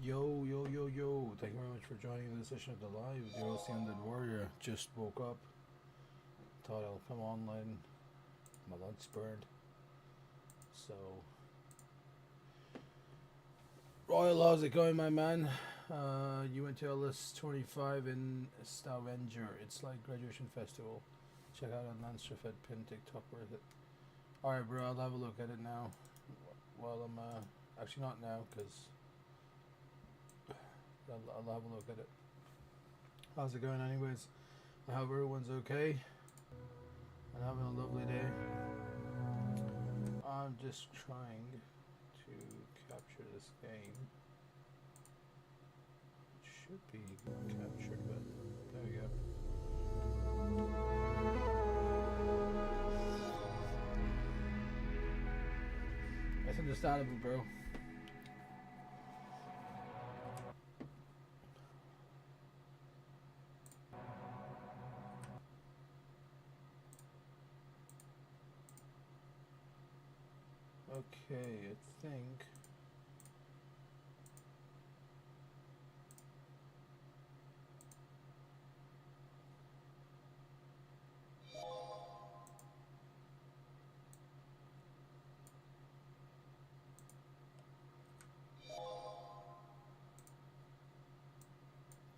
Yo, yo, yo, yo. Thank you very much for joining this session of the live. The host, the Undead Warrior, just woke up. Thought I'll come online. My lunch burned. So, Royal, how's it going, my man? You went to LS 25 in Stavanger. It's like graduation festival. Check out on Lancerfed pin TikTok, worth it. Alright, bro, I'll have a look at it now. Well, I'm, actually not now, because I'll have a look at it. How's it going anyways? I hope everyone's okay and having a lovely day. I'm just trying to capture this game. It should be captured, but there we go. That's understandable, bro. Okay, I think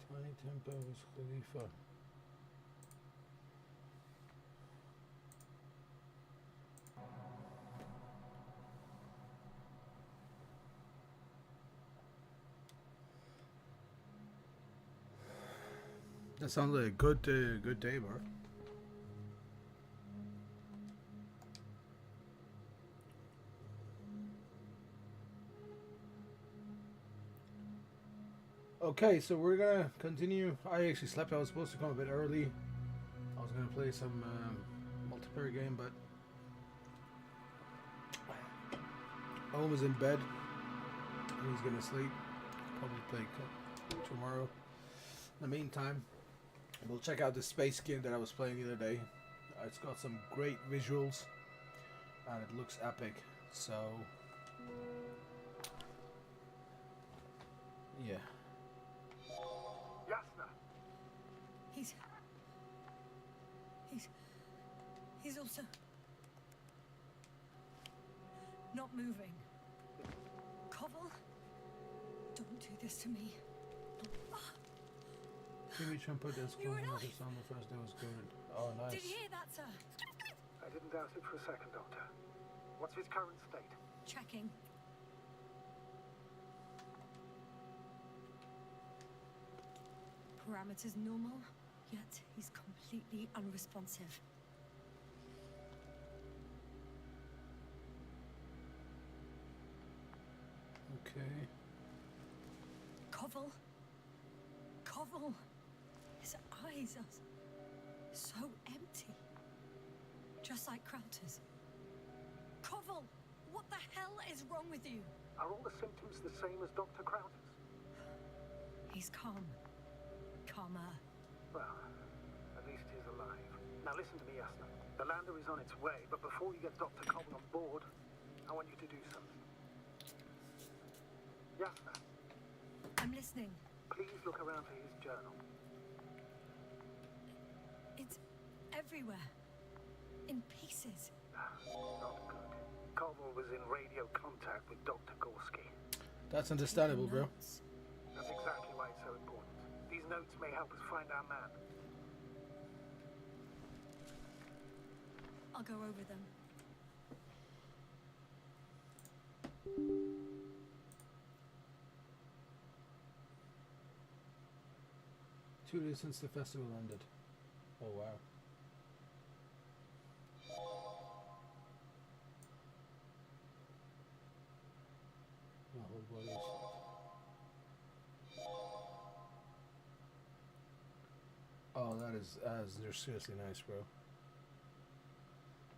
Tiny Tempo is Khalifa. That sounds like a good day, bro. Okay, so we're gonna continue. I actually slept. I was supposed to come a bit early. I was gonna play some multiplayer game, but Owen was in bed. He's gonna sleep. Probably play tomorrow. In the meantime, we'll check out the space game that I was playing the other day. It's got some great visuals, and it looks epic. So, yeah. He's also not moving. Koval, don't do this to me. Jimmy Trump put this on the first day was good. Oh, nice. Did you hear that, sir? I didn't doubt it for a second, Doctor. What's his current state? Checking. Parameters normal, yet he's completely unresponsive. Okay. Koval. His eyes are so empty. Just like Krauter's. Koval, what the hell is wrong with you? Are all the symptoms the same as Dr. Krauter's? He's calm. Calmer. Well, at least he's alive. Now listen to me, Yasna. The lander is on its way, but before you get Dr. Koval on board, I want you to do something. Yasna, I'm listening. please look around for his journal. It's everywhere. In pieces. Not good. Koval was in radio contact with Dr. Gorski. That's understandable, bro. Notes. That's exactly why it's so important. These notes may help us find our man. I'll go over them. Two days since the festival ended. Oh wow. My whole body's... Oh, they're seriously nice, bro.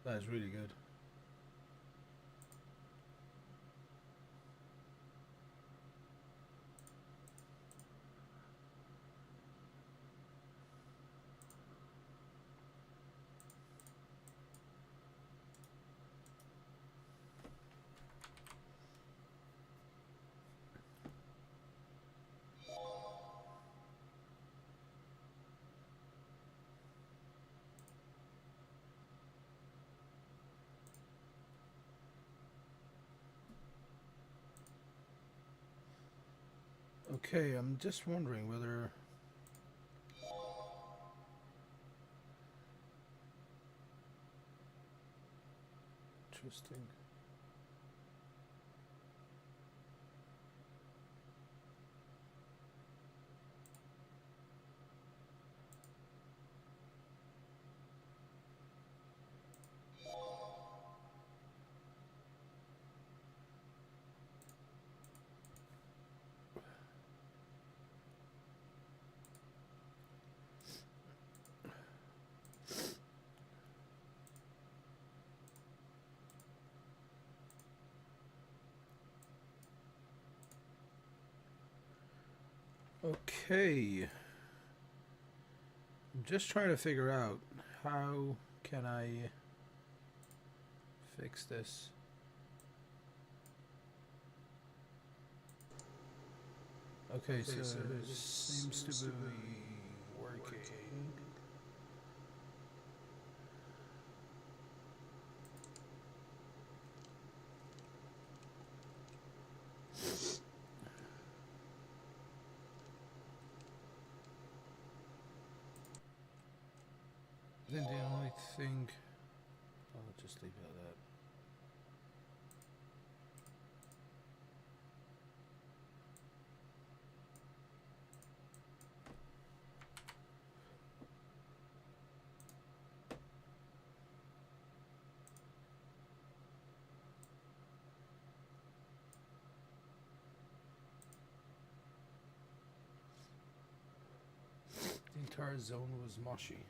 That is really good. Okay, I'm just wondering whether... Interesting. Okay. I'm just trying to figure out how can I fix this. Okay, so it seems to be working. Then the only thing, I'll just leave it at that. The entire zone was mushy.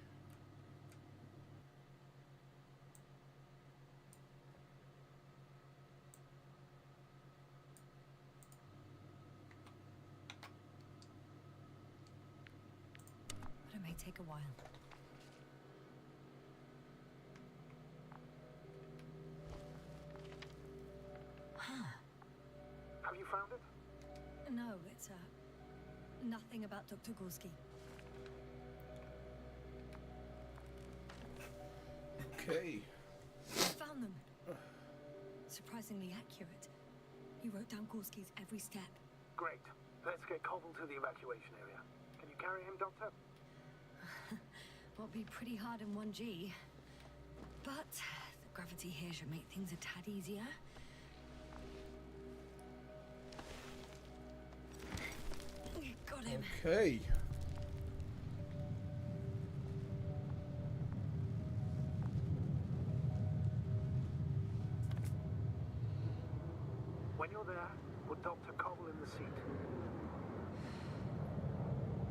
But it may take a while. Have you found it? No, it's nothing about Dr. Gorski. Okay. I found them. Surprisingly accurate. He wrote down Gorski's every step. Great. Let's get Koval to the evacuation area. Can you carry him, Doctor? Will be pretty hard in 1G. But the gravity here should make things a tad easier. Got him. Okay. When you're there, put Dr. Koval in the seat.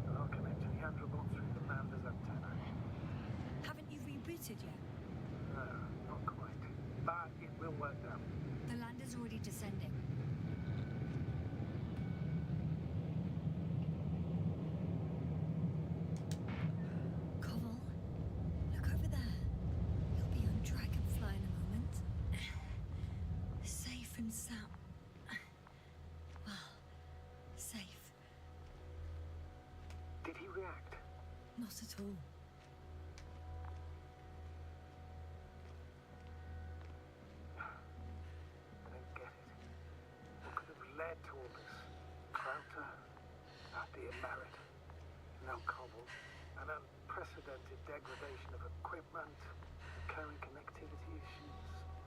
And I'll connect to the androbot through the lander's antenna. Haven't you rebooted yet? No, not quite. But it will work now. The lander's already descending. Koval, look over there. You'll be on Dragonfly in a moment. Safe and sound. Well, safe. Did he react? Not at all. I don't get it. What could have led to all this? Crowther? Dear Merritt. Now Koval. An unprecedented degradation of equipment, recurring connectivity issues.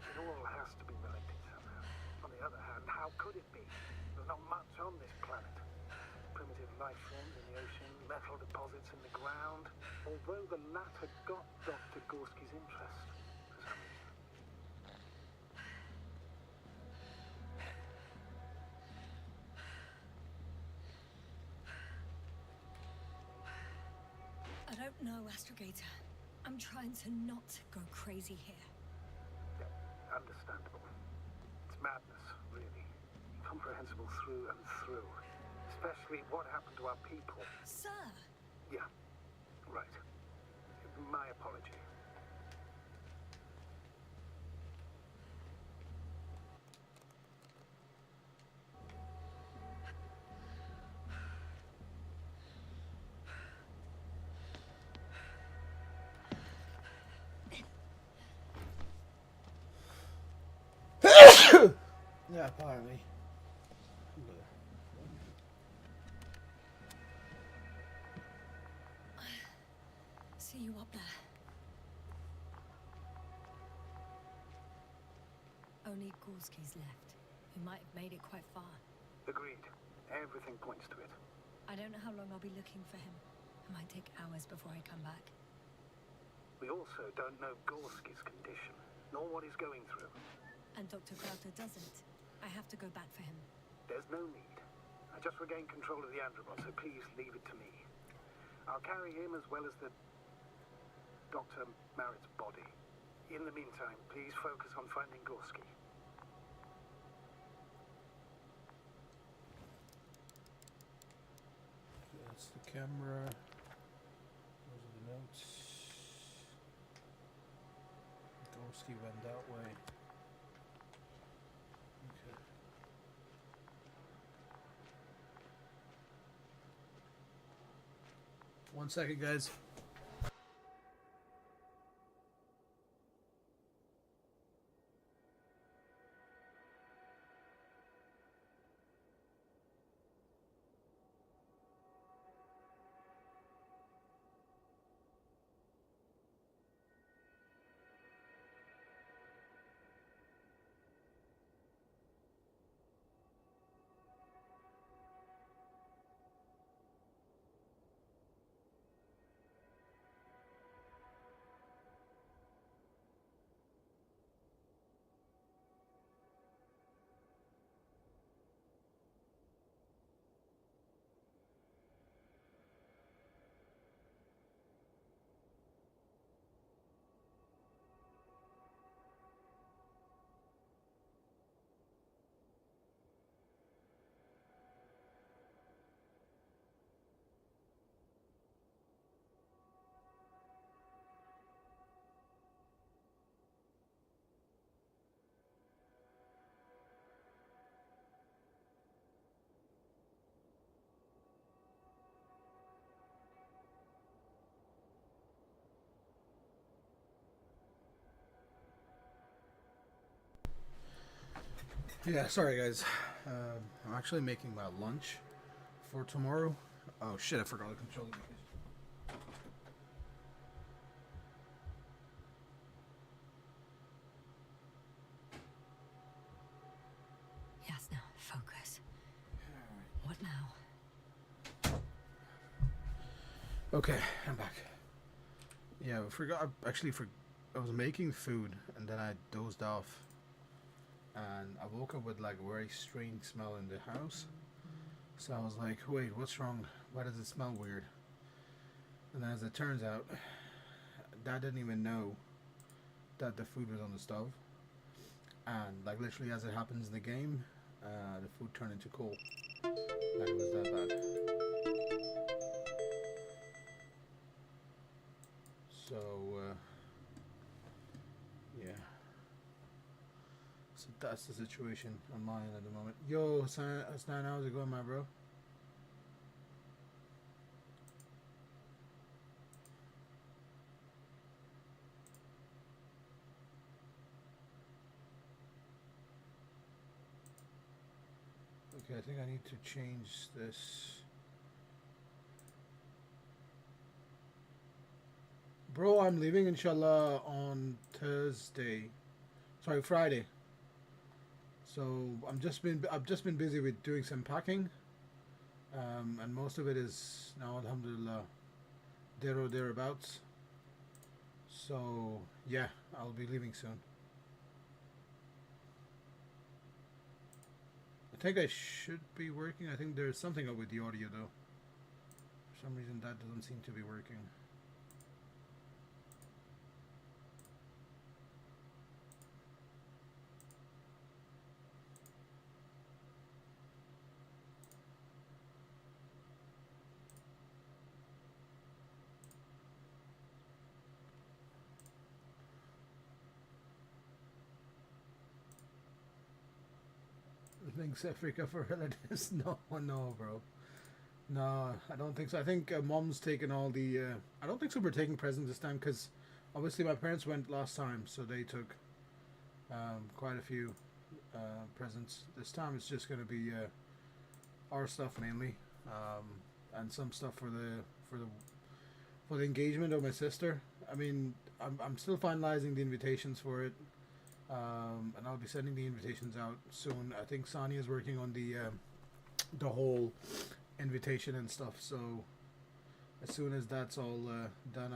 It all has to be related somehow. On the other hand, how could it be? There's not much on this planet. Primitive life forms in the ocean, metal deposits in the ground. Although the latter got Dr. Gorski's interest for some reason. I don't know, Astrogator. I'm trying to not go crazy here. Yeah, understandable. It's madness, really. Incomprehensible through and through. Especially what happened to our people. Sir! Yeah, right. My apology. Yeah, apparently. up there. Only Gorski's left. We might have made it quite far. Agreed. Everything points to it. I don't know how long I'll be looking for him. It might take hours before I come back. We also don't know Gorski's condition, nor what he's going through. And Dr. Krauter doesn't. I have to go back for him. There's no need. I just regained control of the android, so please leave it to me. I'll carry him as well as the Dr. Merritt's body. In the meantime, please focus on finding Gorski. That's the camera. Those are the notes. Gorski went that way. Okay. One second, guys. Yeah, sorry guys. I'm actually making my lunch for tomorrow. Oh shit, I forgot to control the Yes, now, focus. What now? Okay, I'm back. Yeah, I forgot. I was making food and then I dozed off. And I woke up with like a very strange smell in the house. So I was like, wait, what's wrong? Why does it smell weird? And then as it turns out, Dad didn't even know that the food was on the stove. And like literally as it happens in the game, the food turned into coal. Like it was that bad. So, yeah. So that's the situation on mine at the moment. Yo, Hassan, how's it going, my bro? Okay, I think I need to change this. Bro, I'm leaving inshallah on Thursday. Sorry, Friday. So I've just been busy with doing some packing. And most of it is now alhamdulillah there or thereabouts. So yeah, I'll be leaving soon. I think I should be working. I think there's something up with the audio though. For some reason that doesn't seem to be working. Thanks Africa for relatives. No, no, bro. No, I don't think so. I think mom's taking all the. I don't think so. We're taking presents this time because obviously my parents went last time, so they took quite a few presents. This time it's just going to be our stuff mainly, and some stuff for the for the engagement of my sister. I mean, I'm still finalizing the invitations for it, and I'll be sending the invitations out soon. I think Sonia is working on the whole invitation and stuff. So as soon as that's all done,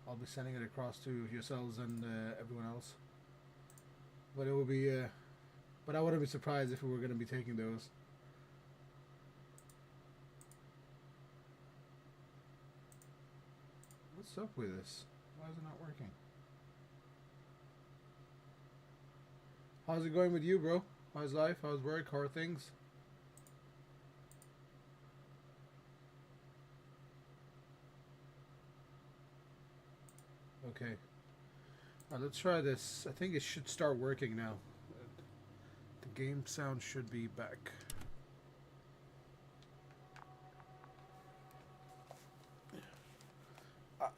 I'll be sending it across to yourselves and everyone else. But it will be, but I wouldn't be surprised if we were going to be taking those. What's up with this? Why is it not working? How's it going with you, bro? How's life? How's work? How are things? Okay. Let's try this. I think it should start working now. The game sound should be back.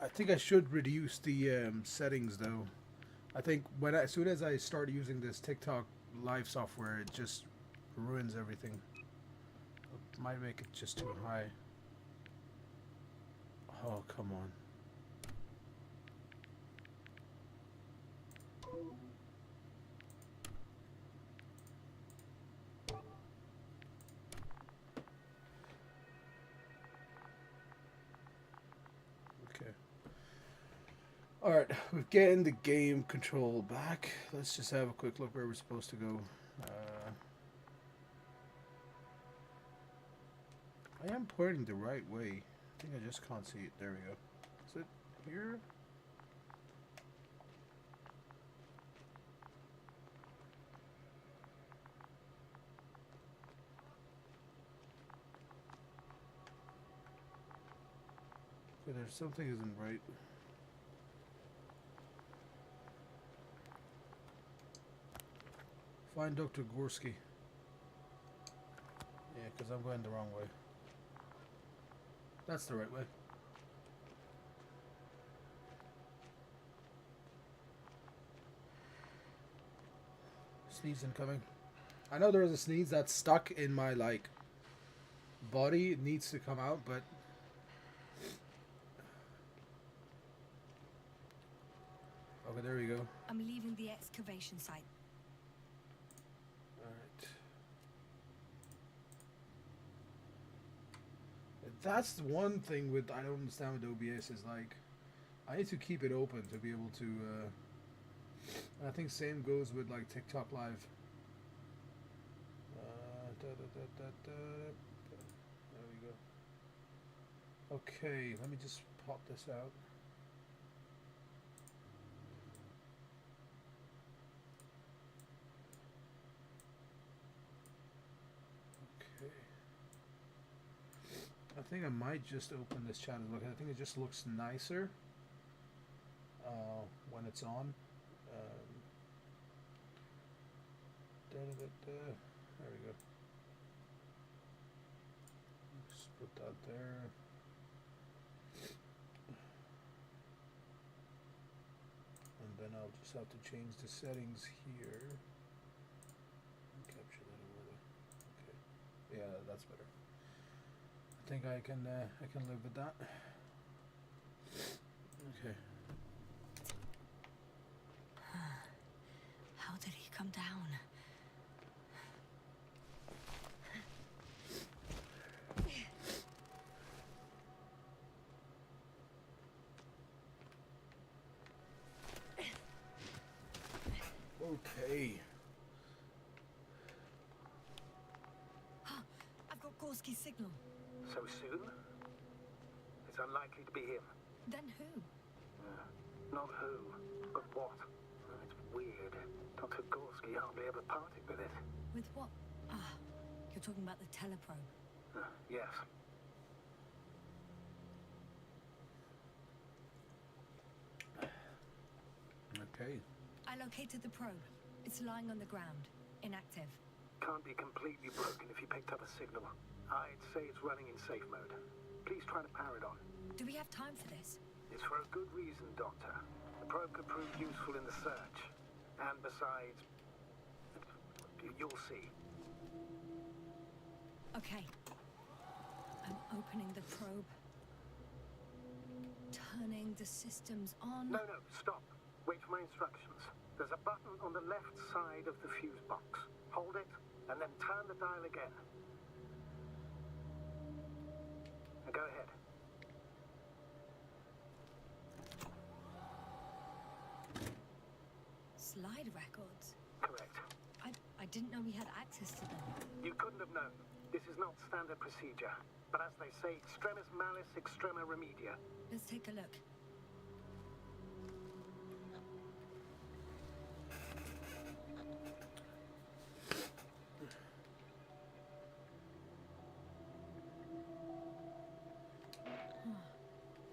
I think I should reduce the settings though. I think as soon as I start using this TikTok live software, it just ruins everything. It might make it just too high. Oh, come on. Okay. Alright, we're getting the game control back. Let's just have a quick look where we're supposed to go. I am pointing the right way. I think I just can't see it. There we go. Is it here? Okay, there's something isn't right. Find Dr. Gorski. Yeah, because I'm going the wrong way. That's the right way. Sneeze incoming. I know there is a sneeze that's stuck in my, like, body. It needs to come out, but... Okay, there we go. I'm leaving the excavation site. Alright. That's the one thing with I don't understand with OBS is like I need to keep it open to be able to I think same goes with like TikTok live. There we go. Okay, let me just pop this out. Okay. I think I might just open this chat and look. I think it just looks nicer when it's on. There we go. Just put that there. And then I'll just have to change the settings here. And capture that over there. Okay. Yeah, that's better. I think I can live with that. Okay. How did he come down? Okay. I've got Gorski's signal. So soon? It's unlikely to be him. Then who? Not who, but what. It's weird. Dr. Gorski hardly ever parted with it. With what? Ah, you're talking about the teleprobe. Yes. Okay. I located the probe. It's lying on the ground, inactive. Can't be completely broken if you picked up a signal. I'd say it's running in safe mode. Please try to power it on. Do we have time for this? It's for a good reason, Doctor. The probe could prove useful in the search. And besides, you'll see. Okay. I'm opening the probe. turning the systems on. No, stop. Wait for my instructions. There's a button on the left side of the fuse box. Hold it, and then turn the dial again. Now go ahead. Slide records. Correct. I didn't know we had access to them. You couldn't have known. This is not standard procedure. But as they say, extremis malis, extrema remedia. Let's take a look.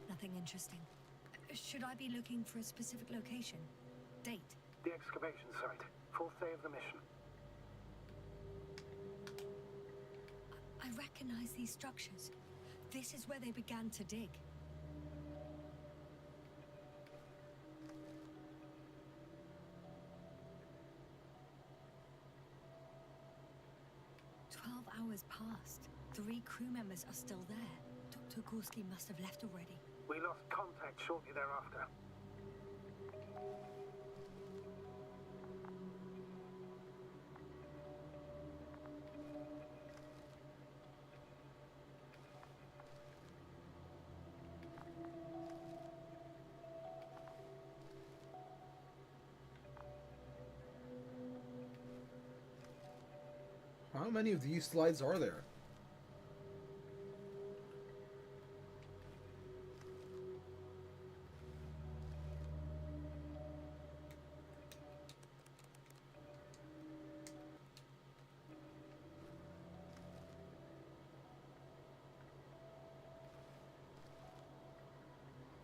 Nothing interesting. Should I be looking for a specific location? Date? The excavation site. 4th day of the mission. I recognize these structures. This is where they began to dig. Hours passed. 3 crew members are still there. Dr. Gorski must have left already. We lost contact shortly thereafter. How many of these slides are there?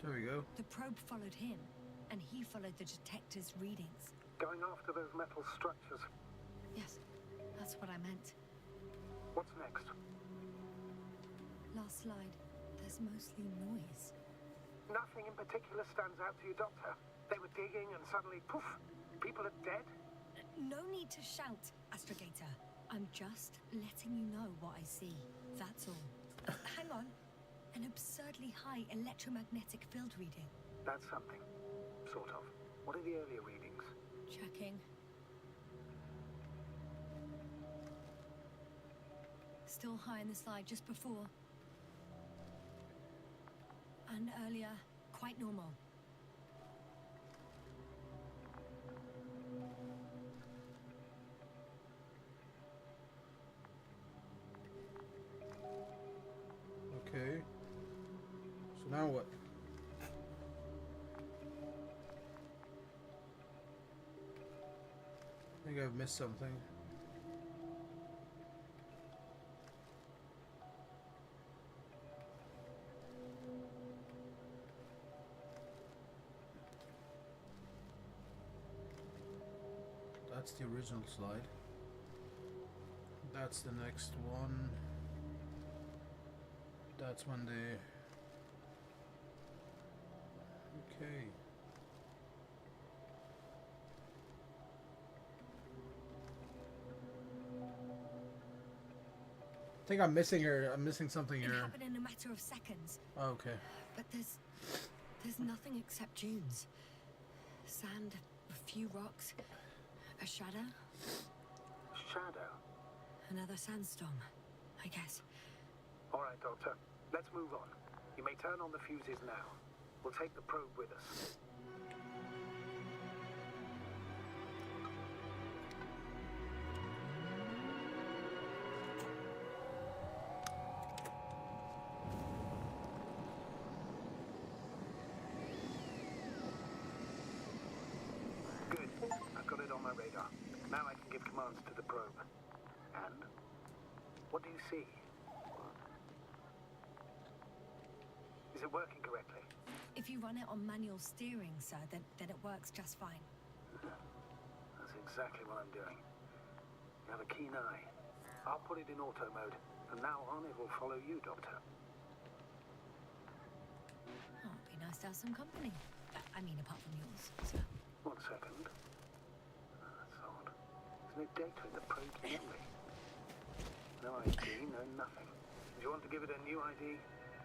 There we go. The probe followed him, and he followed the detector's readings. Going after those metal structures. Yes, that's what I meant. What's next? Last slide. There's mostly noise. Nothing in particular stands out to you, Doctor. They were digging and suddenly, poof, people are dead? No need to shout, Astrogator. I'm just letting you know what I see. That's all. Hang on. An absurdly high electromagnetic field reading. That's something. Sort of. What are the earlier readings? Checking. Still high in the slide just before. And earlier, quite normal. Okay. So now what? I think I've missed something. That's the original slide. That's the next one. That's when they... Okay. I think I'm missing her. I'm missing something It here. happened in a matter of seconds. Oh, okay. But there's nothing except dunes. Sand, a few rocks, a shadow, Shadow. another sandstorm, I guess. All right, Doctor. Let's move on. You may turn on the fuses now. We'll take the probe with us. Good. I've got it on my radar. Now I can give commands to the probe. And? What do you see? Is it working correctly? If you run it on manual steering, sir, then it works just fine. That's exactly what I'm doing. You have a keen eye. I'll put it in auto mode. From now on, it will follow you, Doctor. Oh, it'd be nice to have some company. I mean, apart from yours, sir. 1 second. That's odd. There's no data in the probe's memory. No ID, no nothing. Do you want to give it a new ID?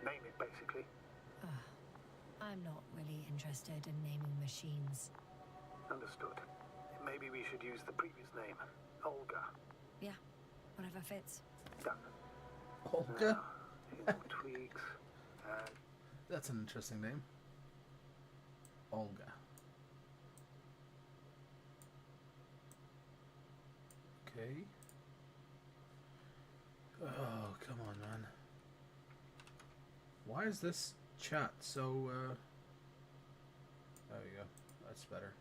Name it, basically. I'm not really interested in naming machines. Understood. Maybe we should use the previous name, Olga. Yeah, whatever fits. Done. Olga? Now, here's some tweaks. That's an interesting name. Olga. Okay. Oh, come on, man. Why is this chat so, There we go. That's better.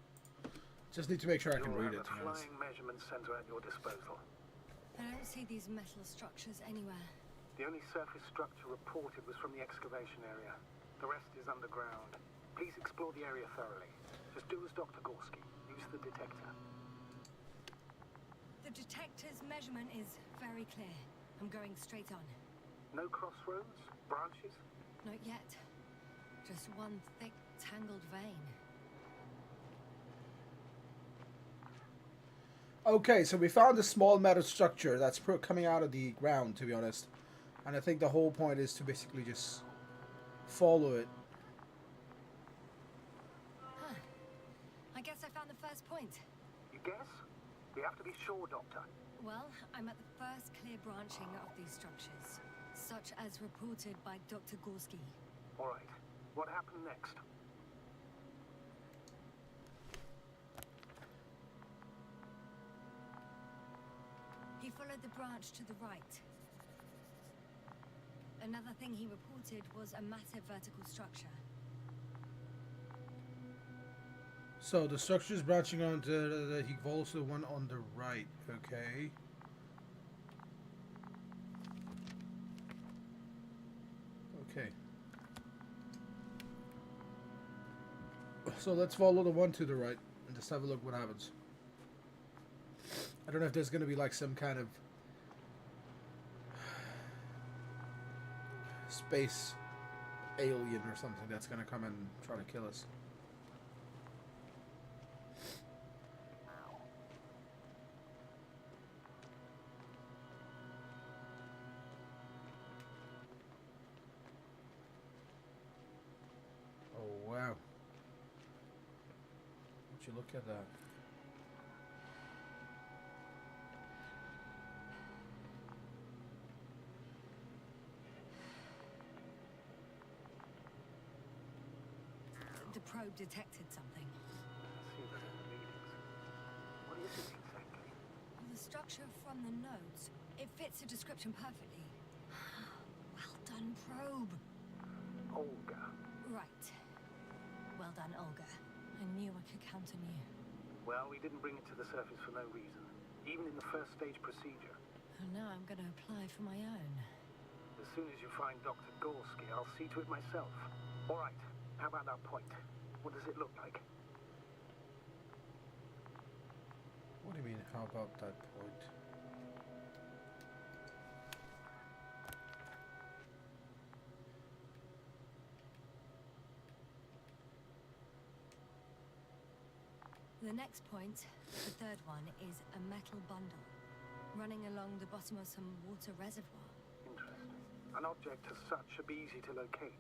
Just need to make sure I can You'll read have it, to a be honest. flying measurement center at your disposal. I don't see these metal structures anywhere. The only surface structure reported was from the excavation area. The rest is underground. Please explore the area thoroughly. Just do as Dr. Gorski. Use the detector. The detector's measurement is very clear. I'm going straight on. No crossroads? Branches? Not yet. Just one thick, tangled vein. Okay, so we found a small metal structure that's coming out of the ground, to be honest. And I think the whole point is to basically just follow it. Huh. I guess I found the first point. You guess? We have to be sure, Doctor. Well, I'm at the first clear branching of these structures, such as reported by Dr. Gorski. All right. What happened next? He followed the branch to the right. Another thing he reported was a massive vertical structure. So the structure is branching onto the he follows the one on the right. Okay. Okay. So let's follow the one to the right and just have a look what happens. I don't know if there's going to be like some kind of space alien or something that's going to come and try to kill us. Oh wow. Would you look at that? The probe detected something. See that in the readings. What is it exactly? The structure from the notes, it fits the description perfectly. Well done, probe. Olga. Right. Well done, Olga. I knew I could count on you. Well, we didn't bring it to the surface for no reason. Even in the first stage procedure. And now I'm going to apply for my own. As soon as you find Dr. Gorski, I'll see to it myself. All right. How about that point? What does it look like? What do you mean, how about that point? The next point, the third one, is a metal bundle running along the bottom of some water reservoir. Interesting. An object as such should be easy to locate.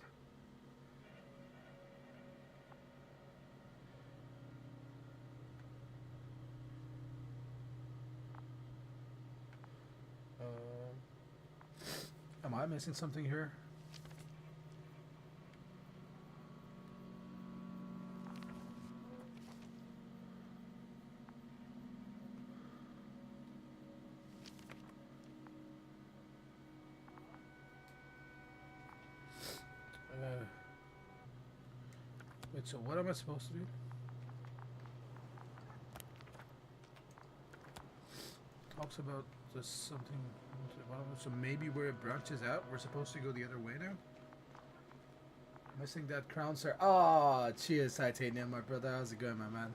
Am I missing something here? Wait, so what am I supposed to do? Talks about this something. So maybe where it branches out, we're supposed to go the other way now? Missing that crown, sir. Ah, cheers, Titanium, my brother. How's it going, my man?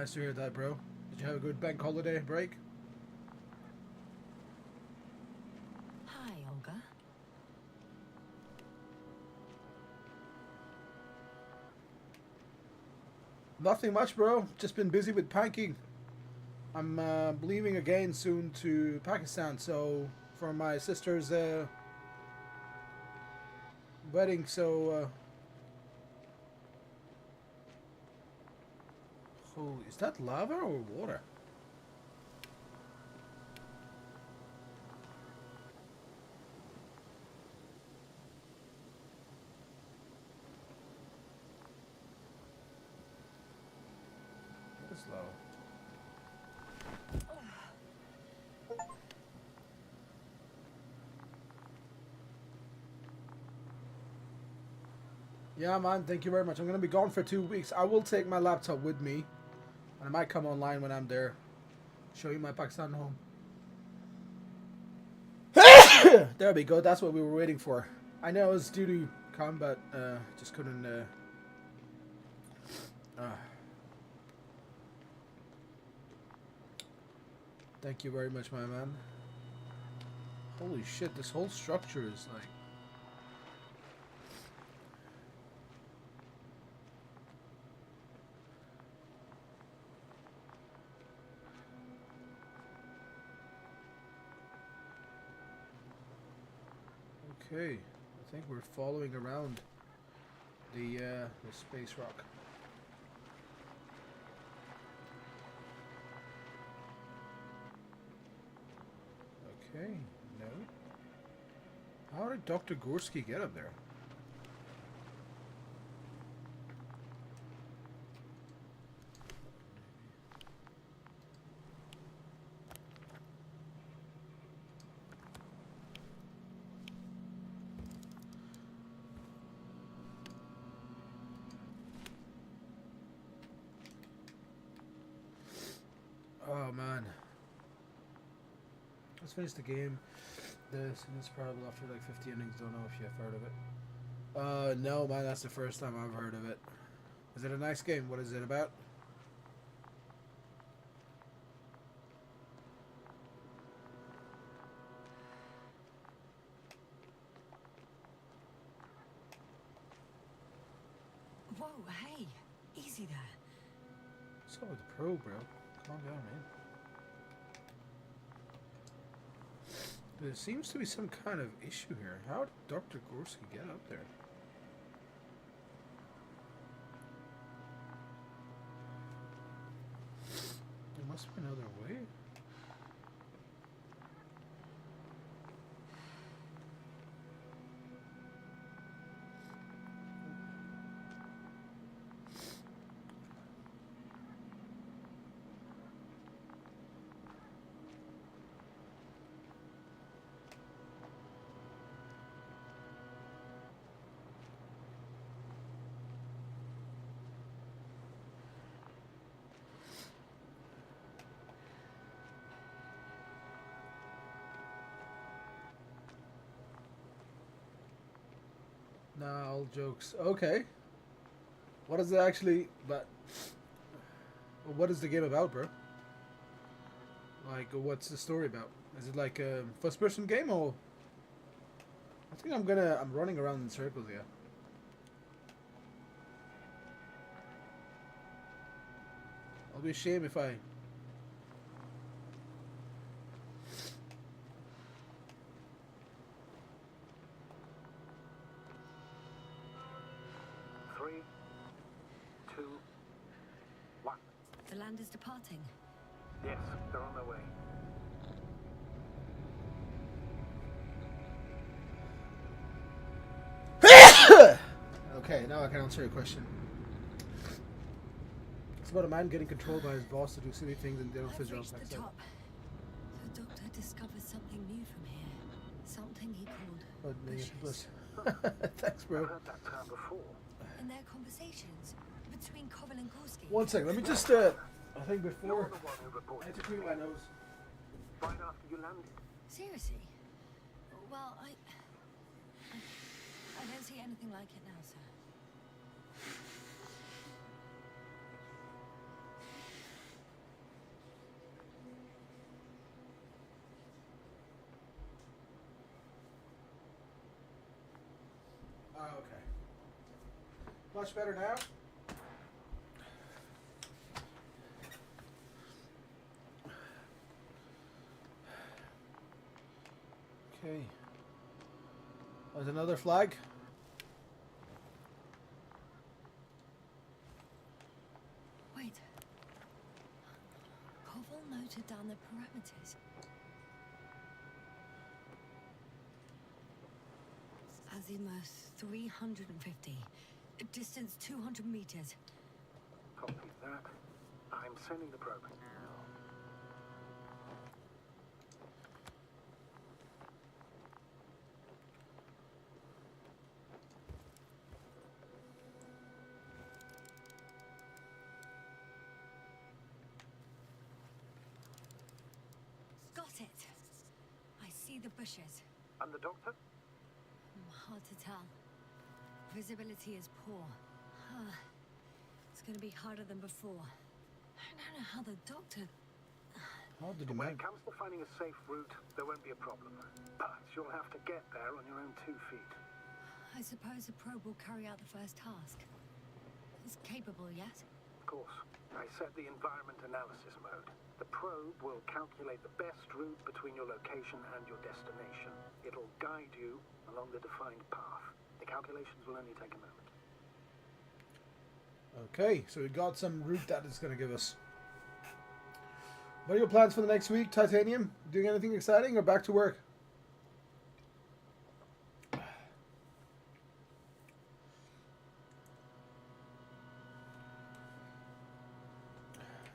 Nice to hear that, bro. Did you have a good bank holiday break? Hi, Olga. Nothing much, bro. Just been busy with packing. I'm leaving again soon to Pakistan, so for my sister's wedding. So, holy, is that lava or water? That's lava. Yeah, man. Thank you very much. I'm gonna be gone for 2 weeks. I will take my laptop with me, and I might come online when I'm there. Show you my Pakistan home. There we go. That's what we were waiting for. I know it was due to come, but just couldn't. Thank you very much, my man. Holy shit! This whole structure is like. Okay, I think we're following around the space rock. Okay, no. How did Dr. Gorski get up there? Oh man. Let's finish the game. This and it's probably after like 50 innings. Don't know if you've heard of it. No, man, that's the first time I've heard of it. Is it a nice game? What is it about? Whoa, hey, easy there. Let's go with the pro, bro. Calm down, man. There seems to be some kind of issue here. How did Dr. Gorski get up there? There must be another way. Nah, all jokes. Okay. What is it actually? But what is the game about, bro? Like, what's the story about? Is it like a first-person game or? I think I'm running around in circles here. I'll be ashamed if I. Three, two, one. The land is departing. Yes, they're on their way. Okay, now I can answer your question. It's about a man getting controlled by his boss to do silly things and they don't I've fit around. reached the top. The doctor discovered something new from here. Something he called But bushes. thanks, I've bro. heard that term before. In their conversations between Koval and Gorski. One second, let me just. I think You're before. the one who I reported had to clean my nose. right after you landed. Seriously? Well, I don't see anything like it now, sir. Much better now. Okay. There's another flag. Wait. Koval noted down the parameters. Azimuth 350. Distance 200 meters. Copy that. I'm sending the probe. Got it. I see the bushes. And the doctor? Hard to tell. Visibility is poor. It's going to be harder than before. I don't know how the doctor... How did you When make? it comes to finding a safe route, there won't be a problem. But you'll have to get there on your own 2 feet. I suppose the probe will carry out the first task. It's capable yet? Of course. I set the environment analysis mode. The probe will calculate the best route between your location and your destination. It'll guide you along the defined path. The calculations will only take a moment. Okay, so we got some route that it's going to give us. What are your plans for the next week, Titanium? Doing anything exciting or back to work?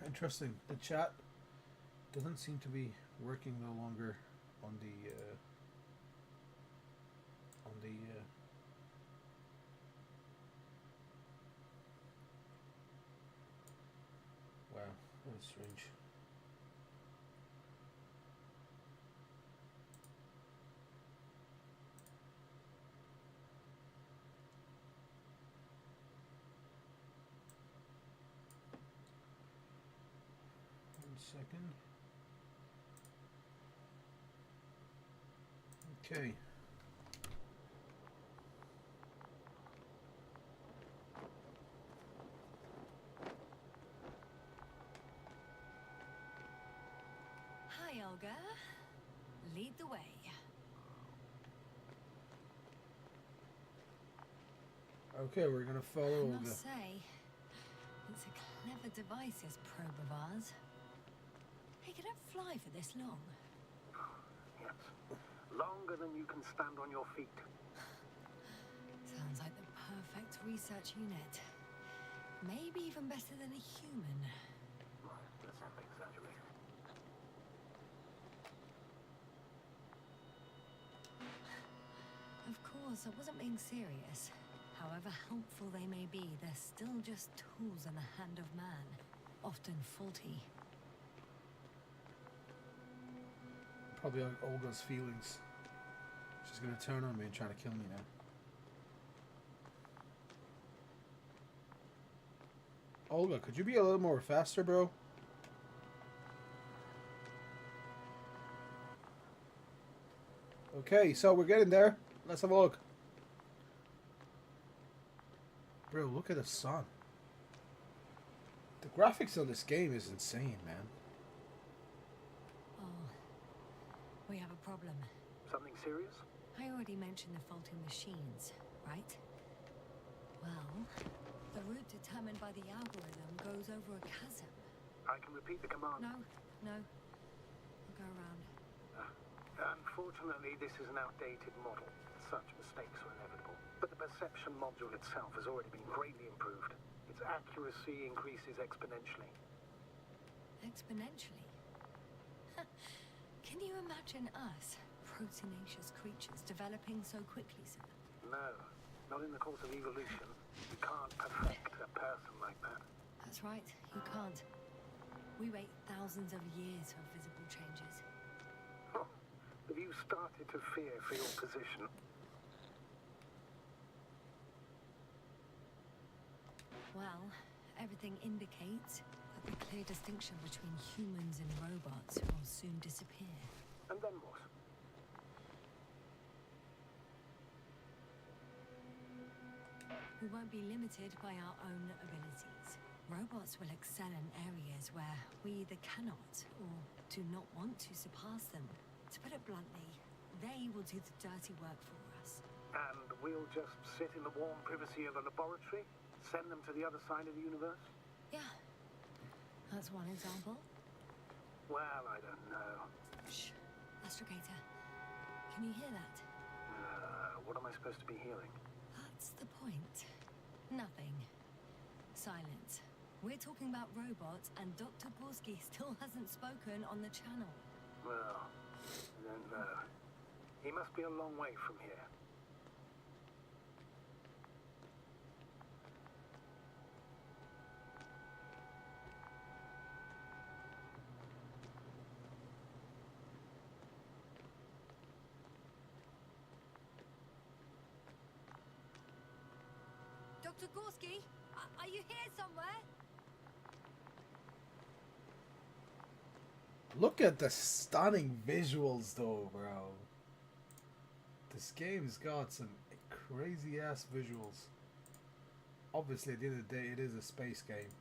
Interesting. The chat doesn't seem to be working no longer on the wow, that's strange. One second. Okay. Hi, Olga. Lead the way. Okay, we're gonna follow I Olga. must say, it's a clever device, this probe of ours. Hey, could it fly for this long? Yes. Longer than you can stand on your feet. Sounds like the perfect research unit. Maybe even better than a human. Let's not exaggerate. Of course, I wasn't being serious. However helpful they may be, they're still just tools in the hand of man, often faulty. Probably like Olga's feelings. She's gonna turn on me and try to kill me now. Olga, could you be a little more faster, bro? Okay, so we're getting there. Let's have a look. Bro, look at the sun. The graphics on this game is insane, man. Oh, we have a problem. Something serious? I already mentioned the faulty machines, right? Well, the route determined by the algorithm goes over a chasm. I can repeat the command. No. I'll go around. Unfortunately, this is an outdated model. Such mistakes are inevitable. But the perception module itself has already been greatly improved. Its accuracy increases exponentially. Exponentially? Can you imagine us, proteinaceous creatures, developing so quickly, sir? No, not in the course of evolution. You can't perfect a person like that. That's right, you can't. We wait thousands of years for visible changes. Have you started to fear for your position? Well, everything indicates that the clear distinction between humans and robots will soon disappear. And then what? we won't be limited by our own abilities. Robots will excel in areas where we either cannot or do not want to surpass them. To put it bluntly, they will do the dirty work for us. And we'll just sit in the warm privacy of a laboratory? Send them to the other side of the universe? Yeah, that's one example. Well, I don't know. Shh, Astrogator. Can you hear that? What am I supposed to be hearing? That's the point. Nothing. Silence. We're talking about robots, and Dr. Gorski still hasn't spoken on the channel. Well, I don't know. He must be a long way from here. Dr. Gorski, are you here somewhere? Look at the stunning visuals, though, bro. This game's got some crazy ass visuals. Obviously, at the end of the day, it is a space game.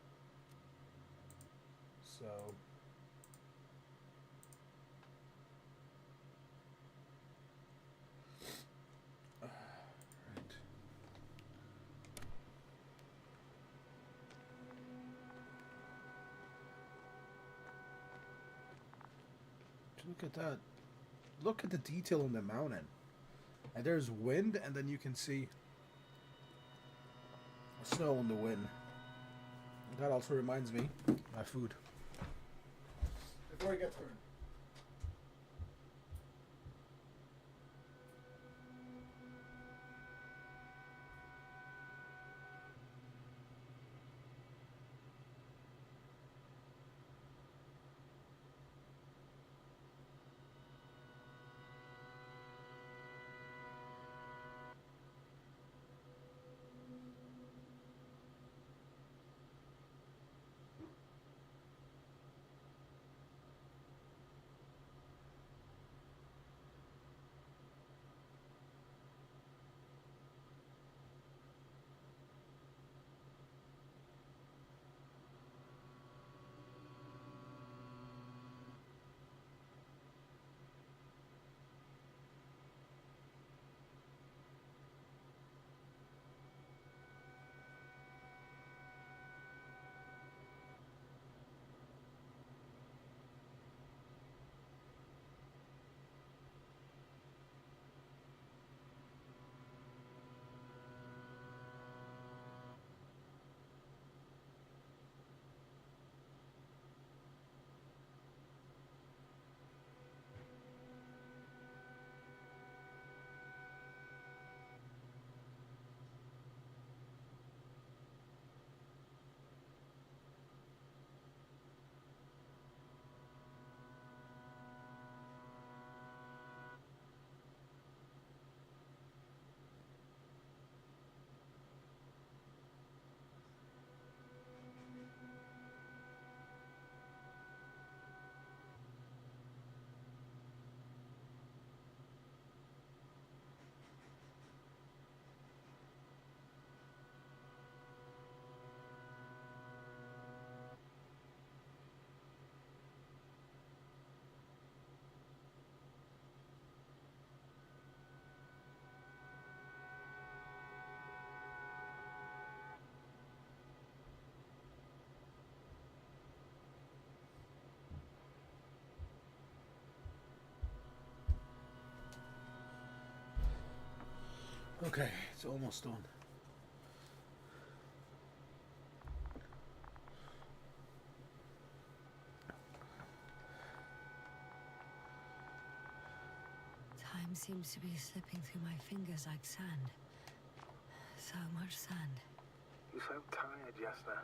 So. Right. Look at that. Look at the detail on the mountain. And there's wind, and then you can see snow on the wind. That also reminds me, my food. Before I get to it. Okay, it's almost done. Time seems to be slipping through my fingers like sand. So much sand. You're so tired, Jester.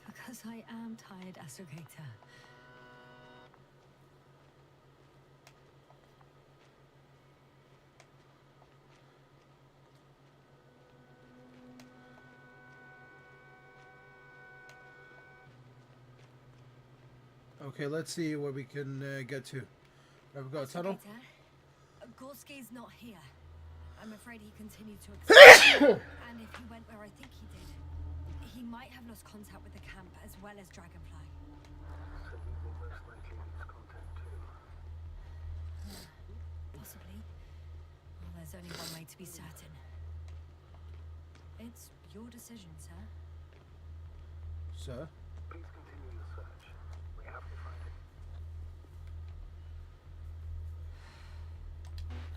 Because I am tired, Astrogator. Okay, let's see what we can get to. Have we got a tunnel? Gorski's not here. I'm afraid he continued to explore. And if he went where I think he did, he might have lost contact with the camp as well as Dragonfly. So we will most likely lose contact too. Possibly. Well, there's only one way to be certain. It's your decision, sir. Sir? Please continue your search. We have to find him.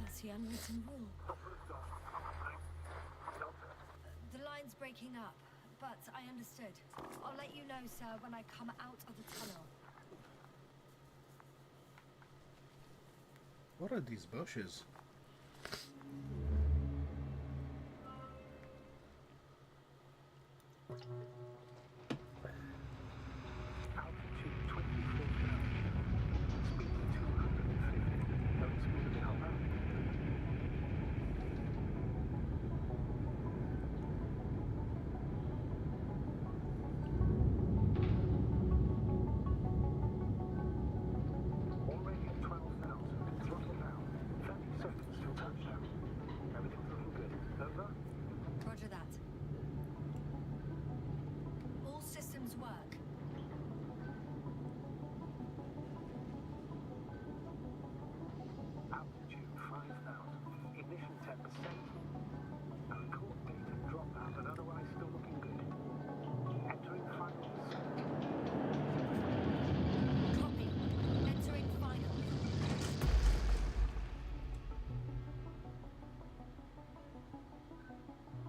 That's the unwritten rule. Doctor. The line's breaking up, but I understood. I'll let you know, sir, when I come out of the tunnel. What are these bushes? Altitude 24,000. Speed 250. Don't speed of the hopper. Already at 12,000. Throttle down. 30 seconds till touchdown. Everything's looking good. Over? Roger that. All systems work. Altitude 5,000. Ignition 10%. Record data dropout, but otherwise still looking good. Entering final descent. Copy. Entering final.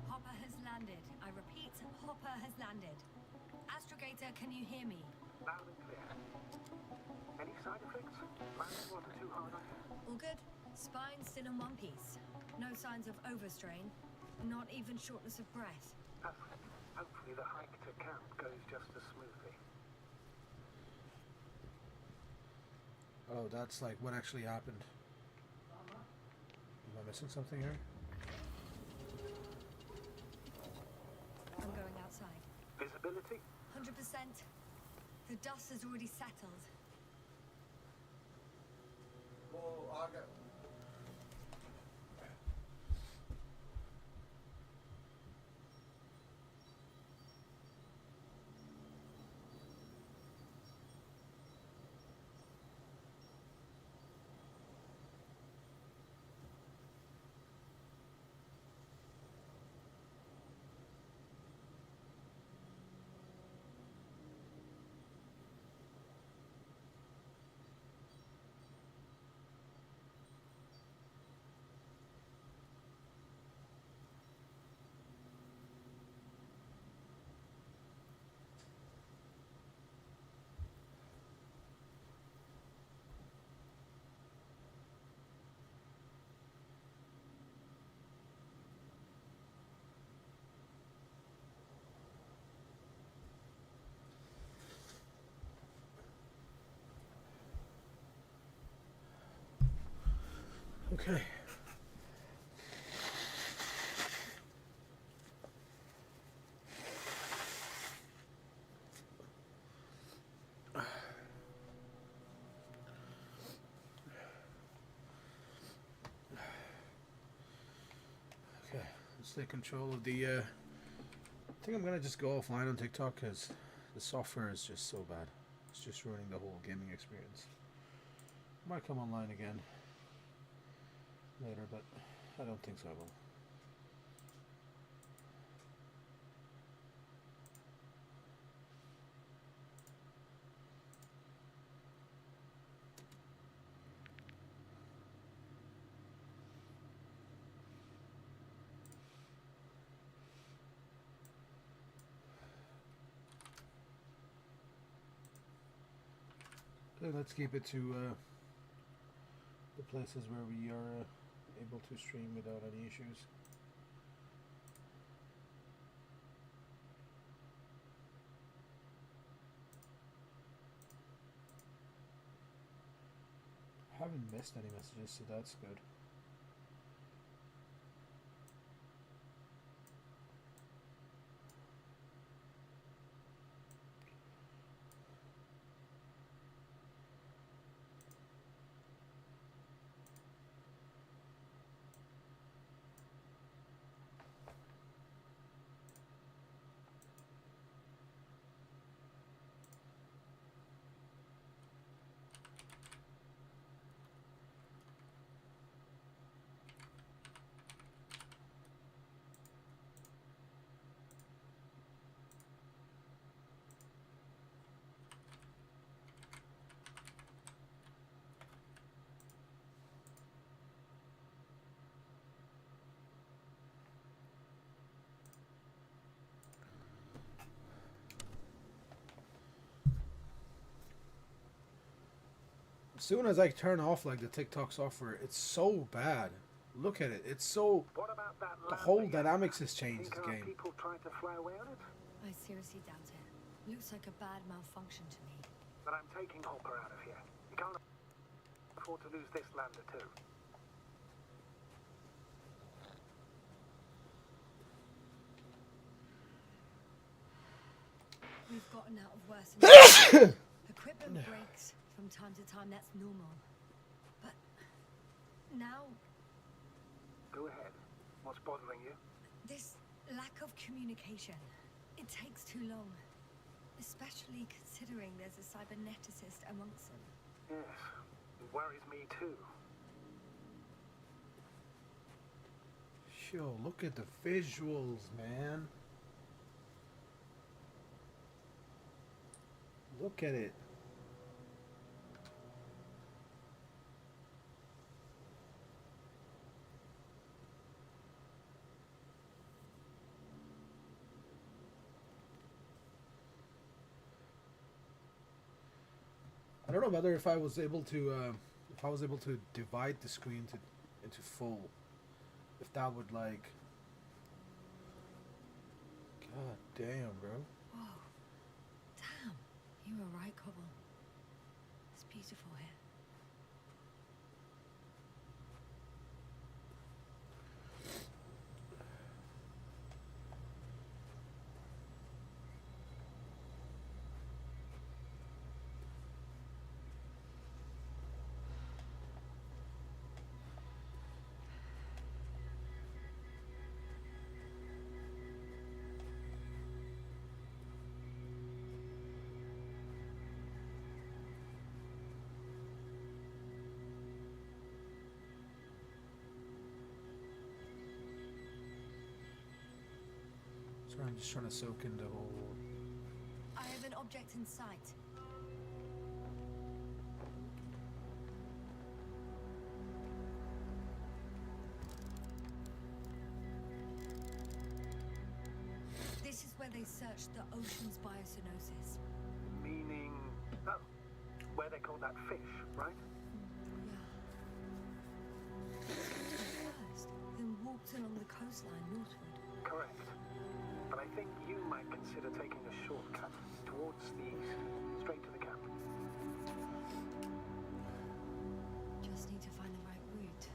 Hopper has landed. I repeat, Hopper has landed. Astrogator, can you hear me? Loud and clear. Any side effects? Landing wasn't too hard on you? All good. Spine still in one piece. No signs of overstrain. Not even shortness of breath. Perfect. Hopefully the hike to camp goes just as smoothly. Oh, that's like what actually happened. Am I missing something here? I'm going outside. Visibility? 100%. The dust has already settled. Okay. Okay, let's take control of the I think I'm gonna just go offline on TikTok because the software is just so bad. It's just ruining the whole gaming experience. Might come online again later, but I don't think so I will. Okay, let's keep it to the places where we are able to stream without any issues. I haven't missed any messages, so that's good. As soon as I turn off like the TikTok software, it's so bad. Look at it. It's so. What about that The land whole again? dynamics has changed. Think The our game. people tried to fly away on it? I seriously doubt it. Looks like a bad malfunction to me. But I'm taking Hopper out of here. You can't afford to lose this lander too. We've gotten out of worse and worse. Equipment breaks from time to time, that's normal. But now, Go ahead. What's bothering you? this lack of communication, it takes too long. Especially considering there's a cyberneticist amongst them. Yes, it worries me too. Yo, look at the visuals, man. Look at it. I don't know whether if I was able to divide the screen into full, if that would like. God damn, bro. Whoa. Damn. You were right, Cobble. It's beautiful here. Sorry, I'm just trying to soak in the whole. I have an object in sight. This is where they searched the ocean's biosynosis. Meaning, oh, where they call that fish, right? Yeah. First, then walked along the coastline northward. Correct. But I think you might consider taking a shortcut towards the east, straight to the camp. Just need to find the right route.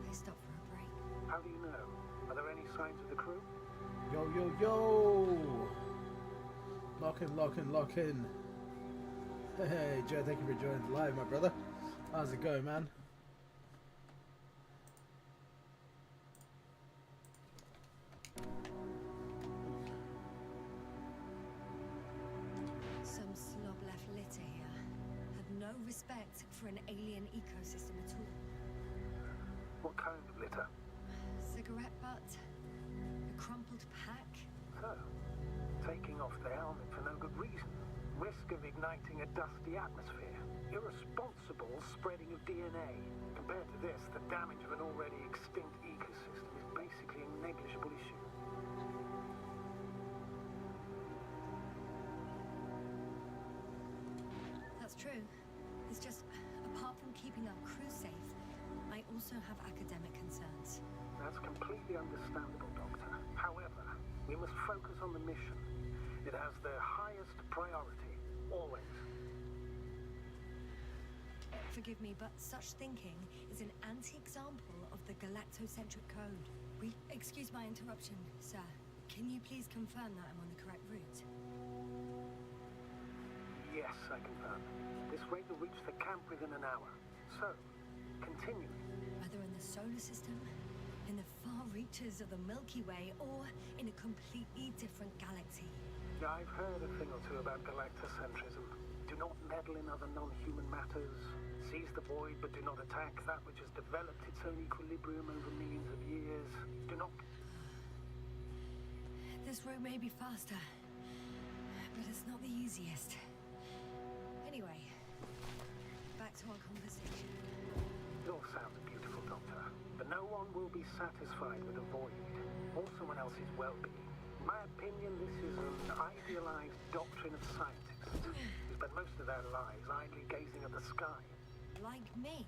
They stopped for a break. How do you know? Are there any signs of the crew? Yo, yo, yo! Lock in, lock in, lock in. Hey, Joe, thank you for joining the live, my brother. How's it going, man? Some slob left litter here. Had no respect for an alien ecosystem at all. What kind of litter? Cigarette butt, a crumpled pack. So, taking off the helmet for no good reason. Risk of igniting a dusty atmosphere. Irresponsible spreading of DNA. Compared to this, the damage of an already extinct ecosystem is basically a negligible issue. That's true. It's just, apart from keeping our crew safe, I also have academic concerns. That's completely understandable, Doctor. However, we must focus on the mission. It has the highest priority, always. Forgive me, but such thinking is an anti-example of the galactocentric code. Excuse my interruption, sir. Can you please confirm that I'm on the correct route? Yes, I confirm. This rate will reach the camp within an hour. So, continue. Whether in the solar system, in the far reaches of the Milky Way, or in a completely different galaxy. Yeah, I've heard a thing or two about galactocentrism. Do not meddle in other non-human matters. Seize the void, but do not attack that which has developed its own equilibrium over millions of years. Do not... This route may be faster, but it's not the easiest. Anyway, back to our conversation. It all sounds beautiful. one will be satisfied with a void or someone else's well-being. In my opinion, this is an idealized doctrine of scientists who spend most of their lives idly gazing at the sky. Like me?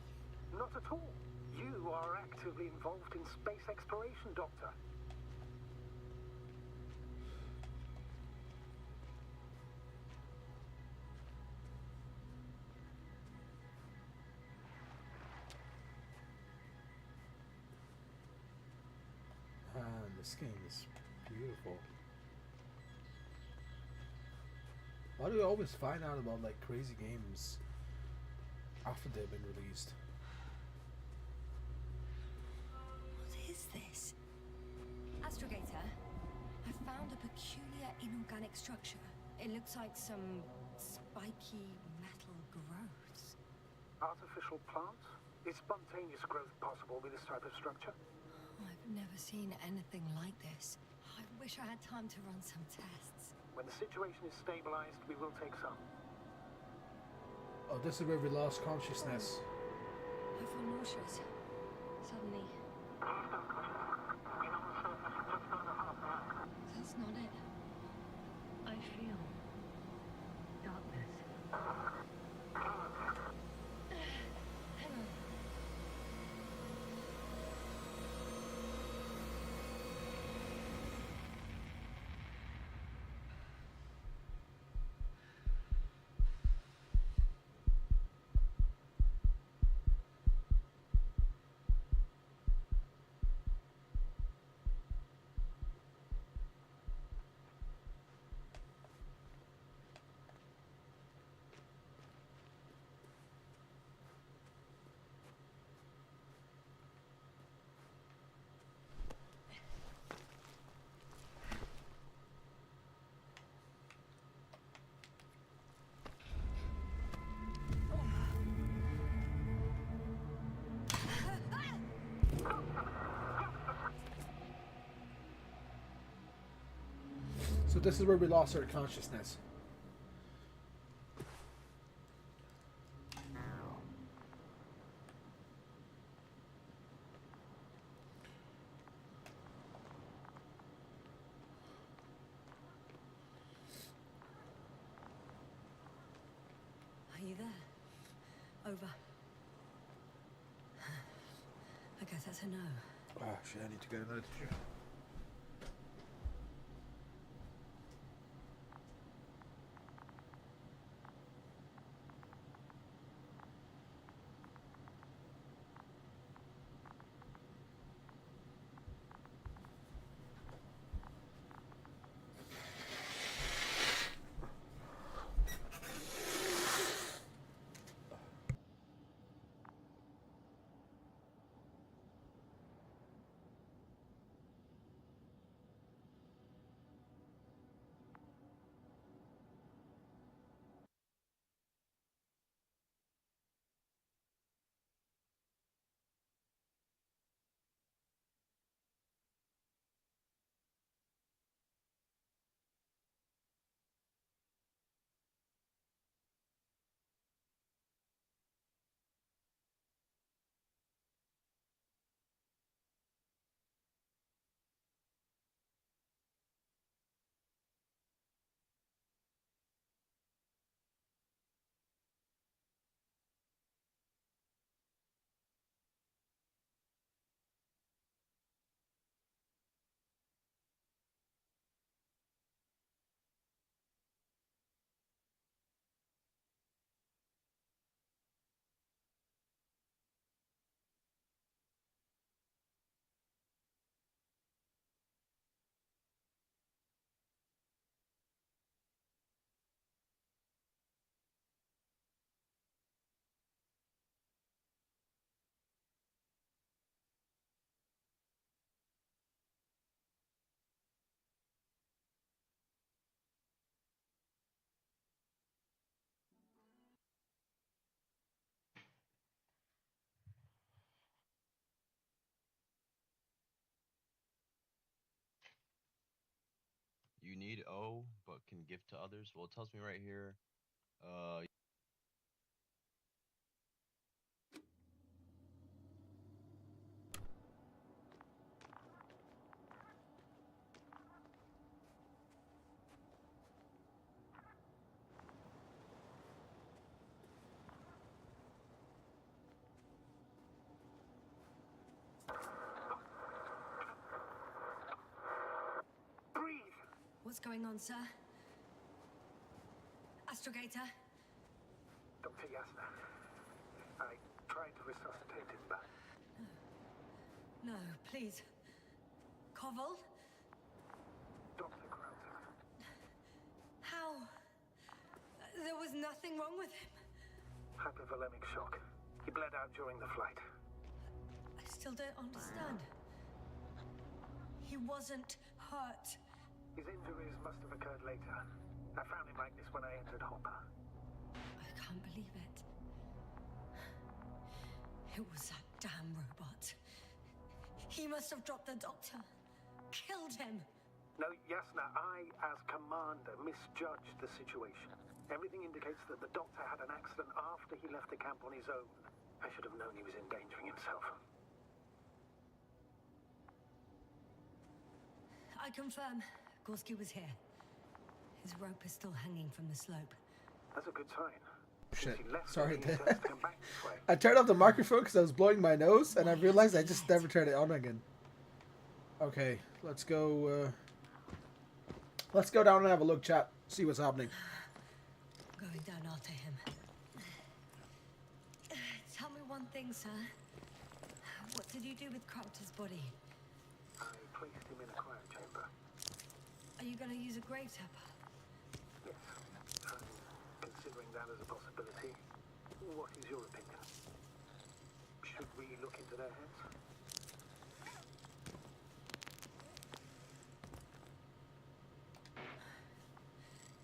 Not at all. You are actively involved in space exploration, Doctor. Man, this game is beautiful. Why do we always find out about like crazy games after they've been released? What is this? Astrogator, I found a peculiar inorganic structure. It looks like some spiky metal growths. Artificial plants? Is spontaneous growth possible with this type of structure? I've never seen anything like this. I wish I had time to run some tests. When the situation is stabilized, we will take some. Oh, this is where we lost consciousness. I feel nauseous. Suddenly. That's not it. I feel darkness. Hang on. So this is where we lost our consciousness. Are you there? Over. I guess that's a no. Ah, shit, I need to get another tissue. You need O, but can give to others. Well, it tells me right here. Uh, What's going on, sir? Astrogator? Dr. Yasna. I tried to resuscitate him, but No, please. Koval? Dr. Krauter. How? There was nothing wrong with him. Hypovolemic shock. He bled out during the flight. I still don't understand. He wasn't hurt. His injuries must have occurred later. I found him like this when I entered Hopper. I can't believe it. It was that damn robot. He must have dropped the doctor. Killed him. No, Yasna, I, as commander, misjudged the situation. Everything indicates that the doctor had an accident after he left the camp on his own. I should have known he was endangering himself. I confirm. Gorski was here. His rope is still hanging from the slope. That's a good sign. Shit. Since he left, Sorry. he intends to come back this way. I turned off the microphone because I was blowing my nose, and I realized I just never turned it on again. Okay, let's go. Let's go down and have a look, chat. See what's happening. Going down after him. Tell me one thing, sir. What did you do with Krauter's body? I placed him in a cryo chamber. Are you gonna use a grave tapper? Yes. I'm considering that as a possibility. What is your opinion? Should we look into their heads?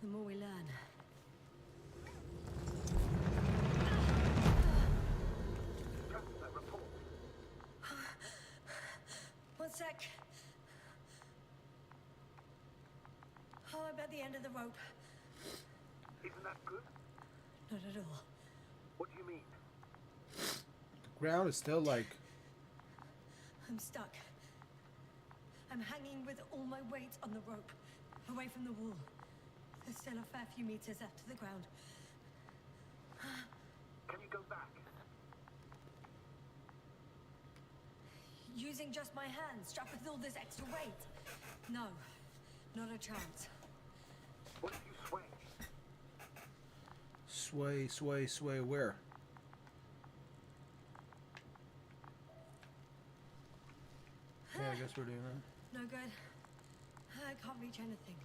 The more we learn. Just that report. One sec. Oh, I'm at the end of the rope. Isn't that good? Not at all. What do you mean? The ground is still like. I'm stuck. I'm hanging with all my weight on the rope, away from the wall. There's still a fair few meters left to the ground. Can you go back? Using just my hands, strapped with all this extra weight. No, not a chance. What if you sway? Sway, sway, sway. Where? Yeah, I guess we're doing that. No good. I can't reach anything.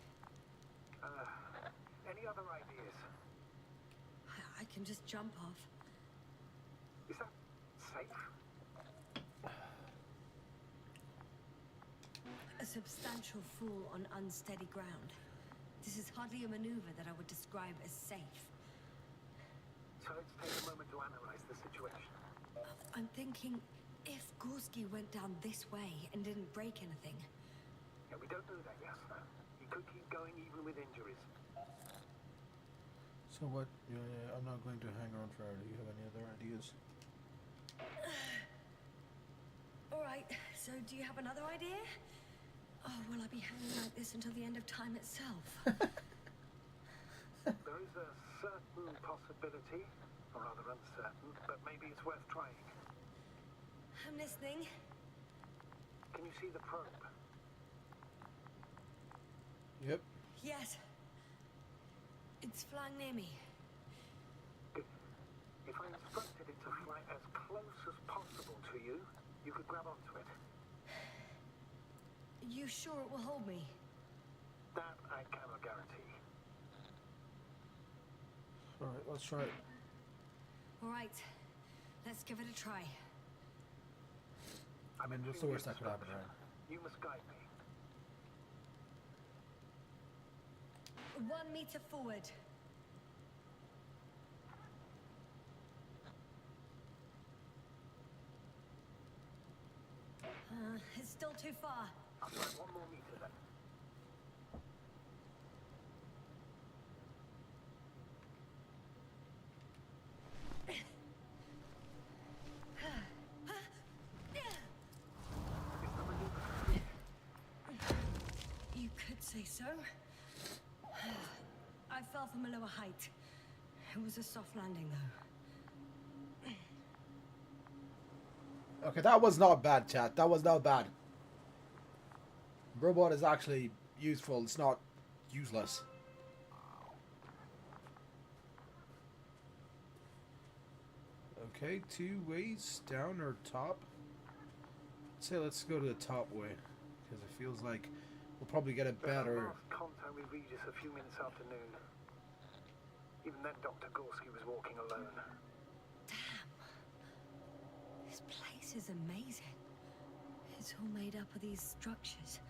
Any other ideas? I can just jump off. Is that safe? A substantial fall on unsteady ground. This is hardly a maneuver that I would describe as safe. So let's take a moment to analyze the situation. I'm thinking, if Gorski went down this way and didn't break anything, Yeah, we don't know that, Yasna. He could keep going even with injuries. So what? Yeah, I'm not going to hang around forever. Do you have any other ideas? all right, so do you have another idea? Oh, will I be hanging like this until the end of time itself? There is a certain possibility, or rather uncertain, but maybe it's worth trying. I'm listening. Can you see the probe? Yep. Yes. It's flying near me. Good. If I instructed it to fly as close as possible to you, you could grab onto it. You sure it will hold me? That I cannot guarantee. Alright, let's try it. All right, let's give it a try. I mean, what's the worst that could happen, right? You must guide me. 1 meter forward. It's still too far. I'll try 1 more meter then. You could say so. I fell from a lower height. It was a soft landing, though. Okay, that was not bad, chat. That was not bad. Robot is actually useful. It's not useless. Okay, 2 ways, down or top. I'd say let's go to the top way, because it feels like we'll probably get a better... Last contact with Regis a few minutes after noon. Even then, Dr. Gorski was walking alone. Damn. This place is amazing. It's all made up of these structures.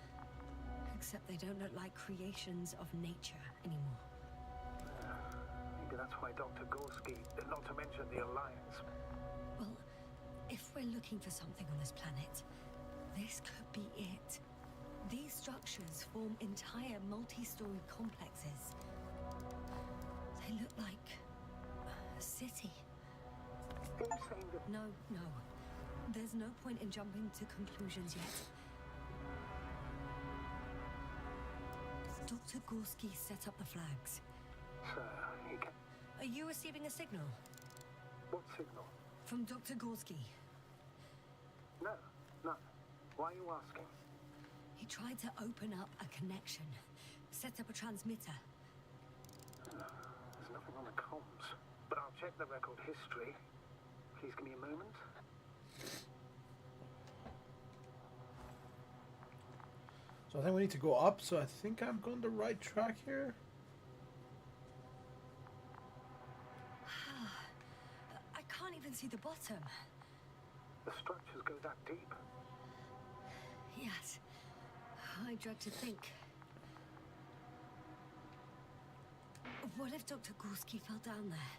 Except they don't look like creations of nature anymore. Maybe that's why Dr. Gorski, not to mention the Alliance. Well, if we're looking for something on this planet, this could be it. These structures form entire multi-story complexes. They look like a city. Are you saying that No. There's no point in jumping to conclusions yet. Dr. Gorski set up the flags. Sir, he can... Are you receiving a signal? What signal? From Dr. Gorski. No, none. Why are you asking? He tried to open up a connection. Set up a transmitter. There's nothing on the comms. But I'll check the record history. Please give me a moment. So I think we need to go up, so I think I'm going the right track here. I can't even see the bottom. The structures go that deep. Yes. I dread to think. What if Dr. Gorski fell down there?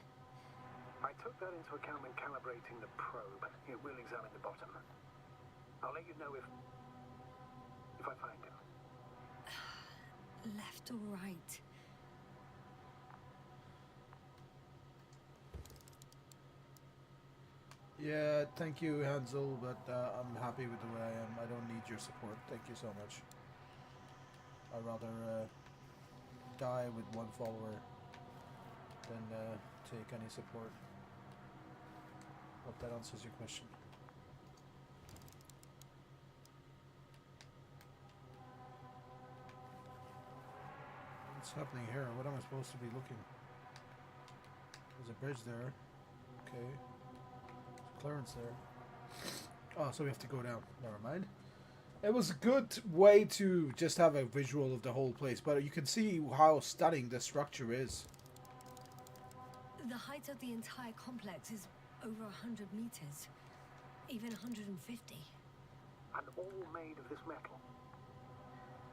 I took that into account when calibrating the probe. It will examine the bottom. I'll let you know if I find him. Left or right? Yeah, thank you, Hansel, but I'm happy with the way I am. I don't need your support. Thank you so much. I'd rather die with one follower than take any support. Hope that answers your question. What's happening here? What am I supposed to be looking? There's a bridge there. Okay. There's clearance there. Oh, so we have to go down. Never mind. It was a good way to just have a visual of the whole place, but you can see how stunning the structure is. The height of the entire complex is over 100 meters. Even 150. And all made of this metal.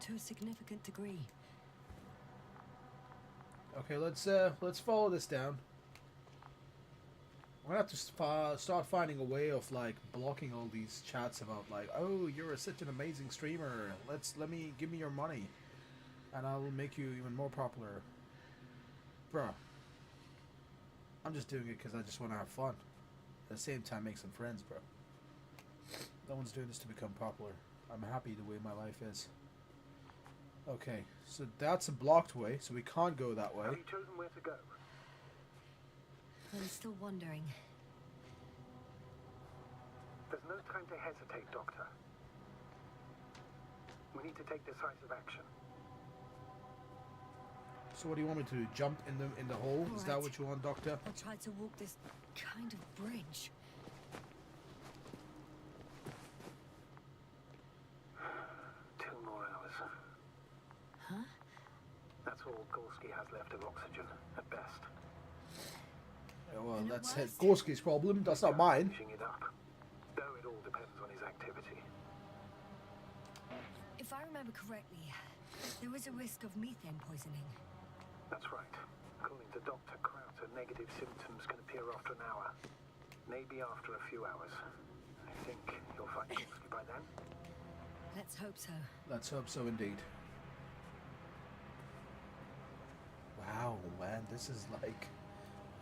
To a significant degree. Okay, let's follow this down. We're gonna have to start finding a way of like blocking all these chats about like, oh, you're such an amazing streamer. Give me your money, and I'll make you even more popular, bro. I'm just doing it because I just want to have fun. At the same time, make some friends, bro. No one's doing this to become popular. I'm happy the way my life is. Okay, so that's a blocked way, so we can't go that way. Have you chosen where to go? I'm still wondering. There's no time to hesitate, Doctor. We need to take decisive action. So what do you want me to do? Jump in the hole? Is that Right. what you want, Doctor? I'll try to walk this kind of bridge. 2 more hours. Huh? That's all Gorski has left of oxygen, at best. Yeah, well, And at that's worst- Gorski's problem. That's not mine. Finishing it up. Though it all depends on his activity. If I remember correctly, there is a risk of methane poisoning. That's right. According to Dr. Krauter, negative symptoms can appear after an hour. Maybe after a few hours. I think you'll find Gorski by then. Let's hope so. Let's hope so indeed. Wow, man, this is like...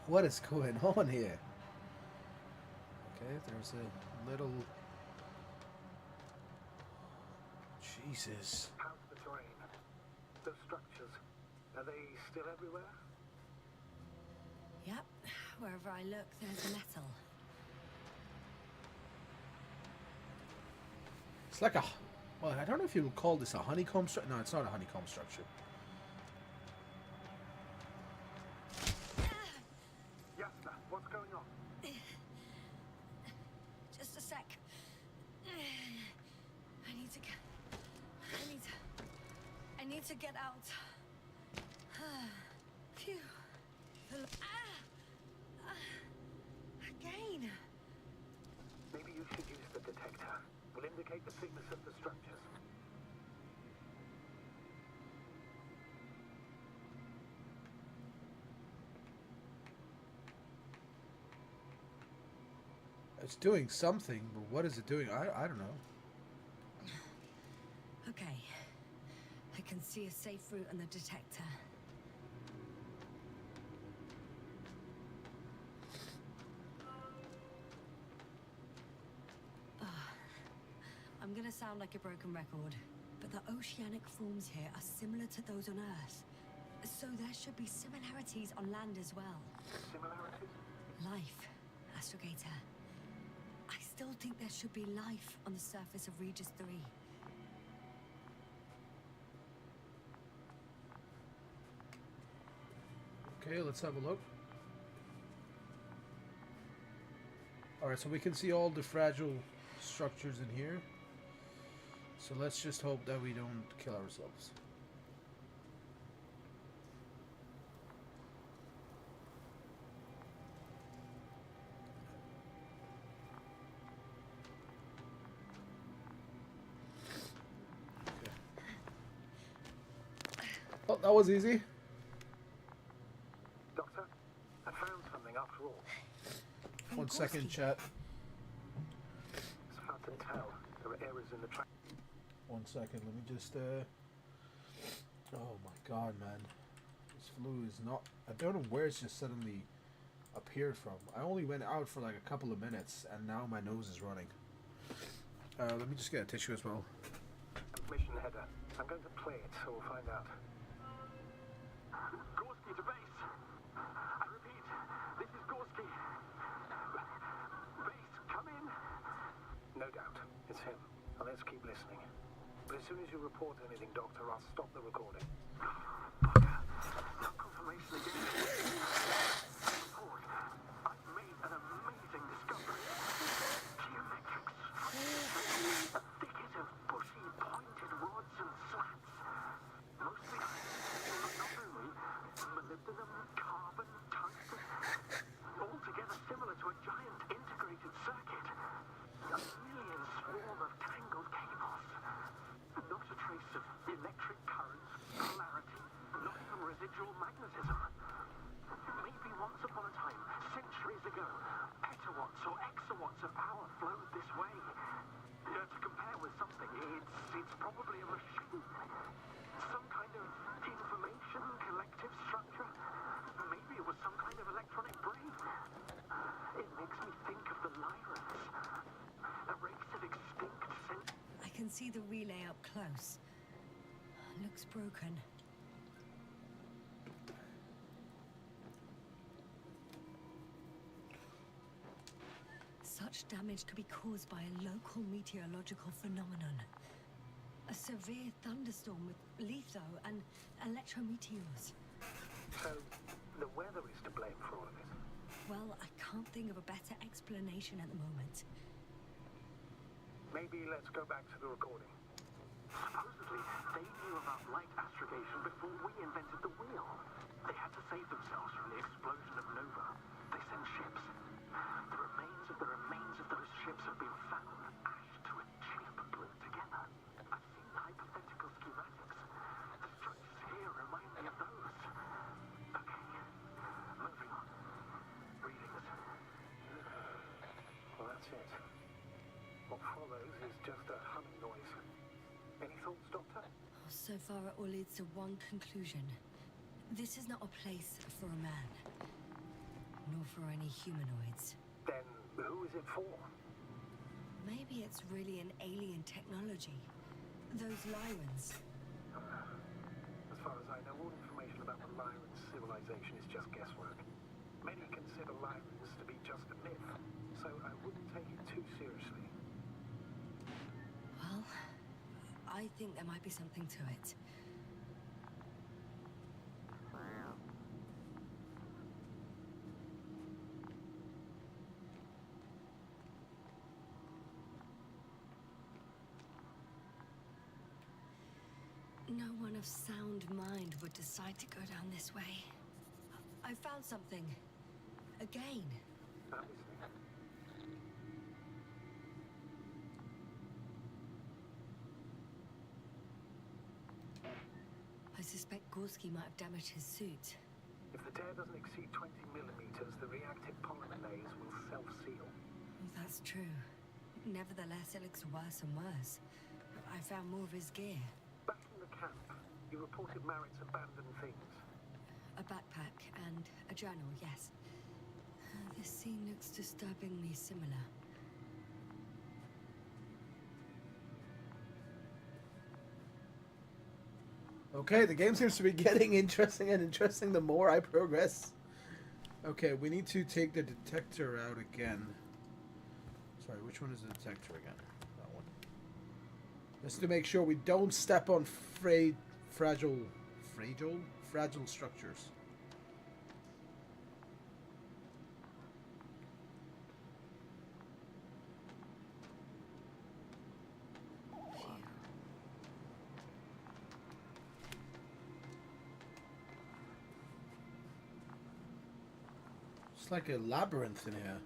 What is going on here? Okay, there's a little... Jesus. How's the terrain? Those structures, are they still everywhere? Yep. Wherever I look, there's metal. It's like a... Well, I don't know if you would call this a honeycomb structure. No, it's not a honeycomb structure. need to get out. Phew. Again. Maybe you should use the detector. Will indicate the thickness of the structures. It's doing something, but what is it doing? I don't know. Okay. I can see a safe route on the detector. I'm gonna sound like a broken record, but the oceanic forms here are similar to those on Earth. So there should be similarities on land as well. Similarities? Life, Astrogator. I still think there should be life on the surface of Regis 3. Okay, let's have a look. Alright, so we can see all the fragile structures in here. So let's just hope that we don't kill ourselves. Oh, that was easy. Doctor, I found something after all. From 1 second, Gorski. chat. It's hard to tell. There are errors in the track. 1 second, let me just oh my god, man. This flu is not... I don't know where it's just suddenly appeared from. I only went out for like a couple of minutes and now my nose is running. Let me just get a tissue as well. Mission header. I'm going to play it, so we'll find out. Gorski to base. I repeat, this is Gorski. Base, come in. No doubt, it's him. Now let's keep listening. But as soon as you report anything, Doctor, I'll stop the recording. Bugger. No confirmation again. Report. I've made an amazing discovery. Geometric structures. A thicket of bushy, pointed rods and slats. Mostly not only molybdenum, carbon, tungsten, altogether similar to a giant integrated circuit. A million swarm of tangled cables. Not a trace of electric current, polarity, not even residual magnetism. Maybe once upon a time, centuries ago, petawatts or exawatts of power flowed this way. To compare with something, it's probably a machine. Some kind of information collective structure. Maybe it was some kind of electronic brain. It makes me think of the Lyrans. A race of extinct I can see the relay up close. Looks broken. Such damage could be caused by a local meteorological phenomenon. A severe thunderstorm with litho and electrometeors. So, the weather is to blame for all of it. Well, I can't think of a better explanation at the moment. Maybe let's go back to the recording. Supposedly, they knew about light astrogation before we invented the wheel. They had to save themselves from the explosion of Nova. They sent ships. The remains of those ships have been found, ashed to a chip glued together. I've seen hypothetical schematics. The structures here remind me of those. Okay, moving on. Readings. Well, that's it. What follows is just a humming noise. Any thoughts, Doctor? So far, it all leads to one conclusion. This is not a place for a man, nor for any humanoids. Then, who is it for? Maybe it's really an alien technology. Those Lyrans. As far as I know, all information about the Lyran civilization is just guesswork. Many consider Lyrans to be just a myth, so I wouldn't take it too seriously. Well, I think there might be something to it. No one of sound mind would decide to go down this way. I found something. Again. I'm listening. I suspect Gorski might have damaged his suit. If the tear doesn't exceed 20 millimeters, the reactive polymer layers will self-seal. Well, that's true. Nevertheless, it looks worse and worse. I found more of his gear. Back in the camp, you reported Merritt's abandoned things. A backpack and a journal, yes. This scene looks disturbingly similar. Okay, the game seems to be getting interesting and interesting the more I progress. Okay, we need to take the detector out again. Sorry, which one is the detector again? That one. Just to make sure we don't step on fragile structures. It's like a labyrinth in here.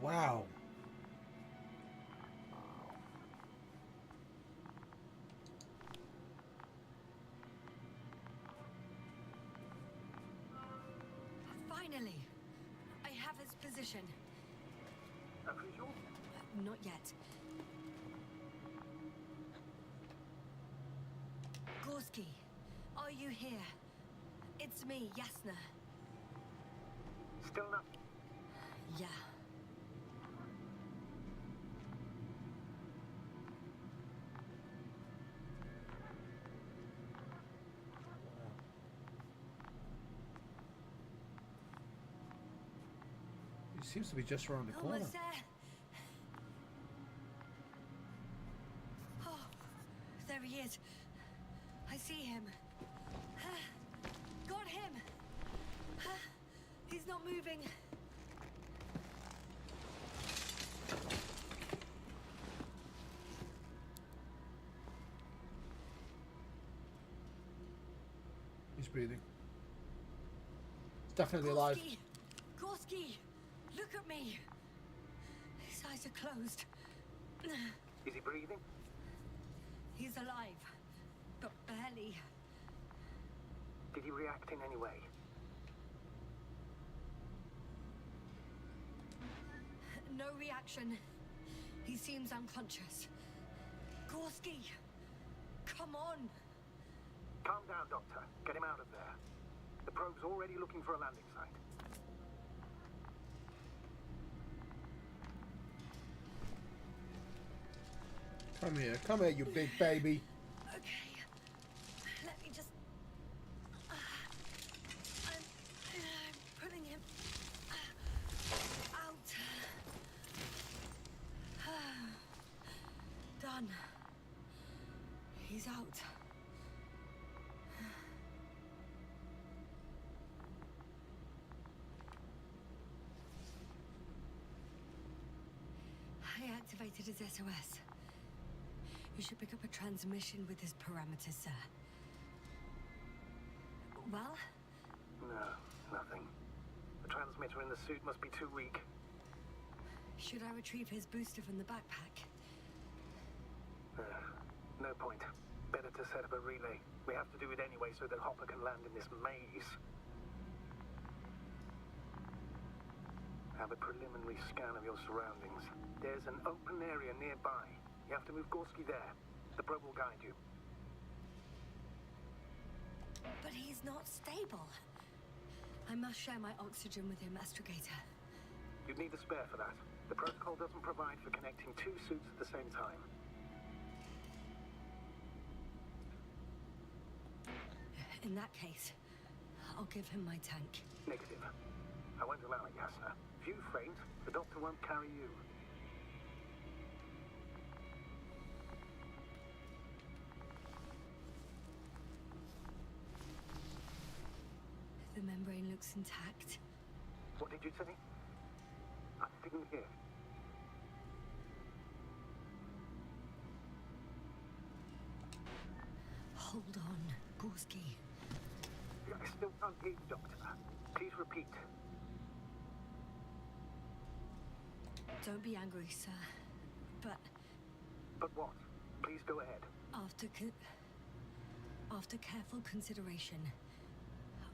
Wow. Finally! I have his position. A visual? Not yet. Gorski, are you here? It's me, Yasna. Still nothing. Yeah. He seems to be just around the corner. Almost there. Oh, there he is. I see him. Got him. He's not moving. He's breathing. He's definitely alive. Gorski, look at me. His eyes are closed. Is he breathing? He's alive, but barely. Did he react in any way? No reaction. He seems unconscious. Gorski, come on. Calm down, Doctor. Get him out of there. The probe's already looking for a landing site. Come here, you big baby. Okay, let me just... I'm putting him out. Done. He's out. I activated his SOS. You should pick up a transmission with his parameters, sir. Well? No, nothing. The transmitter in the suit must be too weak. Should I retrieve his booster from the backpack? No point. Better to set up a relay. We have to do it anyway so that Hopper can land in this maze. Have a preliminary scan of your surroundings. There's an open area nearby. You have to move Gorski there. The probe will guide you. But he's not stable. I must share my oxygen with him, Astrogator. You'd need a spare for that. The protocol doesn't provide for connecting two suits at the same time. In that case, I'll give him my tank. Negative. I won't allow it, Yasna. If you faint, the doctor won't carry you. The membrane looks intact. What did you say? I didn't hear. Hold on, Gorski. I still can't hear you, Doctor. Please repeat. Don't be angry, sir. But But what? Please go ahead. after careful consideration,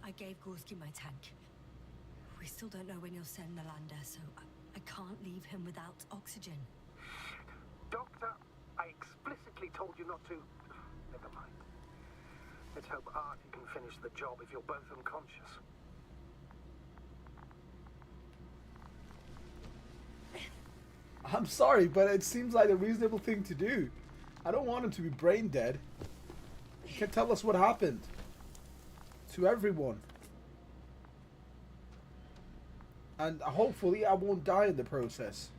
I gave Gorski my tank. We still don't know when you'll send the lander, so I can't leave him without oxygen. Doctor, I explicitly told you not to. Never mind. Let's hope Artie can finish the job if you're both unconscious. I'm sorry, but it seems like a reasonable thing to do. I don't want him to be brain dead. You can tell us what happened. To everyone. And hopefully I won't die in the process.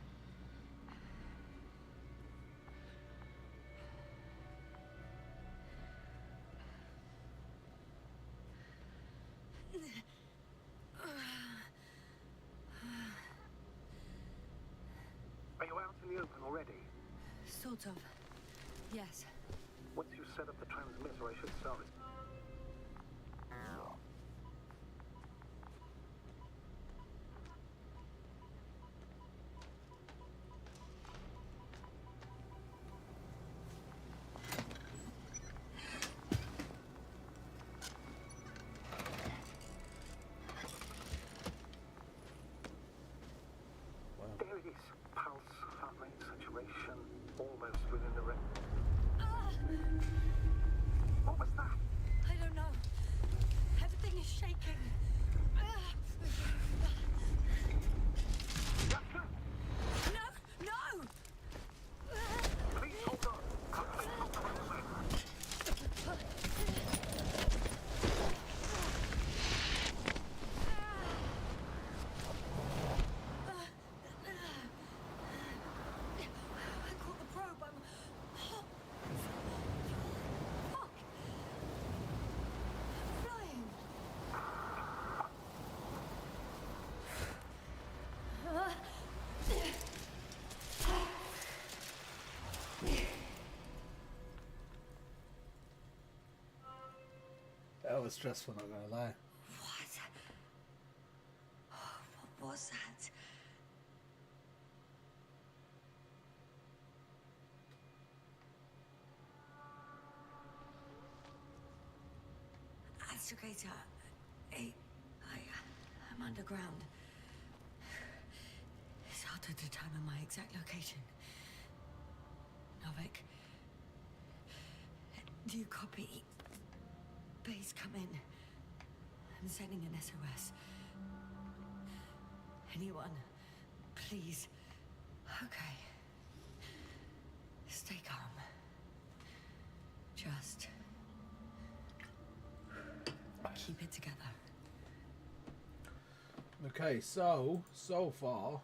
Are you out in the open already? Sort of. Yes. Once you set up the transmitter, I should start it. There it is. Pulse, heart rate, saturation, almost within the range. What was that? I don't know. Everything is shaking. Doctor, No! No! please hold on. I'll take you right away. I caught the probe. I'm... Fuck! Flying! That was stressful, not gonna lie. What? What was that? Astrogator, I'm underground. It's hard to determine my exact location. Novik, do you copy? Base, come in. I'm sending an SOS. Anyone, please. Okay. Stay calm. Just keep it together. Okay, so far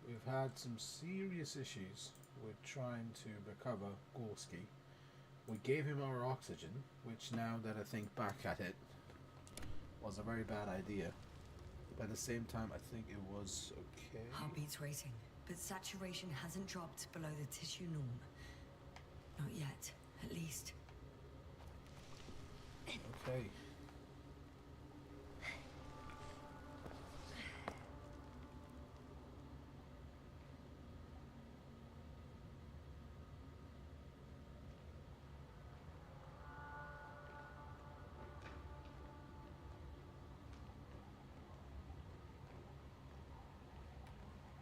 we've had some serious issues with trying to recover Gorski. We gave him our oxygen, which now that I think back at it, was a very bad idea. But at the same time, I think it was okay. Heartbeat's racing, but saturation hasn't dropped below the tissue norm. Not yet, at least. Okay.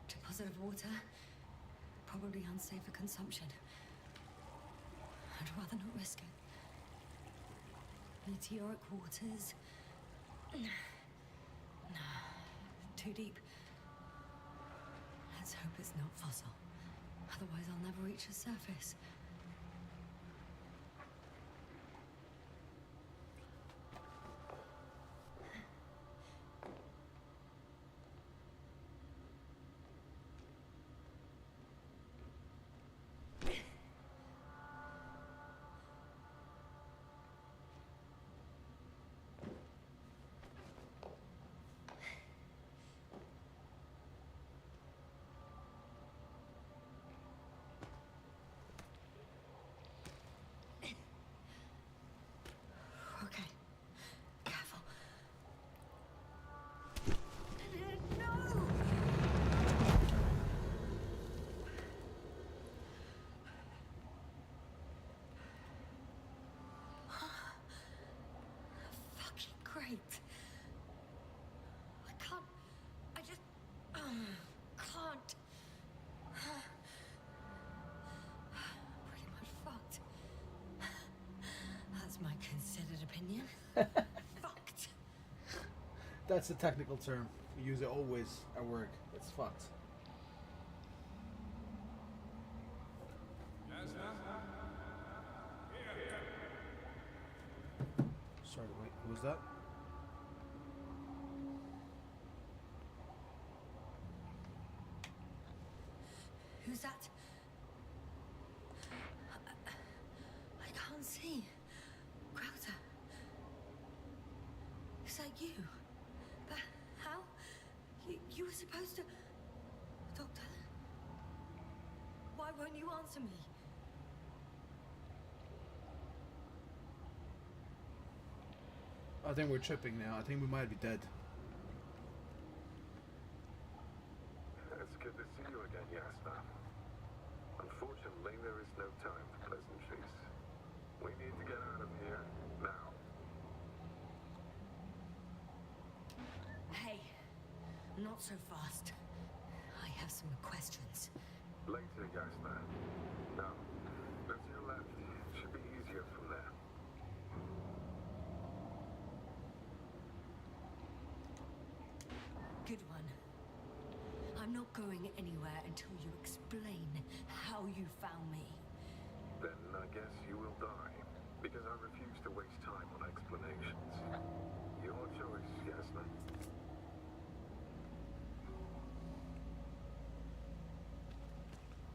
Deposit of water, probably unsafe for consumption. I'd rather not risk it. Meteoric waters. No, too deep. Let's hope it's not fossil. Otherwise I'll never reach the surface. That's a technical term. We use it always at work. It's fucked. Sorry, wait, who was that? Who's that? I can't see. Crowther. Is that you? But how? You were supposed to... Doctor? Why won't you answer me? I think we're tripping now. I think we might be dead. It's good to see you again, Yasna. Unfortunately, there is no time for pleasantries. We need to get out of here now. Hey, not so fast. I have some questions. Later, Yasna. Now, go to your left. It should be easier from there. Good one. I'm not going anywhere until you explain how you found me. Then I guess you will die. Because I refuse to waste time on explanations. Your choice, Yasna.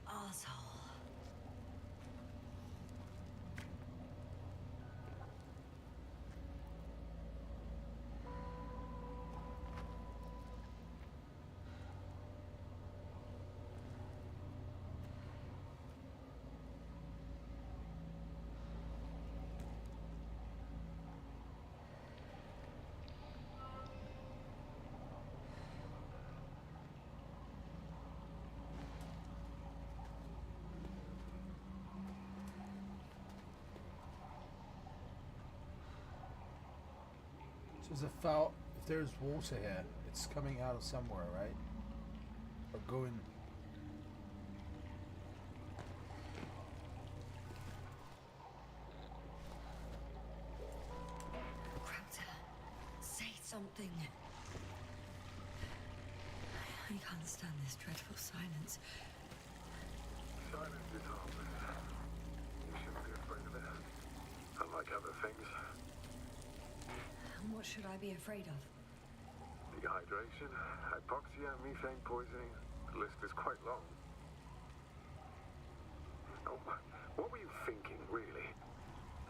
Asshole. So there's a foul. If there's water here, it's coming out of somewhere, right? Or going. Crowther, say something. I can't stand this dreadful silence. Silence is harmless. You shouldn't be afraid of it. Unlike other things. And what should I be afraid of? Dehydration, hypoxia, methane poisoning. The list is quite long. Oh, what were you thinking, really?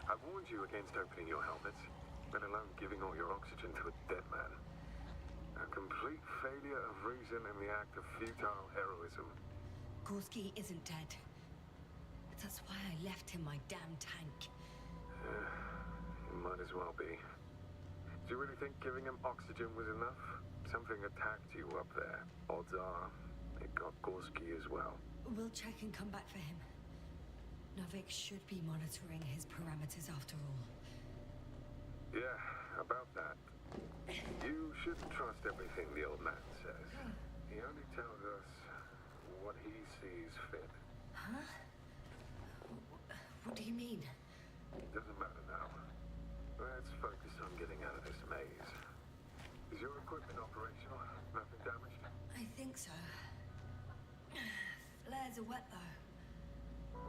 I warned you against opening your helmets, let alone giving all your oxygen to a dead man. A complete failure of reason in the act of futile heroism. Gorski isn't dead. That's why I left him my damn tank. It might as well be. Do you really think giving him oxygen was enough? Something attacked you up there. Odds are, it got Gorski as well. We'll check and come back for him. Novik should be monitoring his parameters after all. Yeah, about that. You shouldn't trust everything the old man says. He only tells us what he sees fit. Huh? What do you mean? Doesn't matter now. Let's focus on getting out of this maze. Is your equipment operational? Nothing damaged? I think so. Flares are wet though.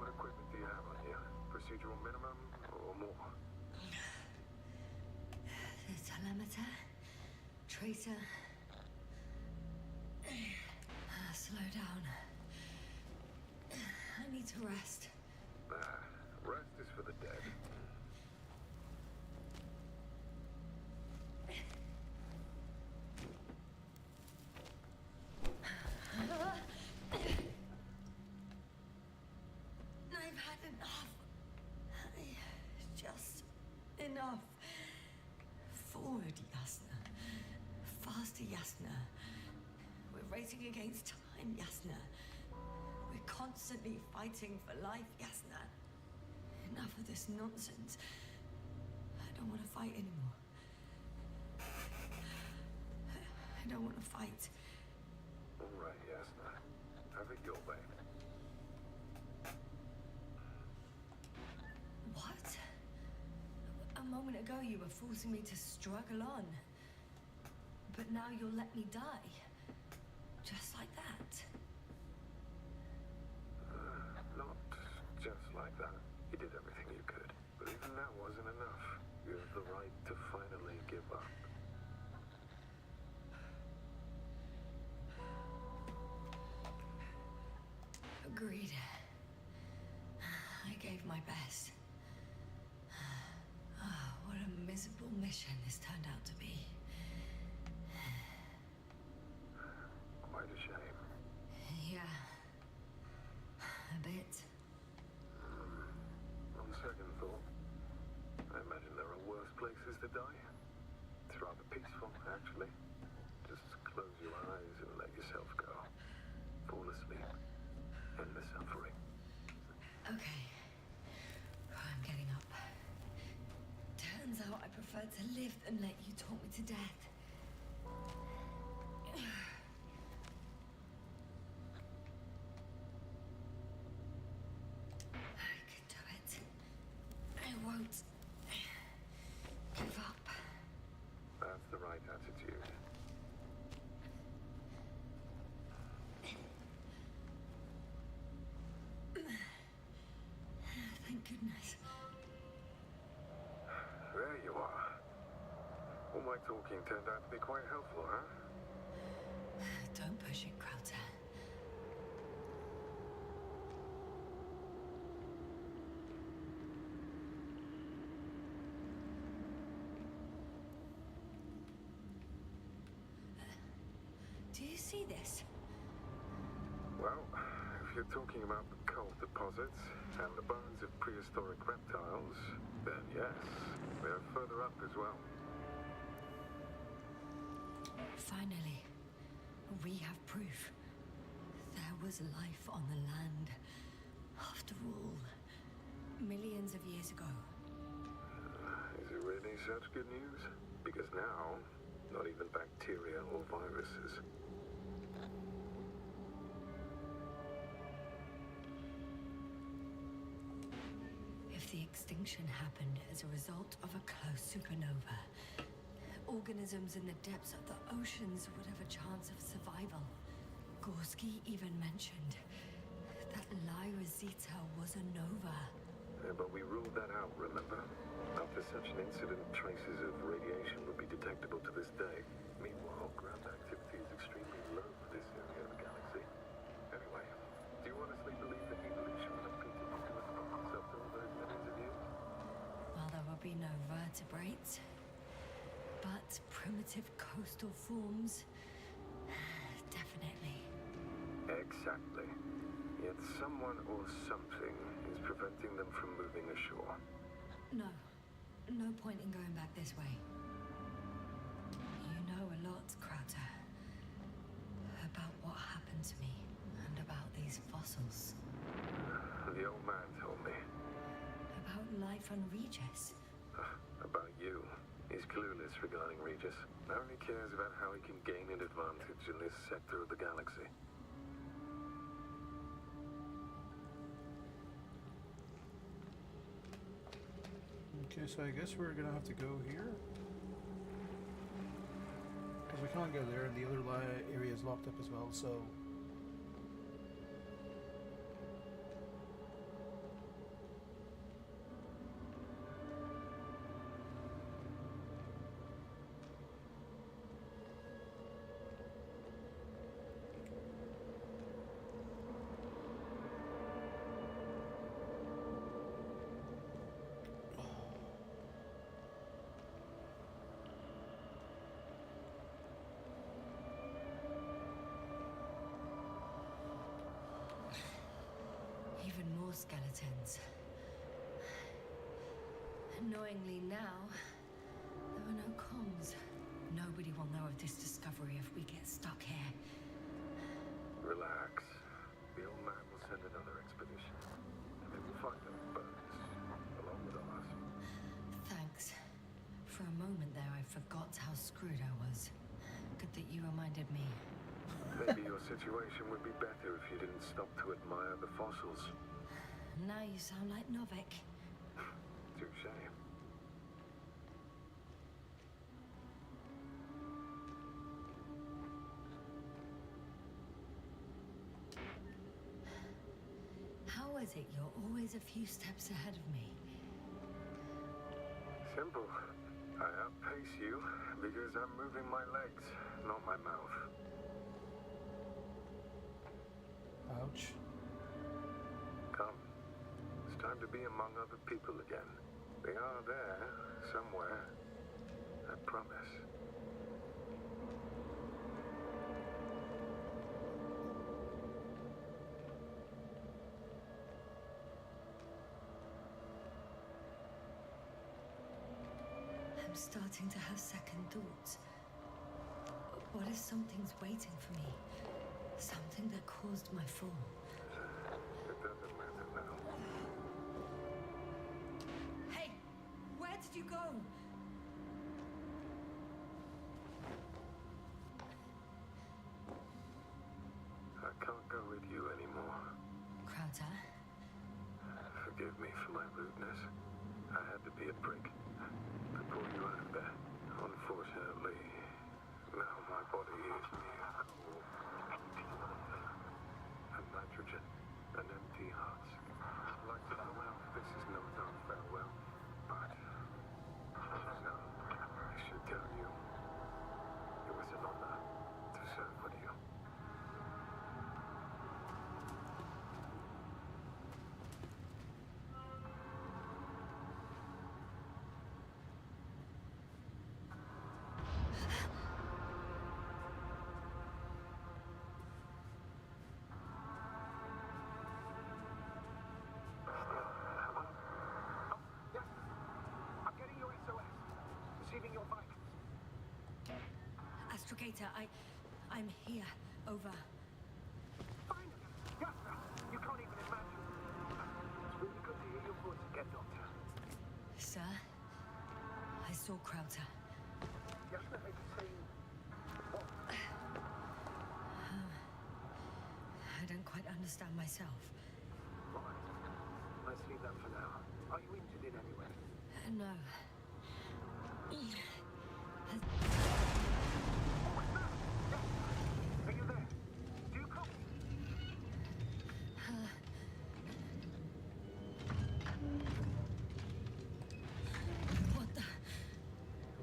What equipment do you have on you? Procedural minimum or more? The telemeter, tracer. Slow down. I need to rest. Rest is for the dead. I've had enough. Just enough. Forward, Yasna. Faster, Yasna. We're racing against time, Yasna. We're constantly fighting for life, Yasna. Enough of this nonsense. I don't want to fight anymore. I don't want to fight. All right, Yasna. Have it your way. What? A moment ago you were forcing me to struggle on. But now you'll let me die. Just like that. Not just like that. You did everything you could. But even that wasn't enough. You have the right to finally give up. Agreed. I gave my best. Ah, what a miserable mission this turned out to be. Quite a shame. Yeah. A bit. On second thought, I imagine there are worse places to die. It's rather peaceful, actually. Just close your eyes and let yourself go. Fall asleep. End the suffering. Okay. I'm getting up. Turns out I prefer to live than let you talk me to death. I can do it. I won't give up. That's the right attitude. Thank goodness. There you are. All my talking turned out to be quite helpful, huh? Don't push it, Krauter. Do you see this? Well, if you're talking about the coal deposits and the bones of prehistoric reptiles, then yes, they're further up as well. Finally, we have proof. There was life on the land. After all, millions of years ago. Is it really such good news? Because now, not even bacteria or viruses. If the extinction happened as a result of a close supernova, organisms in the depths of the oceans would have a chance of survival. Gorski even mentioned that Lyra Zeta was a nova. Yeah, but we ruled that out, remember? After such an incident, traces of radiation would be detectable to this day. Meanwhile, ground activity is extremely low for this area of the galaxy. Anyway, do you honestly believe that evolution will have continued to advance after all those millions of years? Well, there will be no vertebrates, but primitive coastal forms, definitely. Exactly. Yet someone or something is preventing them from moving ashore. No point in going back this way. You know a lot, Krauter, about what happened to me and about these fossils. The old man told me. About life on Regis. About you. He's clueless regarding Regis. Only cares about how he can gain an advantage in this sector of the galaxy. Okay, so I guess we're gonna have to go here. Because we can't go there, and the other area is locked up as well, so... Even more skeletons. Annoyingly now, there are no comms. Nobody will know of this discovery if we get stuck here. Relax. The old man will send another expedition. And they will find those bones, along with us. Thanks. For a moment there, I forgot how screwed I was. Good that you reminded me. Maybe your situation would be better if you didn't stop to admire the fossils. Now you sound like Novik. Touché. is it you're always a few steps ahead of me? Simple. I outpace you because I'm moving my legs, not my mouth. Ouch. Come. It's time to be among other people again. They are there, somewhere. I promise. I'm starting to have second thoughts. What if something's waiting for me? Something that caused my fall? It doesn't matter now. Hey, where did you go? I can't go with you anymore. Krauter? Forgive me for my rudeness. I had to be a prick. To pull you out of there. Unfortunately, now my body is mere coal, empty water, and nitrogen, and empty hearts. I'd like to go out. This is no farewell. But, no, I should tell you, it was an honor to serve with you. I'm getting your SOS. Receiving your vitals. Astrogator, I'm here. Over. Finally! Yasna! You can't even imagine. It's really good to hear your voice again, Doctor. Sir? I saw Krauter. Yasna may be saying... What? I don't quite understand myself. All right. Let's leave that for now. Are you injured in any way? No. Are you there? Do you copy?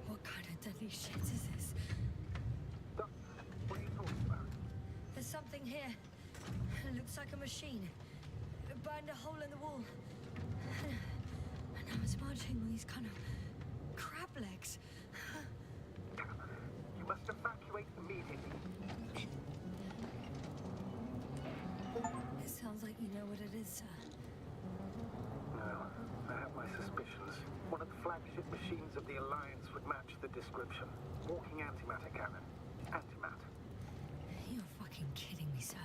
What kind of deadly shit is this? Doctor, what are you talking about? There's something here. It looks like a machine. It burned a hole in the wall. And now it's marching with these kind of crab legs. You must evacuate immediately. It sounds like you know what it is, sir. No, I have my suspicions. One of the flagship machines of the Alliance would match the description. Walking antimatter cannon. Antimatter. You're fucking kidding me, sir.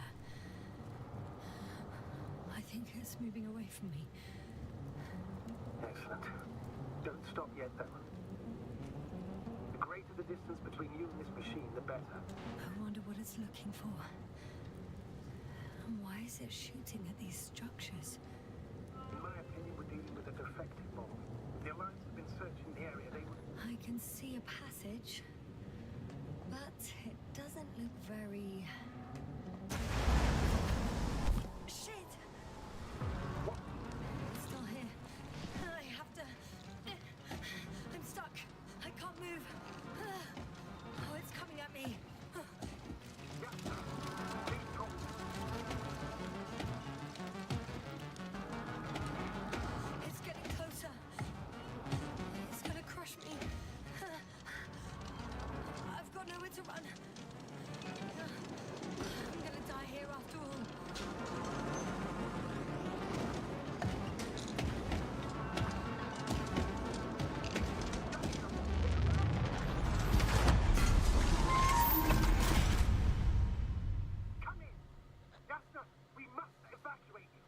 I think it's moving away from me. Excellent. Don't stop yet, though. The greater the distance between you and this machine, the better. I wonder what it's looking for. And why is it shooting at these structures? In my opinion, we're dealing with a defective bomb. The Alliance have been searching the area. They would... I can see a passage, but it doesn't look very... Shit! What? It's still here. I have to... I'm stuck. I can't move. Oh, it's coming at me. Yeah. Please talk. It's getting closer. It's gonna crush me. I've got nowhere to run. I'm gonna die here after all. Come in! Yasna, we must evacuate you.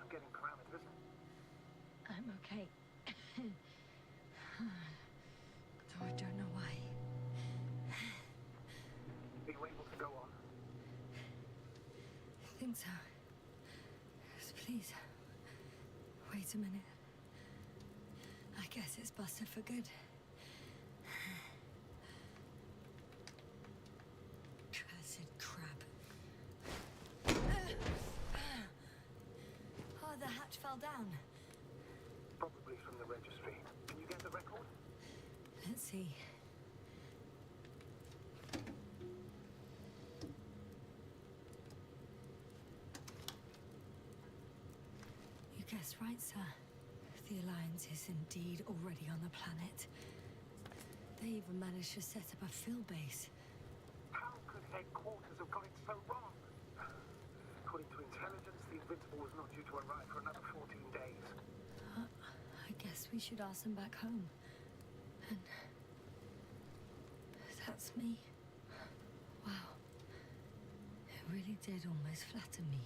I'm getting parameters. I'm okay. Though I don't know why. Are you able to go on? I think so. Yes, please. Wait a minute. I guess it's busted for good. Cursed crab. file down? Probably from the registry. Can you get the record? Let's see. You guessed right, sir. The Alliance is indeed already on the planet. They even managed to set up a field base. How could headquarters have got it so wrong? According to intelligence, the Invincible was not due to arrive for another 14 days. I guess we should ask them back home. And that's me. Wow. It really did almost flatter me.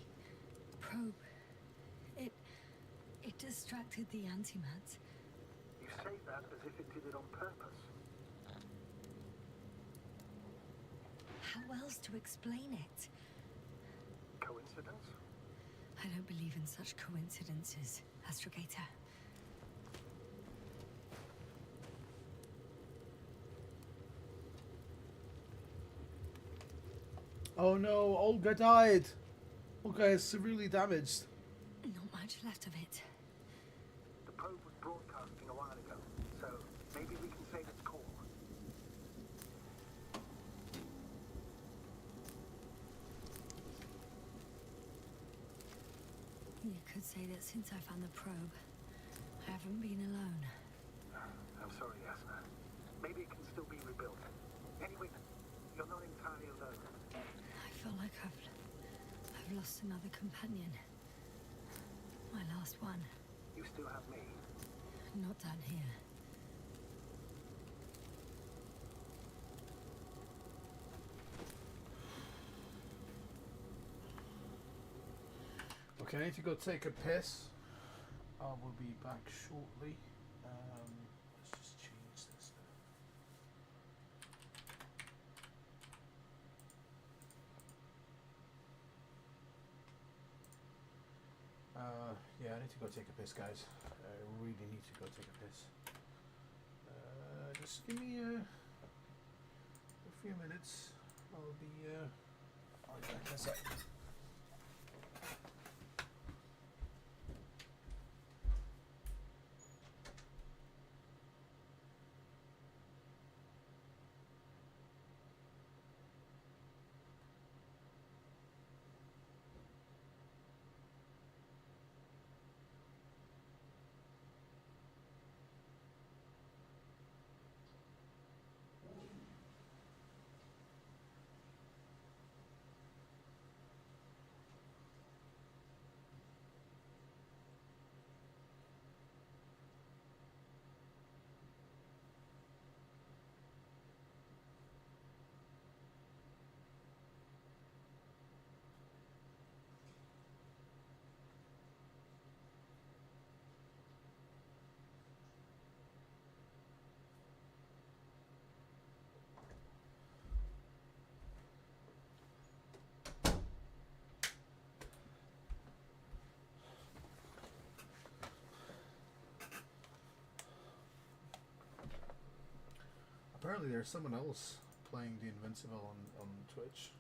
Probe. It distracted the antimats. You say that as if it did it on purpose. How else to explain it? Coincidence? I don't believe in such coincidences, Astrogator. Oh no, Olga died. Olga is severely damaged. Not much left of it. The probe was broadcasting a while ago, so maybe we can save its call. You could say that since I found the probe, I haven't been alone. I'm sorry, Yasna. Maybe it can still be rebuilt. Anyway, you're not entirely alone. I feel like I've lost another companion. My last one. You still have me. Not down here. Okay, I need to go take a piss. I will be back shortly. Let's just change this now. Yeah, I need to go take a piss, guys. I really need to go take a piss. Just give me a few minutes. I'll be back in a sec. Apparently there's someone else playing the Invincible on Twitch.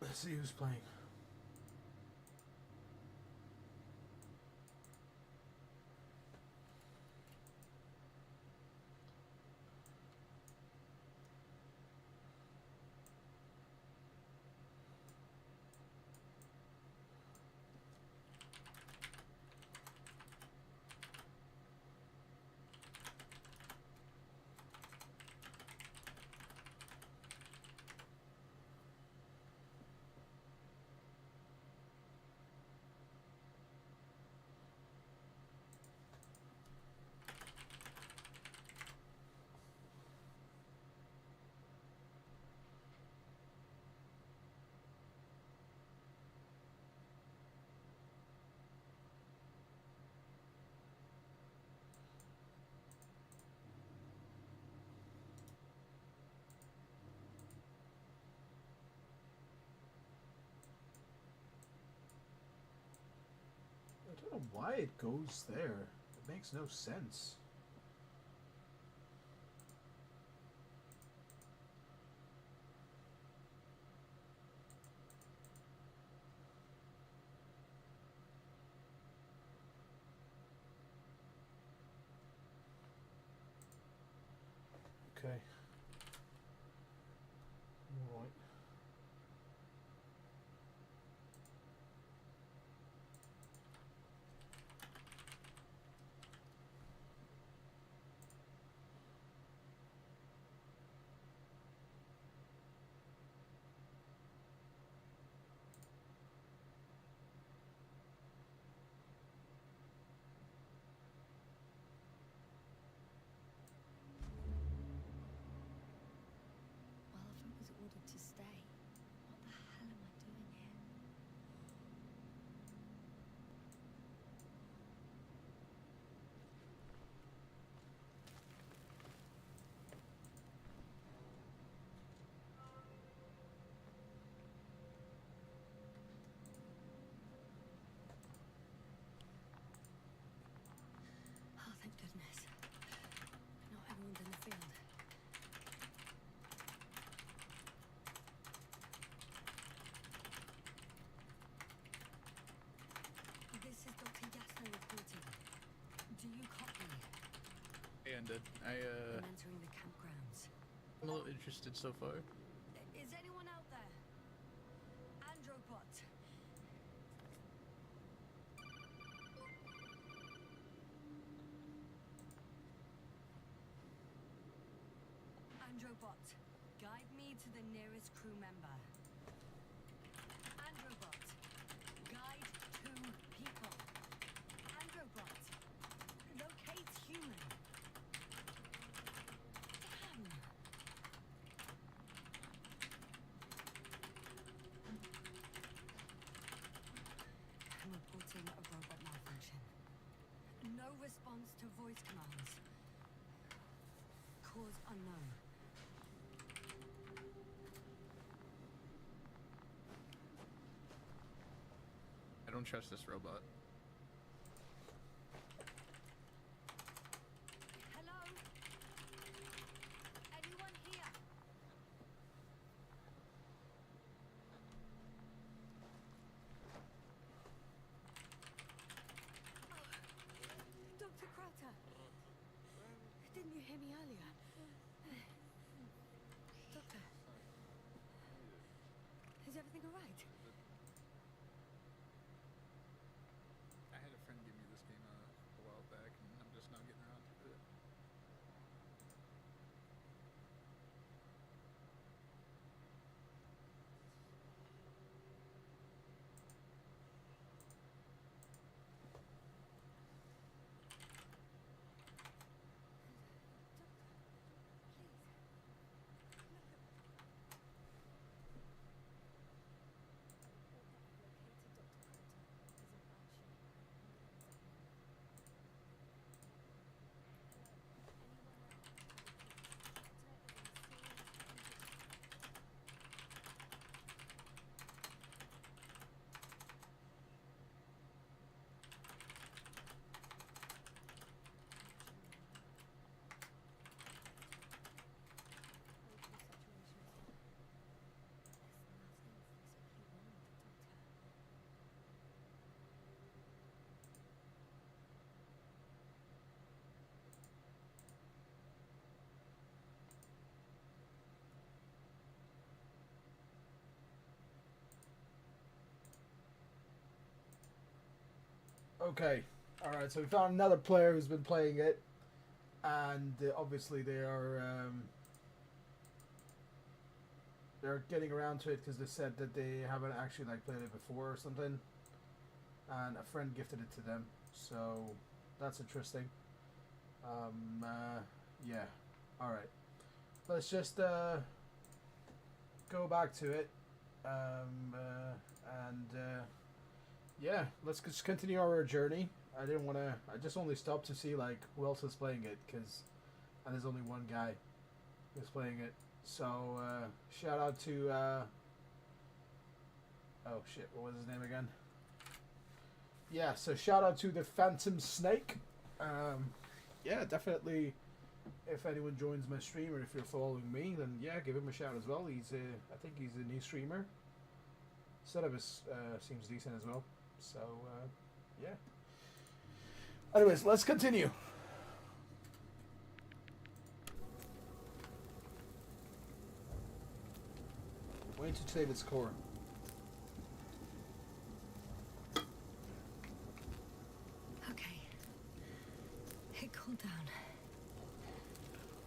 Let's see who's playing. I don't know why it goes there. It makes no sense. Okay. Right. Well, if I was ordered to stay, what the hell am I doing here? Oh, thank goodness. Not everyone's in the field. This is Dr. Yasno reporting. Do you copy? Yeah, indeed. I'm entering the campgrounds. I'm a little interested so far. Is anyone out there? Androbot. Androbot, guide me to the nearest crew member. Androbot, guide two people. Androbot, locate human. Damn. I'm reporting a robot malfunction. No response to voice commands. Cause unknown. I don't trust this robot. Hello? Anyone here? Oh, Dr. Crowther. Didn't you hear me earlier? Doctor. Is everything all right? I had a friend give me this game a while back, and I'm just not getting around to it. Okay. All right. So we found another player who's been playing it, and obviously they're getting around to it because they said that they haven't actually like played it before or something, and a friend gifted it to them. So that's interesting. Yeah. All right. Let's just go back to it. Yeah, let's just continue our journey. I didn't want to. I just only stopped to see like who else is playing it, and there's only one guy who's playing it. So shout out to oh shit, what was his name again? Yeah, so shout out to the Phantom Snake. Yeah, definitely. If anyone joins my stream or if you're following me, then yeah, give him a shout as well. I think he's a new streamer. Setup seems decent as well. So yeah. Anyways, let's continue. Waiting to save its core. Okay. It cooled down.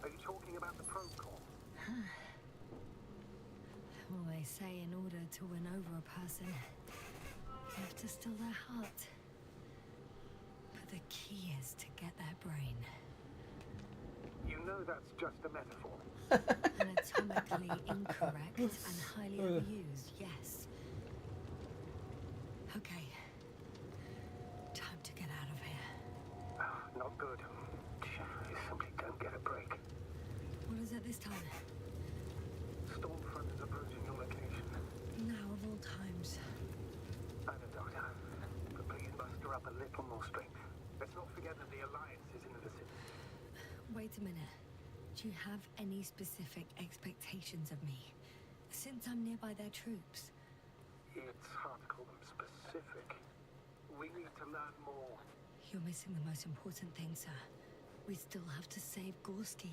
Are you talking about the probe core? Well, they say in order to win over a person, you have to still their heart. But the key is to get their brain. You know that's just a metaphor. Anatomically incorrect and highly overused, yes. Okay. Time to get out of here. Not good. You simply don't get a break. What is it this time? Stormfront is approaching your location. Now of all times. I know, Doctor. But please muster up a little more strength. Let's not forget that the Alliance is in the vicinity. Wait a minute. Do you have any specific expectations of me? Since I'm nearby their troops. It's hard to call them specific. We need to learn more. You're missing the most important thing, sir. We still have to save Gorski.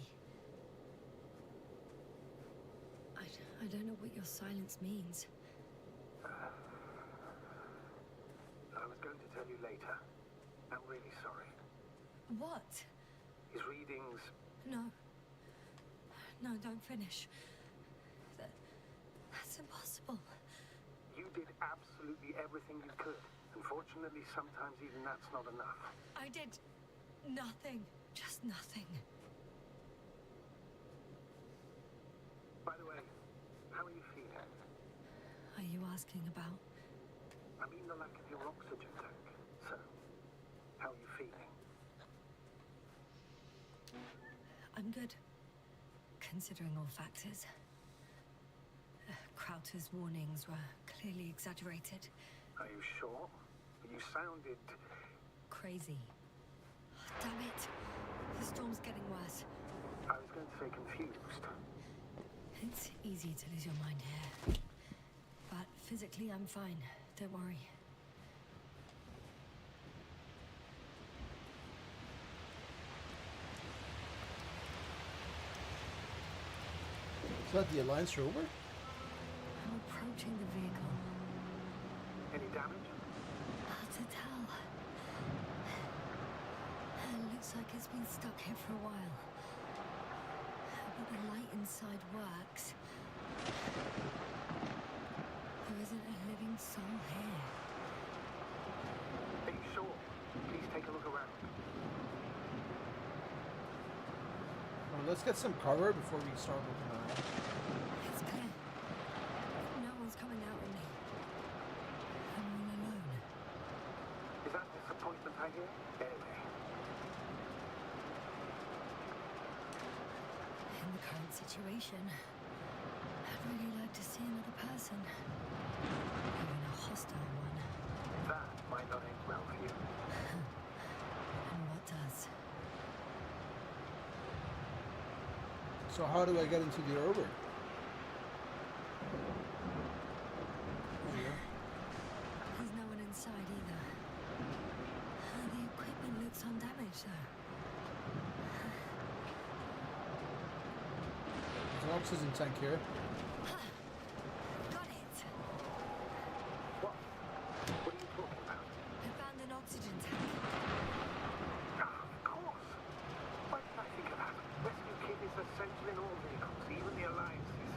I don't know what your silence means. I was going to tell you later. I'm really sorry. What? His readings... No. No, don't finish. That's impossible. You did absolutely everything you could. Unfortunately, sometimes even that's not enough. I did nothing. Just nothing. By the way, how are you feeling? Are you asking about? I mean the lack of your oxygen tank. So, how are you feeling? I'm good. Considering all factors. Krauter's warnings were clearly exaggerated. Are you sure? You sounded... Crazy. Damn it. The storm's getting worse. I was going to say confused. It's easy to lose your mind here. But physically, I'm fine. Don't worry. Is that the Alliance rover? I'm approaching the vehicle. Any damage? Hard to tell. It looks like it's been stuck here for a while. But the light inside works. There isn't a living soul here. Are you sure? Please take a look around. Well, let's get some cover before we start looking around. It's clear. No one's coming out with me. I'm all alone. Is that disappointment I hear? Anyway. In the current situation, I'd really like to see another person. Even a hostile one. That might not end well for you. And what does? So how do I get into the rover? There's no one inside either. The equipment looks undamaged, though. There's an oxygen tank here. Got it! What? What are you talking about? I found an oxygen tank. Of course. Why did I think of that? Rescue kit is essential in all vehicles, even the Alliances.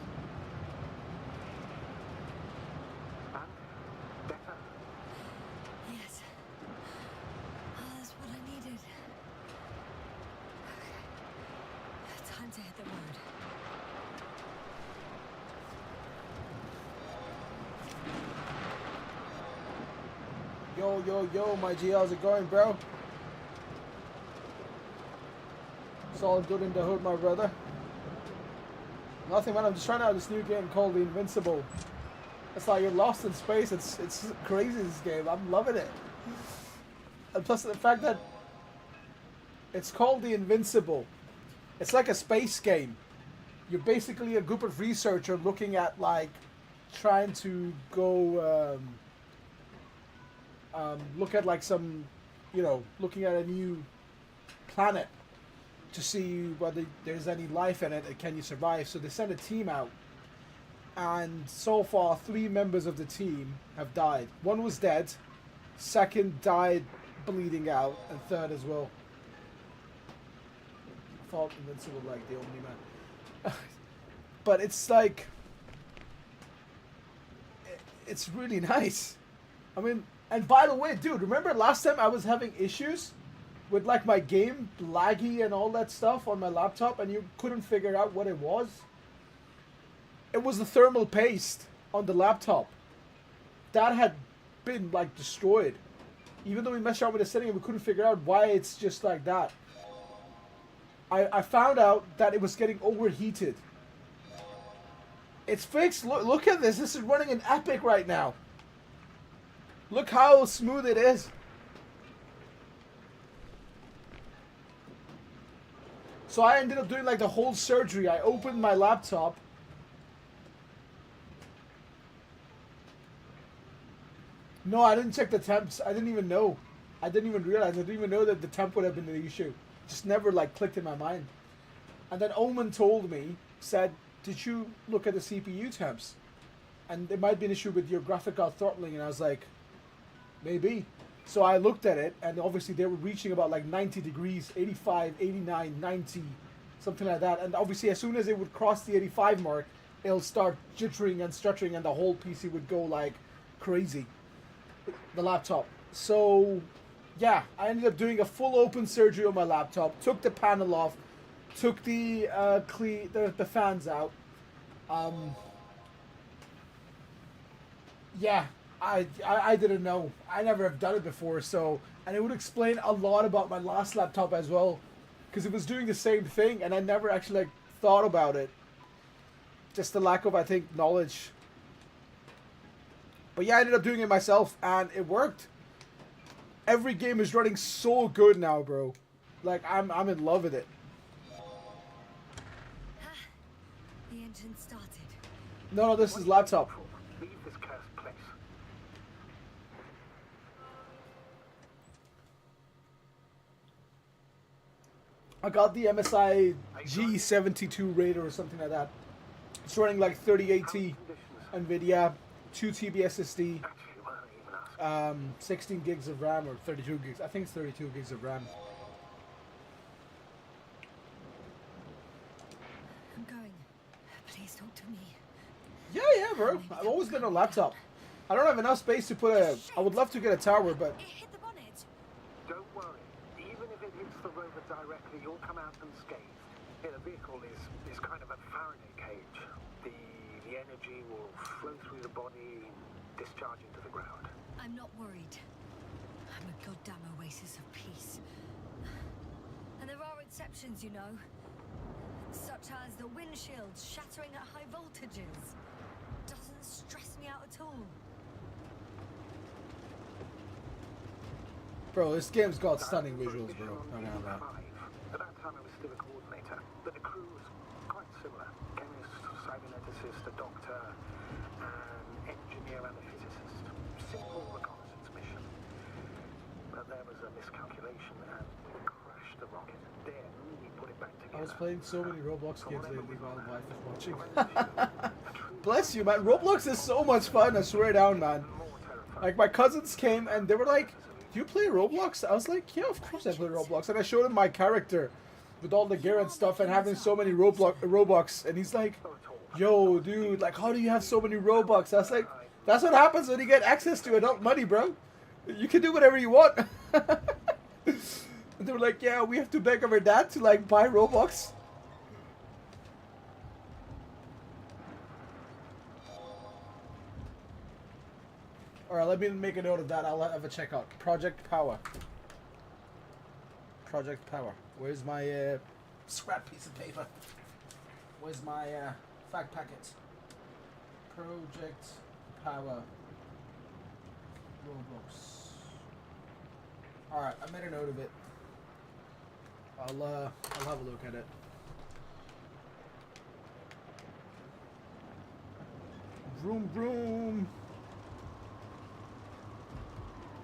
And? Better? Yes. Oh, that's what I needed. Okay. Time to hit the road. Yo, my G, how's it going, bro? It's all good in the hood, my brother. Nothing, man. I'm just trying out this new game called The Invincible. It's like you're lost in space. It's crazy, this game. I'm loving it. And plus the fact that it's called The Invincible. It's like a space game. You're basically a group of researchers looking at, like, trying to go look at, like, some, you know, looking at a new planet to see whether there's any life in it and can you survive. So they send a team out and so far 3 members of the team have died. One was dead, second died bleeding out, and third as well. I thought Invincible like the only man. But it's like, it's really nice. I mean, and by the way, dude, remember last time I was having issues with like my game laggy and all that stuff on my laptop, and you couldn't figure out what it was? It was the thermal paste on the laptop. That had been like destroyed. Even though we messed around with the setting, we couldn't figure out why it's just like that. I found out that it was getting overheated. It's fixed. Look at this. This is running in Epic right now. Look how smooth it is. So I ended up doing like the whole surgery. I opened my laptop. No, I didn't check the temps. I didn't even know. I didn't even realize. I didn't even know that the temp would have been the issue. Just never like clicked in my mind. And then Omen told me, said, did you look at the CPU temps? And there might be an issue with your graphic card throttling. And I was like, maybe. So I looked at it, and obviously they were reaching about like 90 degrees, 85, 89, 90, something like that. And obviously as soon as it would cross the 85 mark, it'll start jittering and stuttering, and the whole PC would go like crazy. The laptop. So yeah, I ended up doing a full open surgery on my laptop, took the panel off, took the the fans out. Yeah, I didn't know. I never have done it before, so, and it would explain a lot about my last laptop as well, because it was doing the same thing, and I never actually like thought about it. Just the lack of, I think, knowledge. But yeah, I ended up doing it myself, and it worked. Every game is running so good now, bro. Like, I'm in love with it. The engine started. No, this is laptop. Leave this cursed place. I got the MSI G72 Raider or something like that. It's running like 3080 NVIDIA, 2 TB SSD, 16 gigs of RAM or 32 gigs. I think it's 32 gigs of RAM. I'm going. Please talk to me. Yeah, bro. I've always been on laptop. I don't have enough space to put a... I would love to get a tower, but... It hit the bonnet. Don't worry. Even if it hits the rover directly, you'll come out unscathed. Yeah, the vehicle is kind of a Faraday cage. The energy will flow through the body, discharge into the ground. I'm not worried. I'm a goddamn oasis of peace. And there are exceptions, you know. Such as the windshield shattering at high voltages. Doesn't stress me out at all. Bro, this game's got stunning visuals, bro. I know that. At that time, I was still a coordinator, but the crew was quite similar. Chemist, cyberneticist, a doctor, an engineer, and a physicist. Simple reconnaissance mission. But there was a miscalculation, and we crashed the rocket. Then we put it back together. I was playing so many Roblox games lately while my wife was watching. Bless you, man. Roblox is so much fun, I swear down, man. Like, my cousins came and they were like, do you play Roblox? I was like, yeah, of course I play Roblox. And I showed him my character with all the gear and stuff and having so many Robux. And he's like, yo, dude, like, how do you have so many Robux? I was like, that's what happens when you get access to adult money, bro. You can do whatever you want. And they were like, yeah, we have to beg our dad to, like, buy Robux. Alright, let me make a note of that. I'll have a check out. Project Power. Project Power. Where's my scrap piece of paper? Where's my fact packet? Project Power. Roblox. Alright, I made a note of it. I'll have a look at it. Vroom vroom.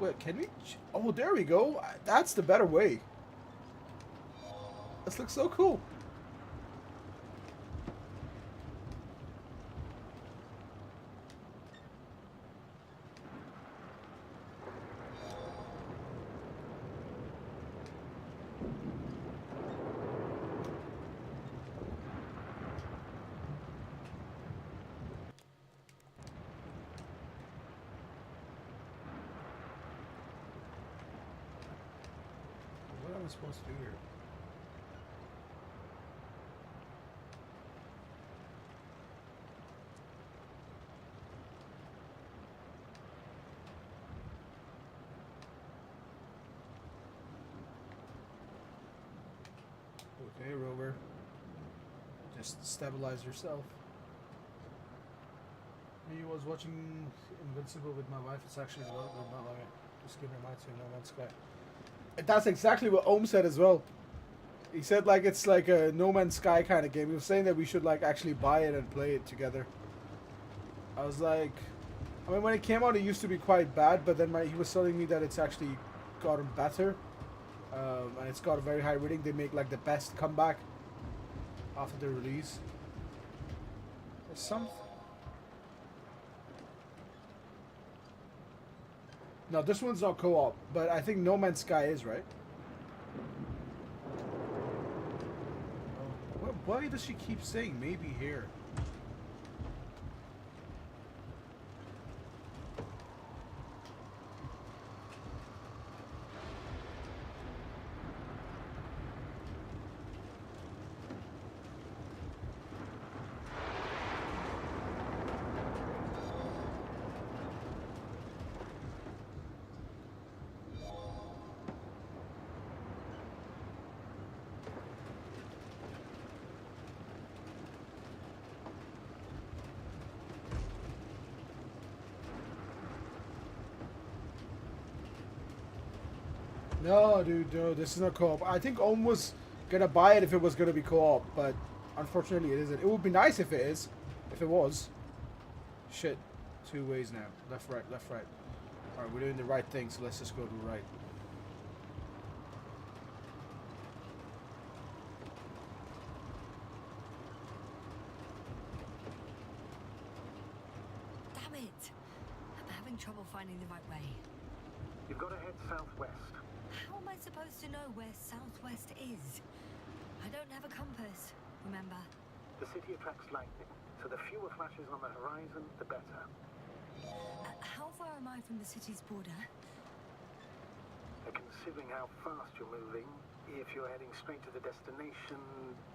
Wait, can we? Oh, there we go. That's the better way. This looks so cool. I supposed to do here? Okay, Rover. Just stabilize yourself. Me was watching Invincible with my wife. It's actually not like it. Just give me my to No Man's Sky. And that's exactly what Ohm said as well. He said like it's like a No Man's Sky kind of game. He was saying that we should like actually buy it and play it together. I was like, I mean, when it came out, it used to be quite bad, but then he was telling me that it's actually gotten better, and it's got a very high rating. They make like the best comeback after the release. There's something. No, this one's not co-op, but I think No Man's Sky is, right? Oh, why does she keep saying maybe here? No, dude, no, this is not co-op. I think Ohm was gonna buy it if it was gonna be co-op, but unfortunately it isn't. It would be nice if it is, if it was. Shit, 2 ways now. Left, right, left, right. Alright, we're doing the right thing, so let's just go to the right. Damn it! I'm having trouble finding the right way. You've got to head southwest. How am I supposed to know where southwest is? I don't have a compass, remember? The city attracts lightning, so the fewer flashes on the horizon, the better. How far am I from the city's border? Considering how fast you're moving, if you're heading straight to the destination,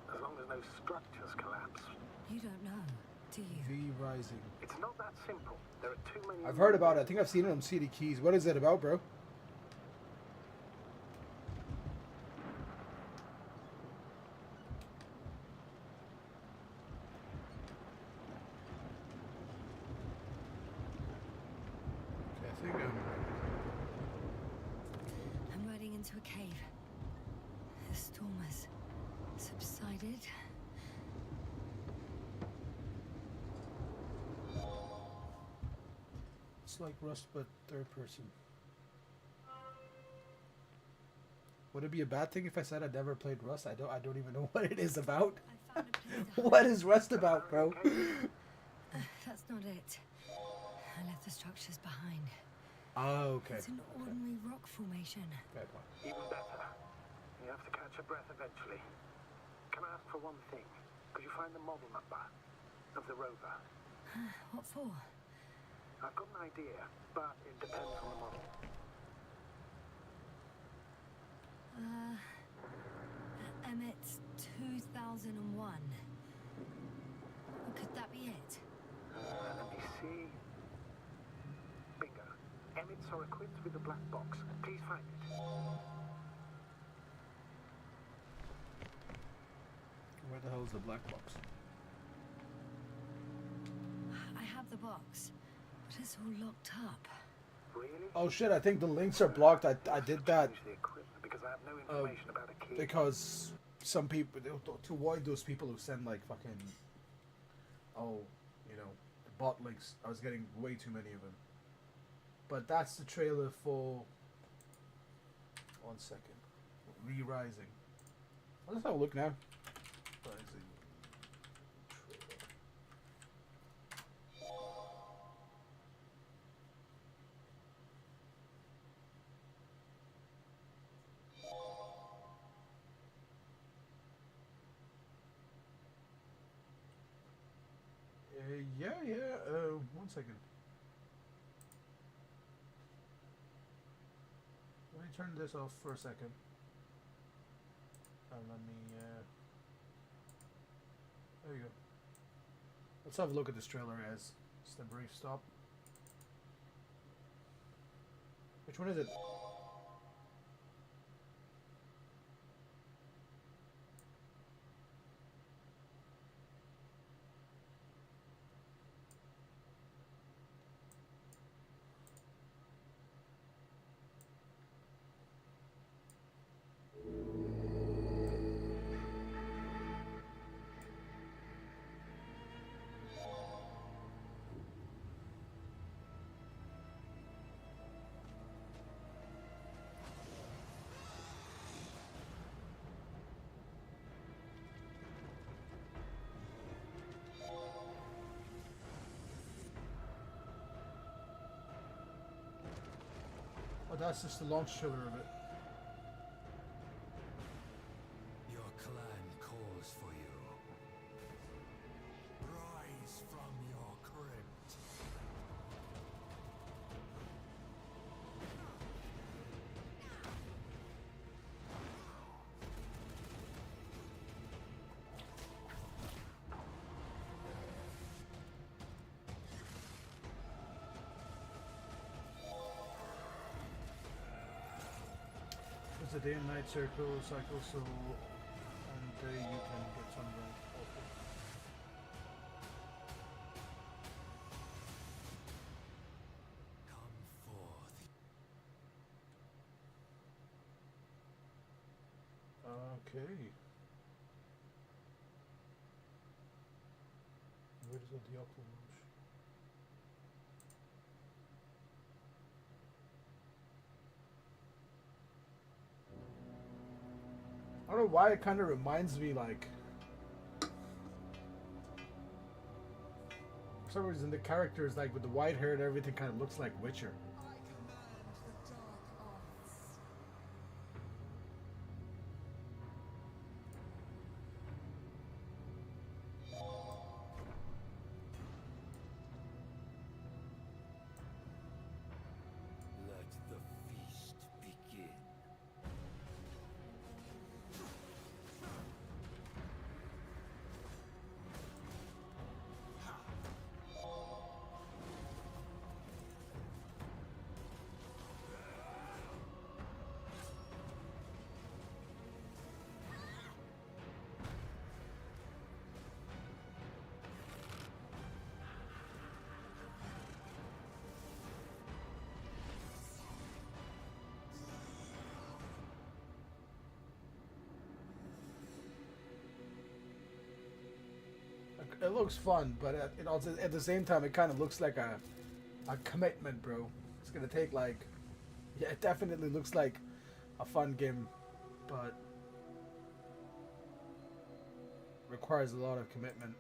as long as no structures collapse. You don't know, do you? V Rising. It's not that simple. There are too many... I've heard about it. I think I've seen it on CD Keys. What is it about, bro? I'm riding into a cave. The storm has subsided. It's like Rust, but third person. Would it be a bad thing if I said I'd never played Rust? I don't even know what it is about. I found a place to What is Rust about, bro? That's not it. I left the structures behind. Oh, okay. It's an ordinary rock formation. Fair point. Even better. You have to catch your breath eventually. Can I ask for one thing? Could you find the model number of the rover? What for? I've got an idea, but it depends on the model. Emmett's 2001. Could that be it? Let me see. Bingo. Emmets are equipped with a black box. Please find it. Where the hell is the black box? I have the box, but it's all locked up. Really? Oh shit, I think the links are blocked. I did that Change the equipment because I have no information about a key. because some people, to avoid those people who send like fucking, bot links. I was getting way too many of them. But that's the trailer for, 1 second, Re-Rising. Let's have a look now. Rising. Yeah. 1 second. Let me turn this off for a second. let me. There you go. Let's have a look at this trailer as just a brief stop. Which one is it? Oh, that's just the launch trailer of it. Your clan calls for you. Rise from your crypt. It's a day and night cycle, so on day you can get some rank. Come forth. Okay. Where does the Diablo launch? I don't know why it kind of reminds me like. For some reason, the characters like with the white hair and everything kind of looks like Witcher. I command the dark arts. Let the feast begin. It looks fun, but it also at the same time it kind of looks like a commitment, bro. It's gonna take like, yeah, it definitely looks like a fun game, but requires a lot of commitment.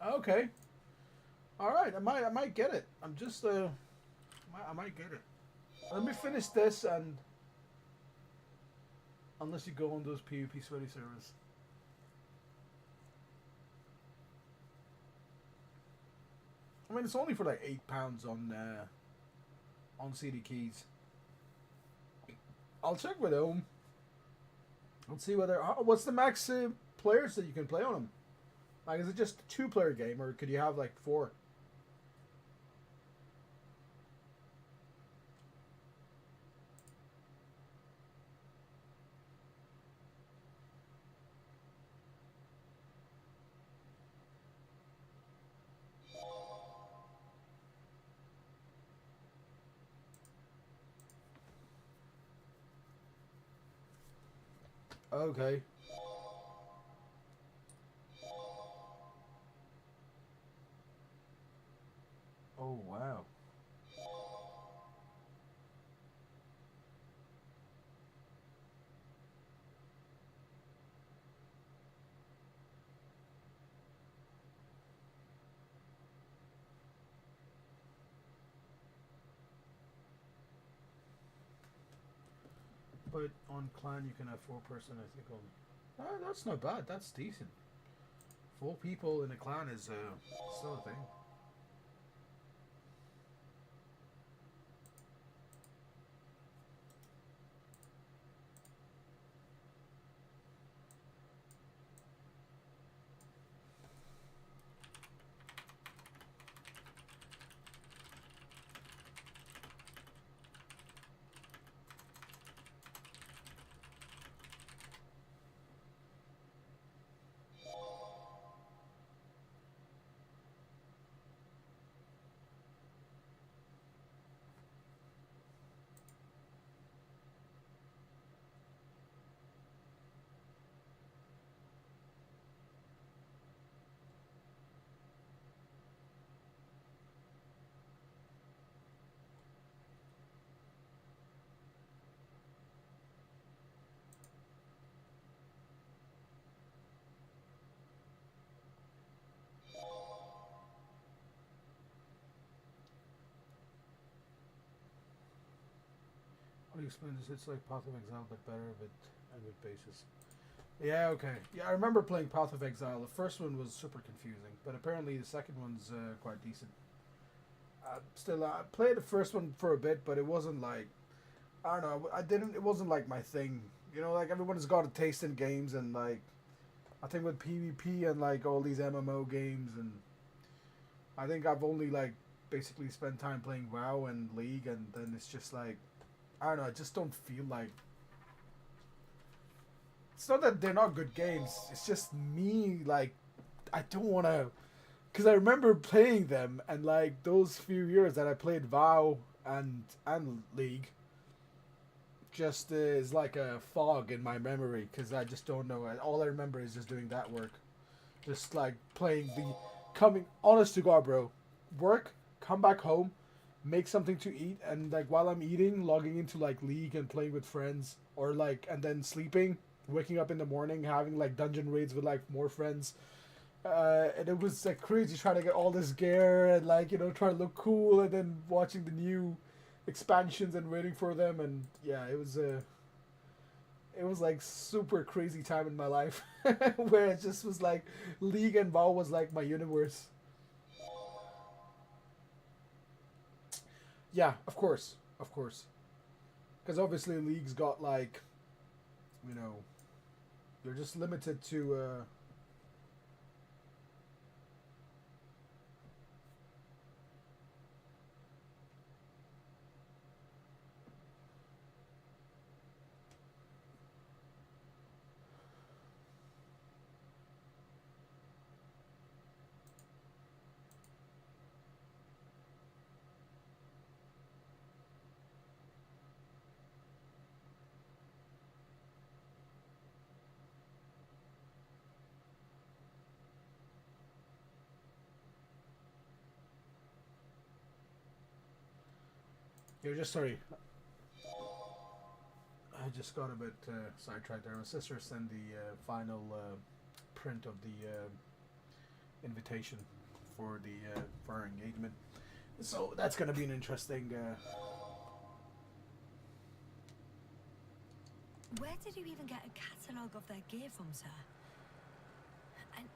Okay. All right. I might get it. I'm just I might get it. Let me finish this and unless you go on those PvP sweaty servers. I mean, it's only for like £8 on CD keys. I'll check with them. Let's see whether what's the max players that you can play on them. Like, is it just a 2-player game, or could you have like 4? Okay. Oh, wow. But on clan you can have 4-person, I think only. That's not bad. That's decent. 4 people in a clan is still a thing. How do you explain this? It's like Path of Exile, but better with basis. Yeah, okay. Yeah, I remember playing Path of Exile. The first one was super confusing, but apparently the second one's quite decent. Still, I played the first one for a bit, but it wasn't like, I don't know. I didn't. It wasn't like my thing. You know, like everyone's got a taste in games, and like I think with PvP and like all these MMO games, and I think I've only like basically spent time playing WoW and League, and then it's just like, I don't know. I just don't feel like. It's not that they're not good games. It's just me, like, I don't want to. Because I remember playing them, and, like, those few years that I played WoW and League just is like a fog in my memory, because I just don't know. All I remember is just doing that work. Just, like, playing honest to God, bro. Work, come back home, make something to eat, and, like, while I'm eating, logging into, like, League and playing with friends, or, like, and then sleeping. Waking up in the morning, having like dungeon raids with like more friends, and it was like crazy trying to get all this gear and like trying to look cool, and then watching the new expansions and waiting for them, and yeah, it was like super crazy time in my life where it just was like League and WoW was like my universe. Yeah, of course, because obviously League's got like you know you're just limited to you're just sorry. I just got a bit sidetracked there. My sister sent the final print of the invitation for our engagement. So that's gonna be an interesting. Where did you even get a catalogue of their gear from, sir?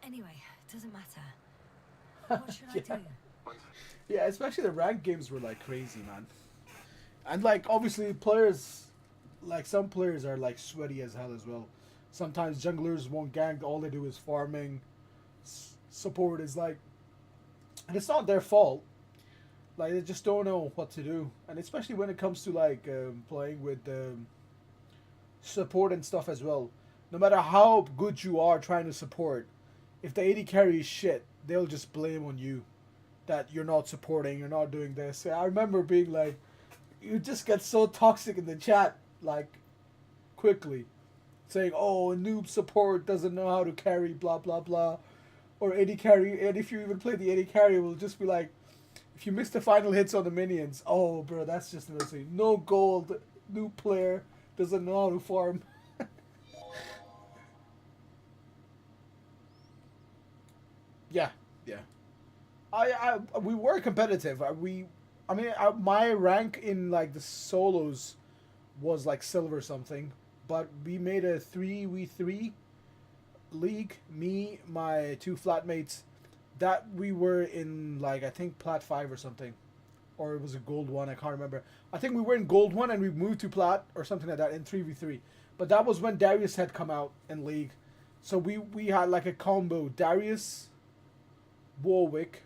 Anyway, doesn't matter. What should I do? Yeah, especially the ranked games were like crazy, man. And like obviously players, like some players are like sweaty as hell as well. Sometimes junglers won't gank. All they do is farming. Support is like, and it's not their fault. Like they just don't know what to do, and especially when it comes to like playing with support and stuff as well. No matter how good you are trying to support, if the AD carry is shit, they'll just blame on you that you're not supporting, you're not doing this. I remember being like, you just get so toxic in the chat, like quickly, saying, "Oh, a noob support doesn't know how to carry, blah blah blah," or AD carry, and if you even play the AD carry, will just be like, if you miss the final hits on the minions, oh bro, that's just another thing. No gold, new player doesn't know how to farm. Yeah, yeah. We were competitive. My rank in like the solos was like silver something. But we made a 3v3 league. Me, my two flatmates. That we were in like I think plat 5 or something, or it was a gold 1. I can't remember. I think we were in gold 1 and we moved to plat or something like that in 3v3. But that was when Darius had come out in league, so we had like a combo: Darius, Warwick,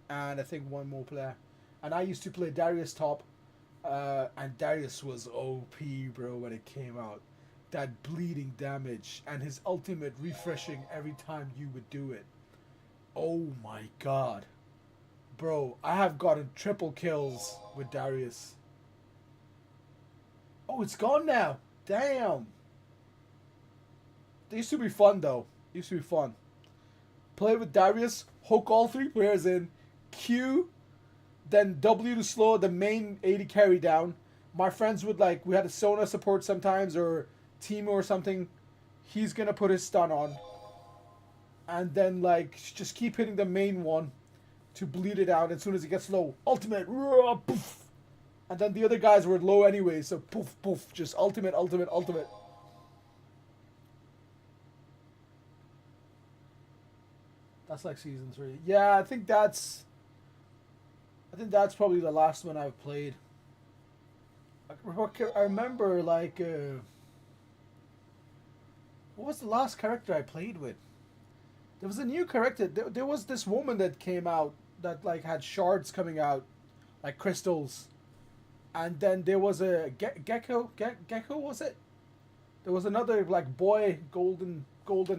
and I think one more player. And I used to play Darius top, and Darius was OP, bro, when it came out. That bleeding damage and his ultimate refreshing every time you would do it. Oh my god. Bro, I have gotten triple kills with Darius. Oh, it's gone now. Damn. They used to be fun, though. Used to be fun. Play with Darius, hook all 3 players in, Q, then W to slow the main AD carry down. My friends would like, we had a Sona support sometimes, or Timo or something. He's gonna put his stun on. And then like, just keep hitting the main one to bleed it out as soon as it gets low. Ultimate, poof. And then the other guys were low anyway, so poof, poof, just ultimate, ultimate, ultimate. That's like season 3. Yeah, I think that's probably the last one I've played. I remember like what was the last character I played with? There was a new character. There was this woman that came out that like had shards coming out, like crystals, and then there was a gecko. Gecko was it? There was another like boy, golden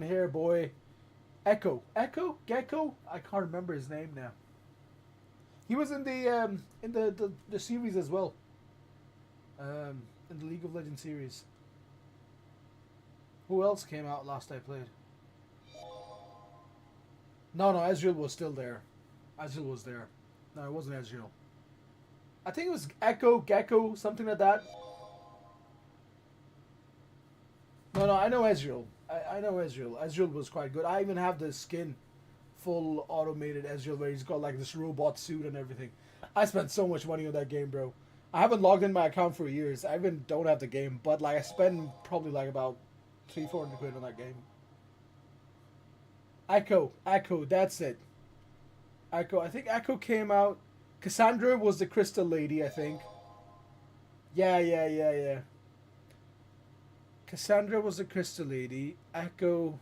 hair boy. Echo, Gecko. I can't remember his name now. He was in the series as well. In the League of Legends series. Who else came out last I played? No, Ezreal was still there. Ezreal was there. No, it wasn't Ezreal. I think it was Echo, Gecko, something like that. No, I know Ezreal. I know Ezreal. Ezreal was quite good. I even have the skin, full automated Ezreal, where he's got like this robot suit and everything. I spent so much money on that game, bro. I haven't logged in my account for years. I even don't have the game, but like I spent probably like about 300-400 quid on that game. Echo, that's it. Echo, I think Echo came out. Cassandra was the crystal lady, I think. Yeah. Cassandra was the crystal lady. Echo.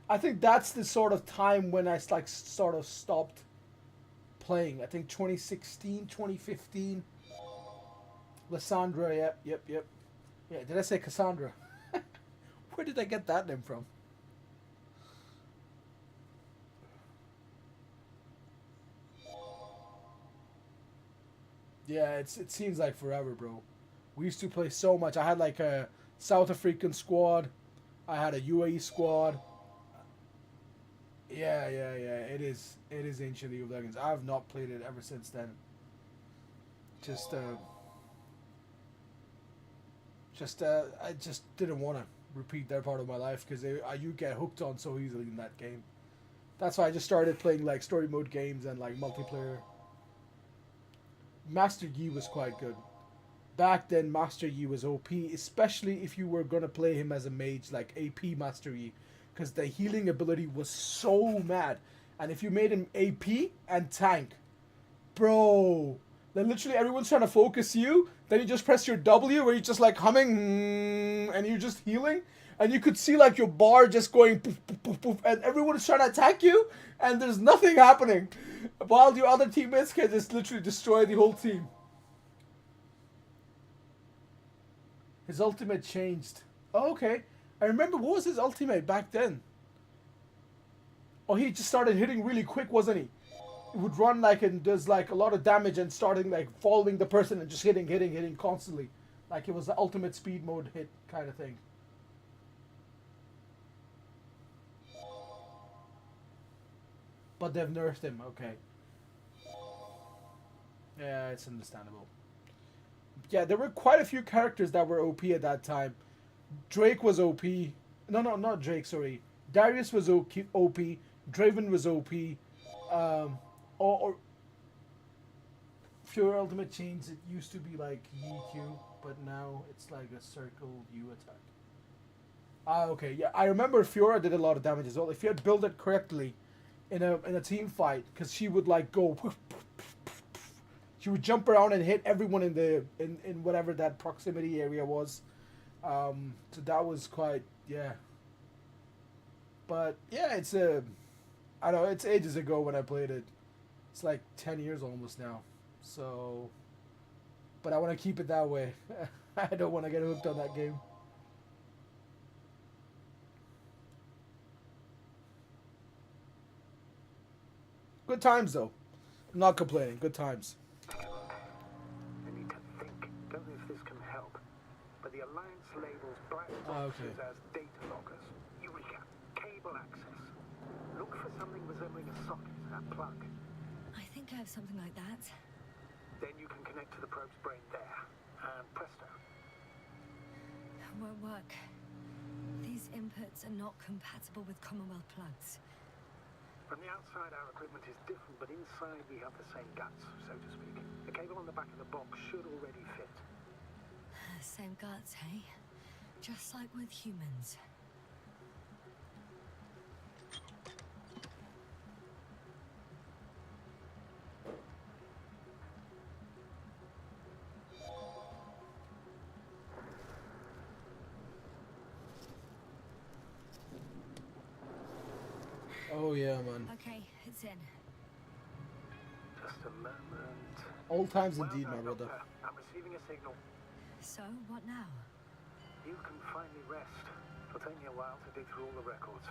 I think that's the sort of time when I like sort of stopped playing. I think 2016, 2015. Lysandra, yep. Yeah, did I say Cassandra? Where did I get that name from? Yeah, it seems like forever, bro. We used to play so much. I had like a South African squad. I had a UAE squad. Yeah. It is ancient League of Legends. I have not played it ever since then. I just didn't want to repeat that part of my life because you get hooked on so easily in that game. That's why I just started playing like story mode games and like multiplayer. Master Yi was quite good. Back then, Master Yi was OP, especially if you were going to play him as a mage, like AP Master Yi, because the healing ability was so mad. And if you made him AP and tank, bro, then literally everyone's trying to focus you, then you just press your W where you're just like humming, and you're just healing, and you could see like your bar just going poof, poof, poof, poof, and everyone is trying to attack you, and there's nothing happening, while your other teammates can just literally destroy the whole team. His ultimate changed. Oh, okay. I remember, what was his ultimate back then? Oh, he just started hitting really quick, wasn't he? It would run like and does like a lot of damage and starting like following the person and just hitting constantly. Like it was the ultimate speed mode hit kind of thing. But they've nerfed him, okay. Yeah, it's understandable. Yeah, there were quite a few characters that were OP at that time. Drake was OP. No, not Drake, sorry. Darius was OP. Draven was OP. Or Fury Ultimate Chains, it used to be like EQ, but now it's like a circle U attack. Ah, okay, yeah, I remember Fiora did a lot of damage as well. If you had built it correctly in a team fight, because she would like go, she would jump around and hit everyone in the in whatever that proximity area was. So that was quite, yeah. But yeah, it's I don't know, it's ages ago when I played it. It's like 10 years almost now. So, but I want to keep it that way. I don't want to get hooked on that game. Good times though. I'm not complaining. Good times. I need to think. Don't know if this can help. But the Alliance labels black Okay. boxes as data loggers. Eureka. Cable access. Look for something resembling a socket, a plug. I think I have something like that. Then you can connect to the probe's brain there. And presto. Won't work. These inputs are not compatible with Commonwealth plugs. From the outside, our equipment is different, but inside we have the same guts, so to speak. The cable on the back of the box should already fit. Same guts, hey? Just like with humans. Oh yeah, man. Okay, it's in. Just a moment. Old times Well indeed, done, my brother. Doctor. I'm receiving a signal. So, what now? You can finally rest. It'll take me a while to dig through all the records.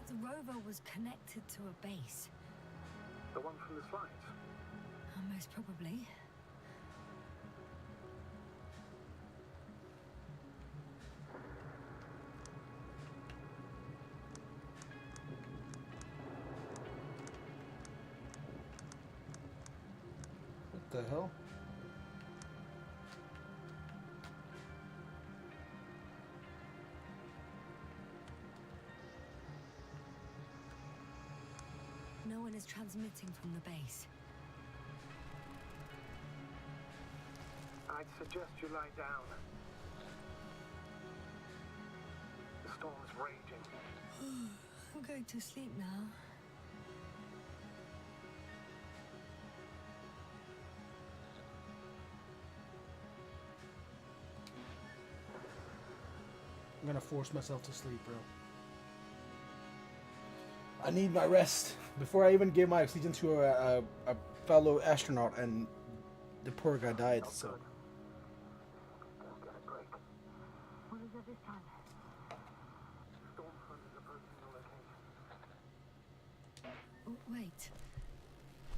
The rover was connected to a base. The one from the slides. Most probably. What the hell? No one is transmitting from the base. I'd suggest you lie down. The storm's raging. I'm going to sleep now. I'm gonna force myself to sleep, bro. I need my rest before I even gave my oxygen to a fellow astronaut, and the poor guy died. Not So good. Don't get a break. What is it this time? Storm front is approaching the location. Oh, wait.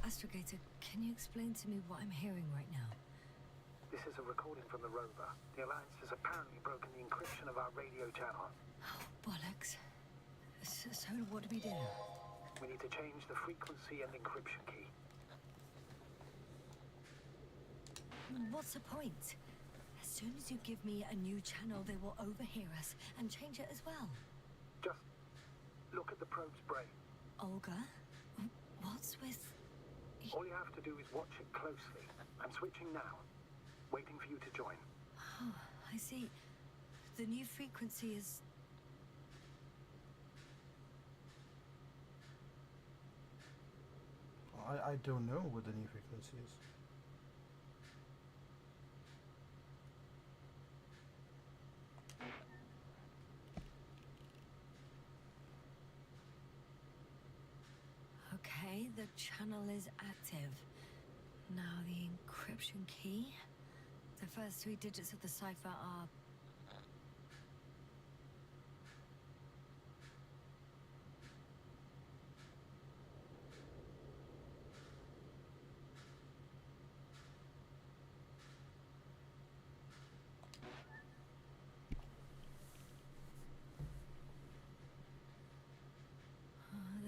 Astrogator, can you explain to me what I'm hearing right now? This is a recording from the rover. The Alliance has apparently broken the encryption of our radio channel. Oh, bollocks. So what do we do? We need to change the frequency and encryption key. What's the point? As soon as you give me a new channel, they will overhear us and change it as well. Just look at the probe's brain. Olga? What's with... All you have to do is watch it closely. I'm switching now. Waiting for you to join. Oh, I see. The new frequency is... I don't know what the new frequency is. Okay, the channel is active. Now the encryption key. The first three digits of the cipher are...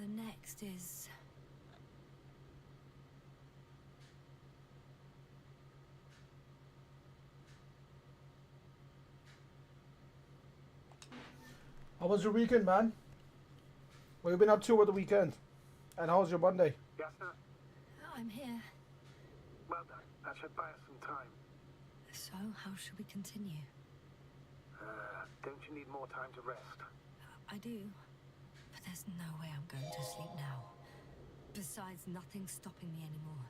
the next is... How was your weekend, man? What have you been up to over the weekend? And how was your Monday? Yes, sir? I'm here. Well done. That should buy us some time. So, how should we continue? Don't you need more time to rest? I do. But there's no way I'm going to sleep now. Besides, nothing's stopping me anymore.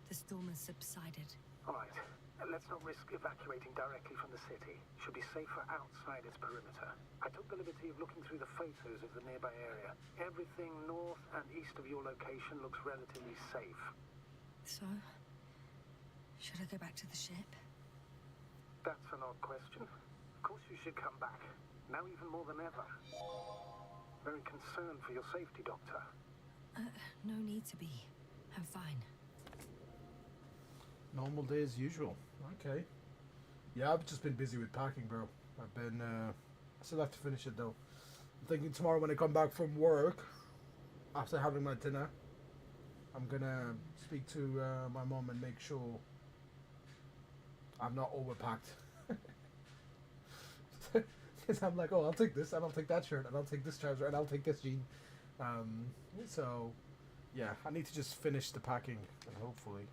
The storm has subsided. All right. Let's not risk evacuating directly from the city. Should be safer outside its perimeter. I took the liberty of looking through the photos of the nearby area. Everything north and east of your location looks relatively safe. So, should I go back to the ship? That's an odd question. Of course you should come back. Now even more than ever. Very concerned for your safety, Doctor. No need to be. I'm fine. Normal day as usual. Okay. Yeah, I've just been busy with packing, bro. I've been, I still have to finish it though. I'm thinking tomorrow when I come back from work, after having my dinner, I'm gonna speak to my mom and make sure I'm not overpacked. Because I'm like, oh, I'll take this, and I'll take that shirt, and I'll take this trouser, and I'll take this jean. So, yeah, I need to just finish the packing, and hopefully.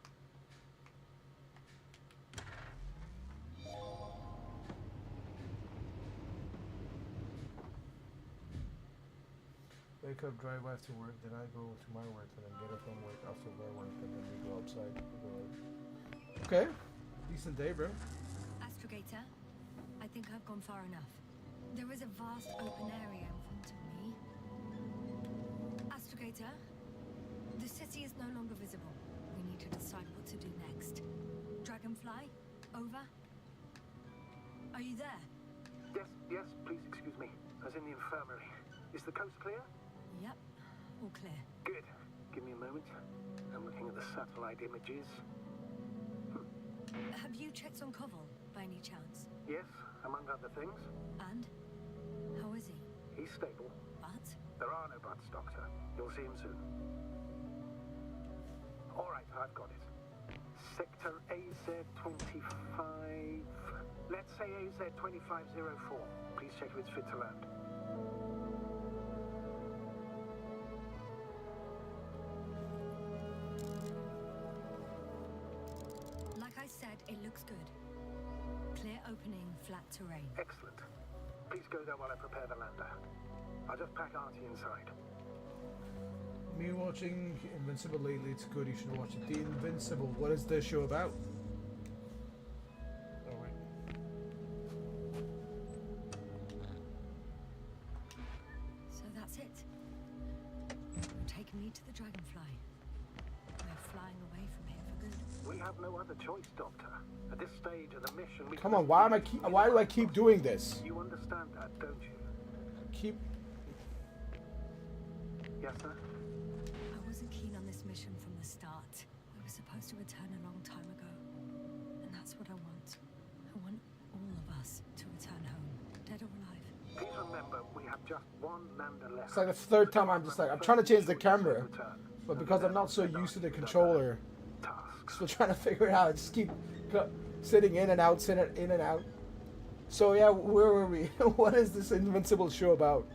Wake up, drive after work, then I go to my work, and then get up from work after my work, and then we go outside. Okay, decent day, bro. Astrogator, I think I've gone far enough. There is a vast open area in front of me. Astrogator, the city is no longer visible. We need to decide what to do next. Dragonfly, over? Are you there? Yes, please excuse me. I was in the infirmary. Is the coast clear? Yep, all clear. Good. Give me a moment. I'm looking at the satellite images. Have you checked on Koval, by any chance? Yes, among other things. And? How is he? He's stable. But? There are no buts, Doctor. You'll see him soon. All right, I've got it. Sector AZ-25... Let's say AZ-2504. Please check if it's fit to land. Like I said, it looks good. Clear opening, flat terrain. Excellent. Please go there while I prepare the lander. I'll just pack Artie inside. Me watching Invincible lately, it's good, you should watch it. The Invincible, what is this show about? Oh, wait. So that's it. You're taking me to the Dragonfly. We're flying away from here for good. We have no other choice, Doctor. At this stage of the mission, we... Come on, why do I keep doing this? You understand that, don't you? Keep... Yes, sir? I wasn't keen on this mission from the start. We were supposed to return a long time ago. And that's what I want. I want all of us to return home, dead or alive. Please remember, we have just one lander left. It's like the third time I'm just like, I'm trying to change the camera, but because I'm not so used to the controller, still trying to figure it out. I just keep sitting in and out, in and out. So yeah, where were we? What is this Invincible show about?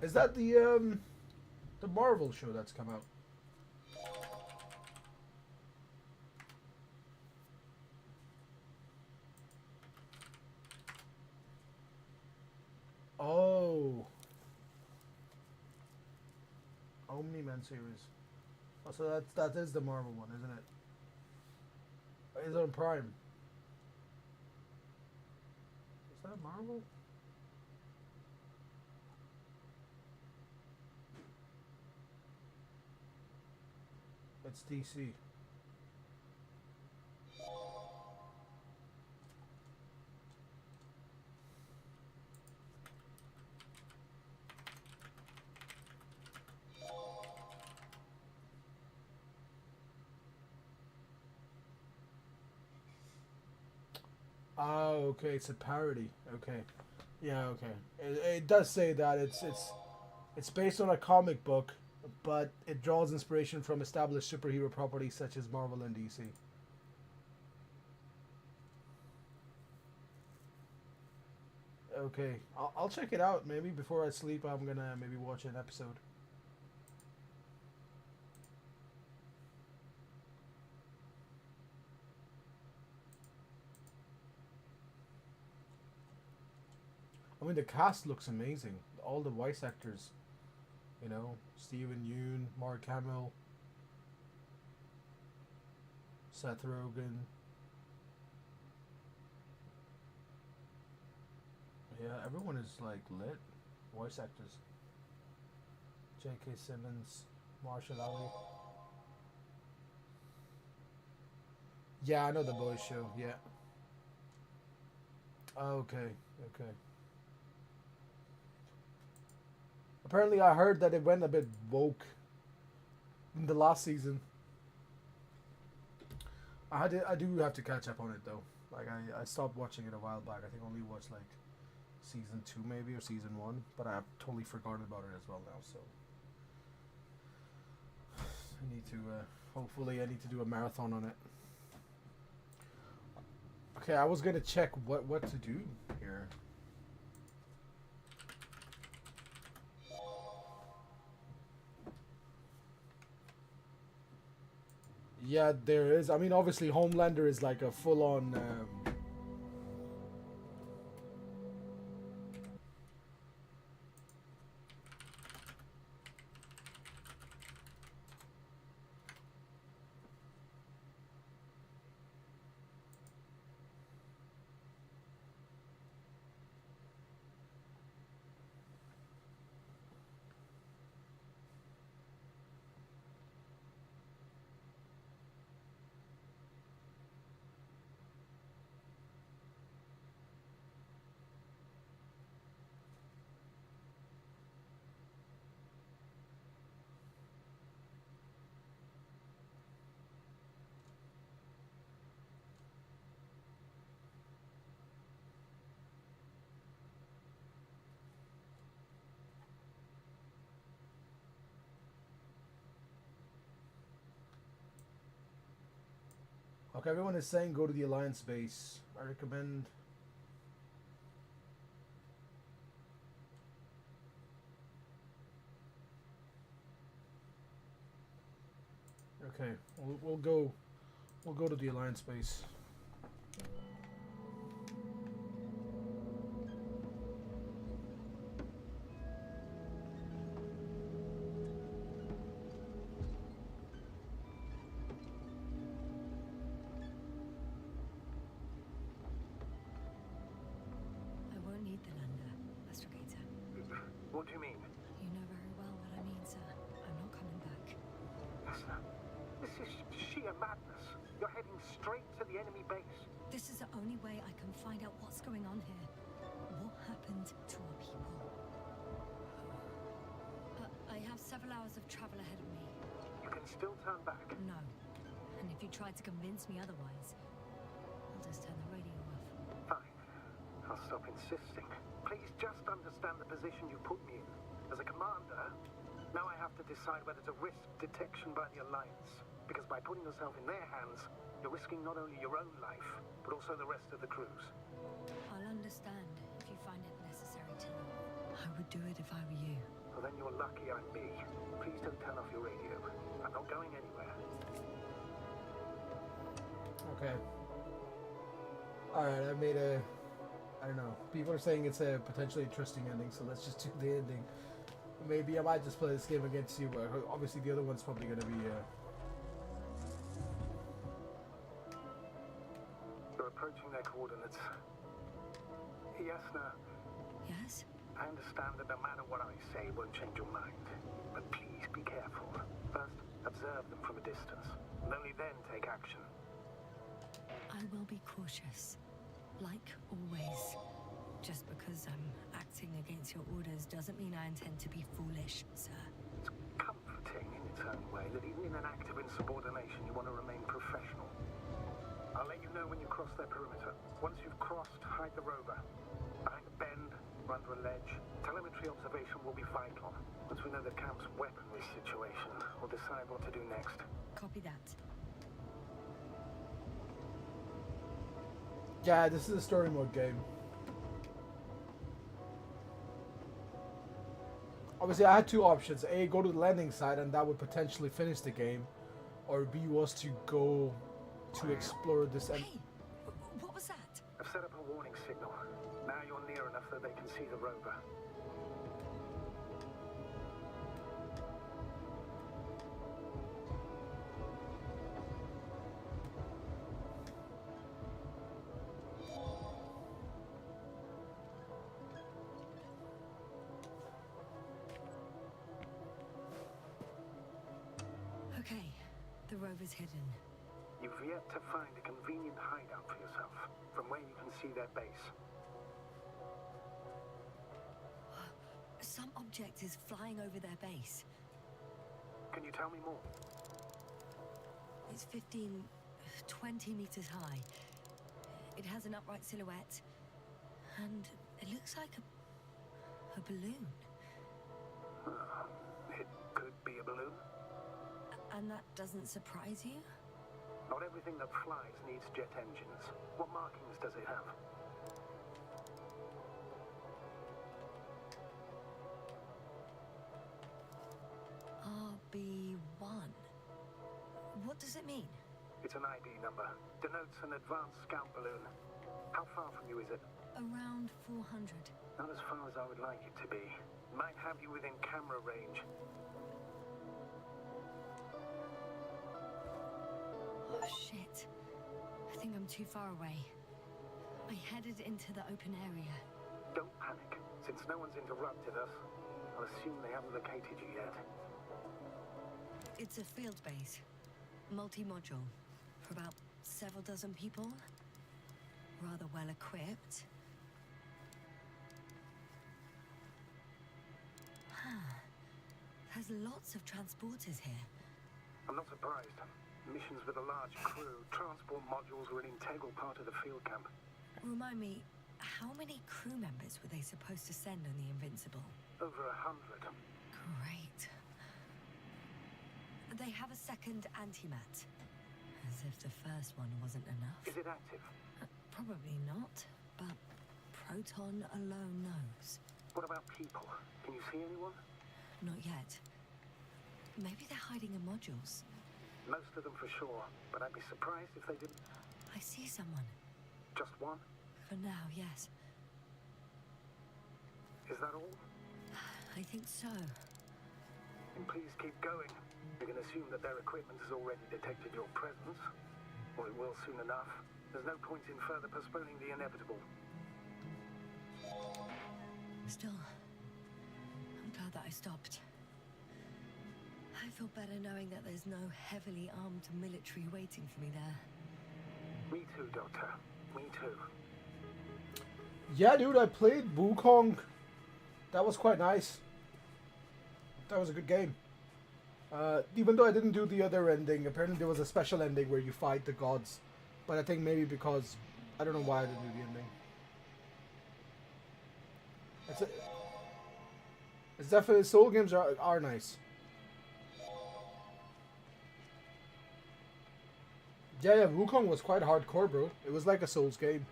Is that the Marvel show that's come out? Oh, Omni-Man series. Oh, so that is the Marvel one, isn't it? It's on Prime. Is that Marvel? It's DC. Oh, okay, it's a parody. Okay, yeah, okay. It does say that it's based on a comic book, but it draws inspiration from established superhero properties such as Marvel and DC. Okay, I'll check it out. Maybe before I sleep, I'm gonna maybe watch an episode. I mean, the cast looks amazing. All the voice actors, Steven Yeun, Mark Hamill, Seth Rogen. Yeah, everyone is like lit. Voice actors. J.K. Simmons, Marshall Ali. Yeah, I know the boys show. Yeah. Okay. Okay. Apparently, I heard that it went a bit woke in the last season. I do have to catch up on it though. Like I stopped watching it a while back. I think I only watched like season 2 maybe or season 1, but I've totally forgotten about it as well now. So I need to hopefully I need to do a marathon on it. Okay, I was gonna check what to do here. Yeah, there is. I mean, obviously, Homelander is like a full-on. Okay, everyone is saying go to the Alliance base. I recommend. Okay, we'll go. We'll go to the Alliance base. I won't need the lander, Astrogator. What do you mean? You know very well what I mean, sir. I'm not coming back. Listen, this is sheer madness. You're heading straight to the enemy base. This is the only way I can find out what's going on here. What happened to our people? I have several hours of travel ahead of me. You can still turn back. No. And if you try to convince me otherwise, I'll just turn the radio off. Fine. I'll stop insisting. Please just understand the position you put me in. As a commander, now I have to decide whether to risk detection by the Alliance. Because by putting yourself in their hands, you're risking not only your own life, but also the rest of the crew's. I'll understand if you find it necessary to. I would do it if I were you. Well, then you're lucky I'm me. Please don't turn off your radio. I'm not going anywhere. Okay. Alright, I made a. I don't know. People are saying it's a potentially interesting ending, so let's just do the ending. Maybe I might just play this game against you, but obviously the other one's probably going to be. You're approaching their coordinates. Yes, no. Yes? I understand that no matter what I say won't change your mind. But please be careful. First, observe them from a distance, and only then take action. I will be cautious. Like always. Just because I'm acting against your orders doesn't mean I intend to be foolish, sir. It's comforting in its own way that even in an act of insubordination you want to remain professional. I'll let you know when you cross their perimeter. Once you've crossed, hide the rover. Behind a bend, or under a ledge. Telemetry observation will be vital. Once we know the camp's weaponry situation, we'll decide what to do next. Copy that. Yeah, this is a story mode game. Obviously, I had two options. A, go to the landing site, and that would potentially finish the game. Or B, was to go to explore this. Hey, what was that? I've set up a warning signal. Now you're near enough that they can see the rover. Okay, the rover's hidden. You've yet to find a convenient hideout for yourself, from where you can see their base. Some object is flying over their base. Can you tell me more? It's 15, 20 meters high. It has an upright silhouette, and it looks like a balloon. It could be a balloon. And that doesn't surprise you? Not everything that flies needs jet engines. What markings does it have? RB1. What does it mean? It's an ID number. Denotes an advanced scout balloon. How far from you is it? Around 400. Not as far as I would like it to be. Might have you within camera range. Oh, shit. I think I'm too far away. I headed into the open area. Don't panic. Since no one's interrupted us, I'll assume they haven't located you yet. It's a field base. Multi-module. For about several dozen people. Rather well equipped. There's lots of transporters here. I'm not surprised. Missions with a large crew, transport modules were an integral part of the field camp. Remind me, how many crew members were they supposed to send on the Invincible? Over 100. Great. They have a second antimat. As if the first one wasn't enough. Is it active? Probably not, but Proton alone knows. What about people? Can you see anyone? Not yet. Maybe they're hiding in modules. Most of them for sure, but I'd be surprised if they didn't. I see someone. Just one? For now, yes. Is that all? I think so. Then please keep going. You can assume that their equipment has already detected your presence. Or it will soon enough. There's no point in further postponing the inevitable. Still, I'm glad that I stopped. I feel better knowing that there's no heavily armed military waiting for me there. Me too, Doctor. Me too. Yeah, dude, I played Wukong. That was quite nice. That was a good game. Even though I didn't do the other ending, apparently there was a special ending where you fight the gods. But I think maybe because, I don't know why I didn't do the ending. It's definitely, Soul games are nice. Yeah, Wukong was quite hardcore, bro. It was like a Souls game.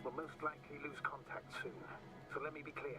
We'll most likely lose contact soon. So let me be clear.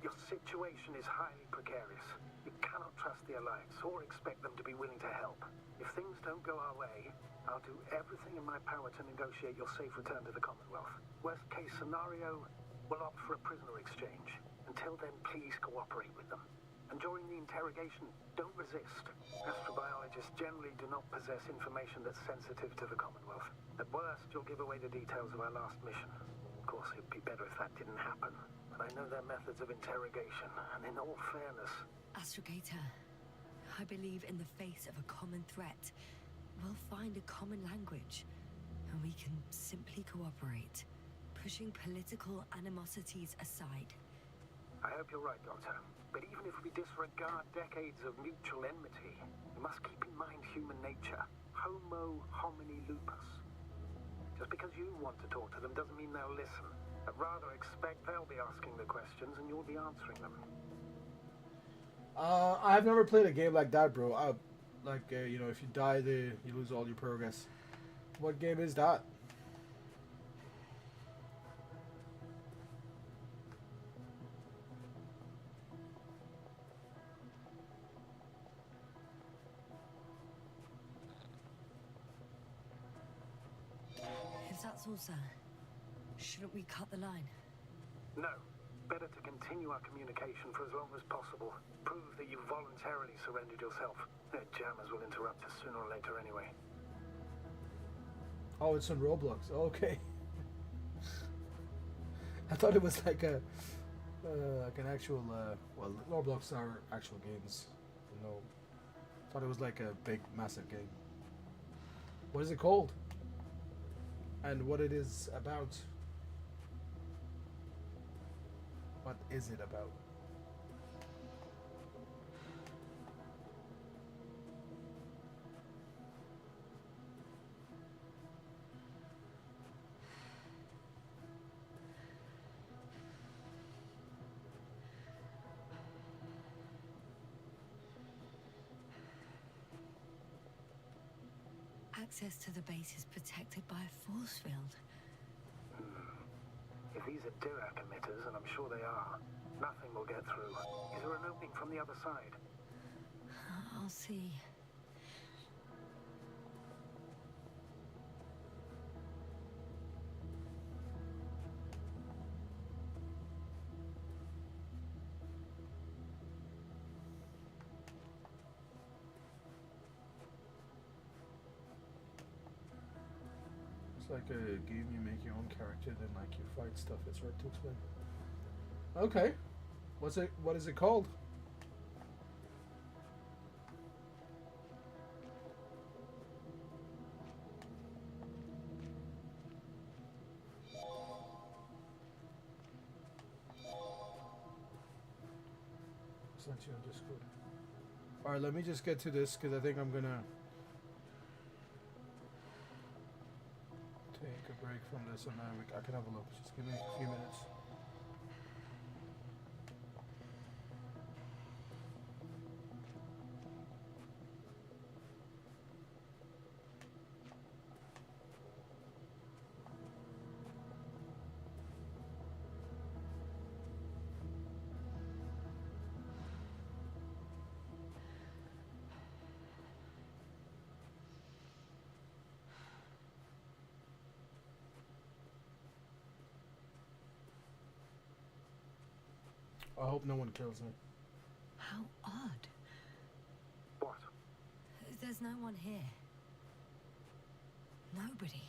Your situation is highly precarious. You cannot trust the Alliance or expect them to be willing to help. If things don't go our way, I'll do everything in my power to negotiate your safe return to the Commonwealth. Worst case scenario, we'll opt for a prisoner exchange. Until then, please cooperate with them. And during the interrogation, don't resist. Astrobiologists generally do not possess information that's sensitive to the Commonwealth. At worst, you'll give away the details of our last mission. Of course, it'd be better if that didn't happen. But I know their methods of interrogation, and in all fairness... Astrogator, I believe in the face of a common threat, we'll find a common language, and we can simply cooperate, pushing political animosities aside. I hope you're right, Doctor. But even if we disregard decades of mutual enmity, we must keep in mind human nature. Homo homini lupus. Just because you want to talk to them doesn't mean they'll listen. I'd rather expect they'll be asking the questions and you'll be answering them. I've never played a game like that, bro. You know, if you die, you lose all your progress. What game is that? If that's all, sir, shouldn't we cut the line? No. Better to continue our communication for as long as possible. Prove that you voluntarily surrendered yourself. Their jammers will interrupt us sooner or later anyway. Oh, it's on Roblox. Okay. I thought it was like an actual. Well, Roblox are actual games. No, I thought it was like a big, massive game. What is it called? And what it is about? What is it about? Access to the base is protected by a force field. If these are Dirac emitters, and I'm sure they are, nothing will get through. Is there an opening from the other side? I'll see. It's like a game you make your own character, then like you fight stuff. It's hard to explain. Okay, what is it called? Sent you on Discord. All right, let me just get to this because I think I'm gonna take a break from this and then I can have a look. Just give me a few minutes. I hope no one kills me. How odd. What? There's no one here. Nobody.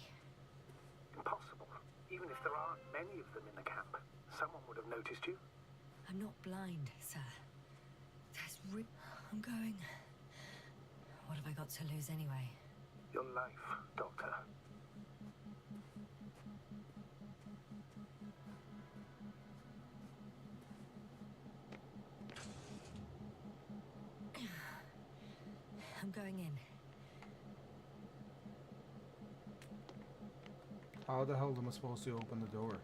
Impossible. Even if there aren't many of them in the camp, someone would have noticed you. I'm not blind, sir. I'm going. What have I got to lose anyway? Your life, Doctor. I'm going in. How the hell am I supposed to open the door?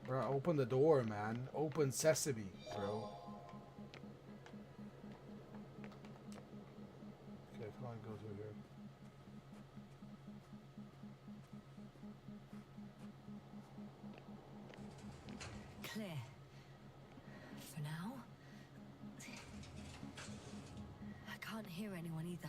Bro, open the door, man. Open sesame, bro. Okay, come on, go through here. Clear. For now. I can't hear anyone either.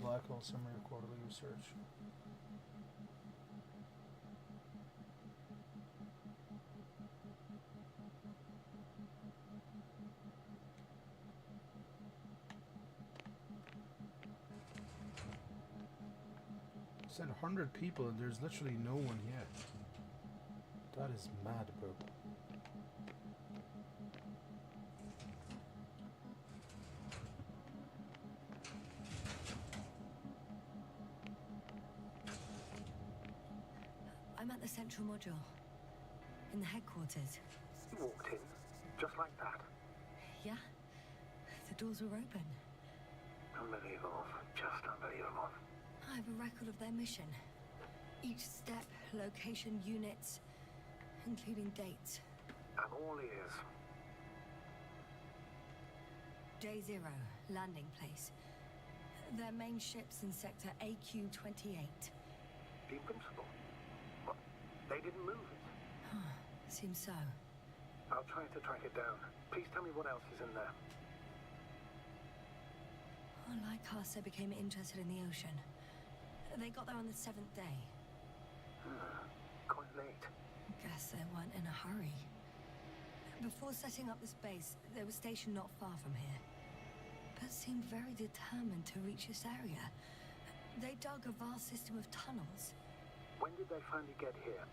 Black hole summary of quarterly research. Said 100 people and there's literally no one here. That is mad, bro. I'm at the central module. In the headquarters. You walked in, just like that. Yeah? The doors were open. Unbelievable. Just unbelievable. I have a record of their mission. Each step, location, units, including dates. I'm all ears. Day 0, landing place. Their main ship's in sector AQ-28. The Invincible? What? They didn't move it? Seems so. I'll try to track it down. Please tell me what else is in there. Well, like us, they became interested in the ocean. They got there on the 7th day. Quite late. Guess they weren't in a hurry. Before setting up this base, they were stationed not far from here, but seemed very determined to reach this area. They dug a vast system of tunnels. When did they finally get here?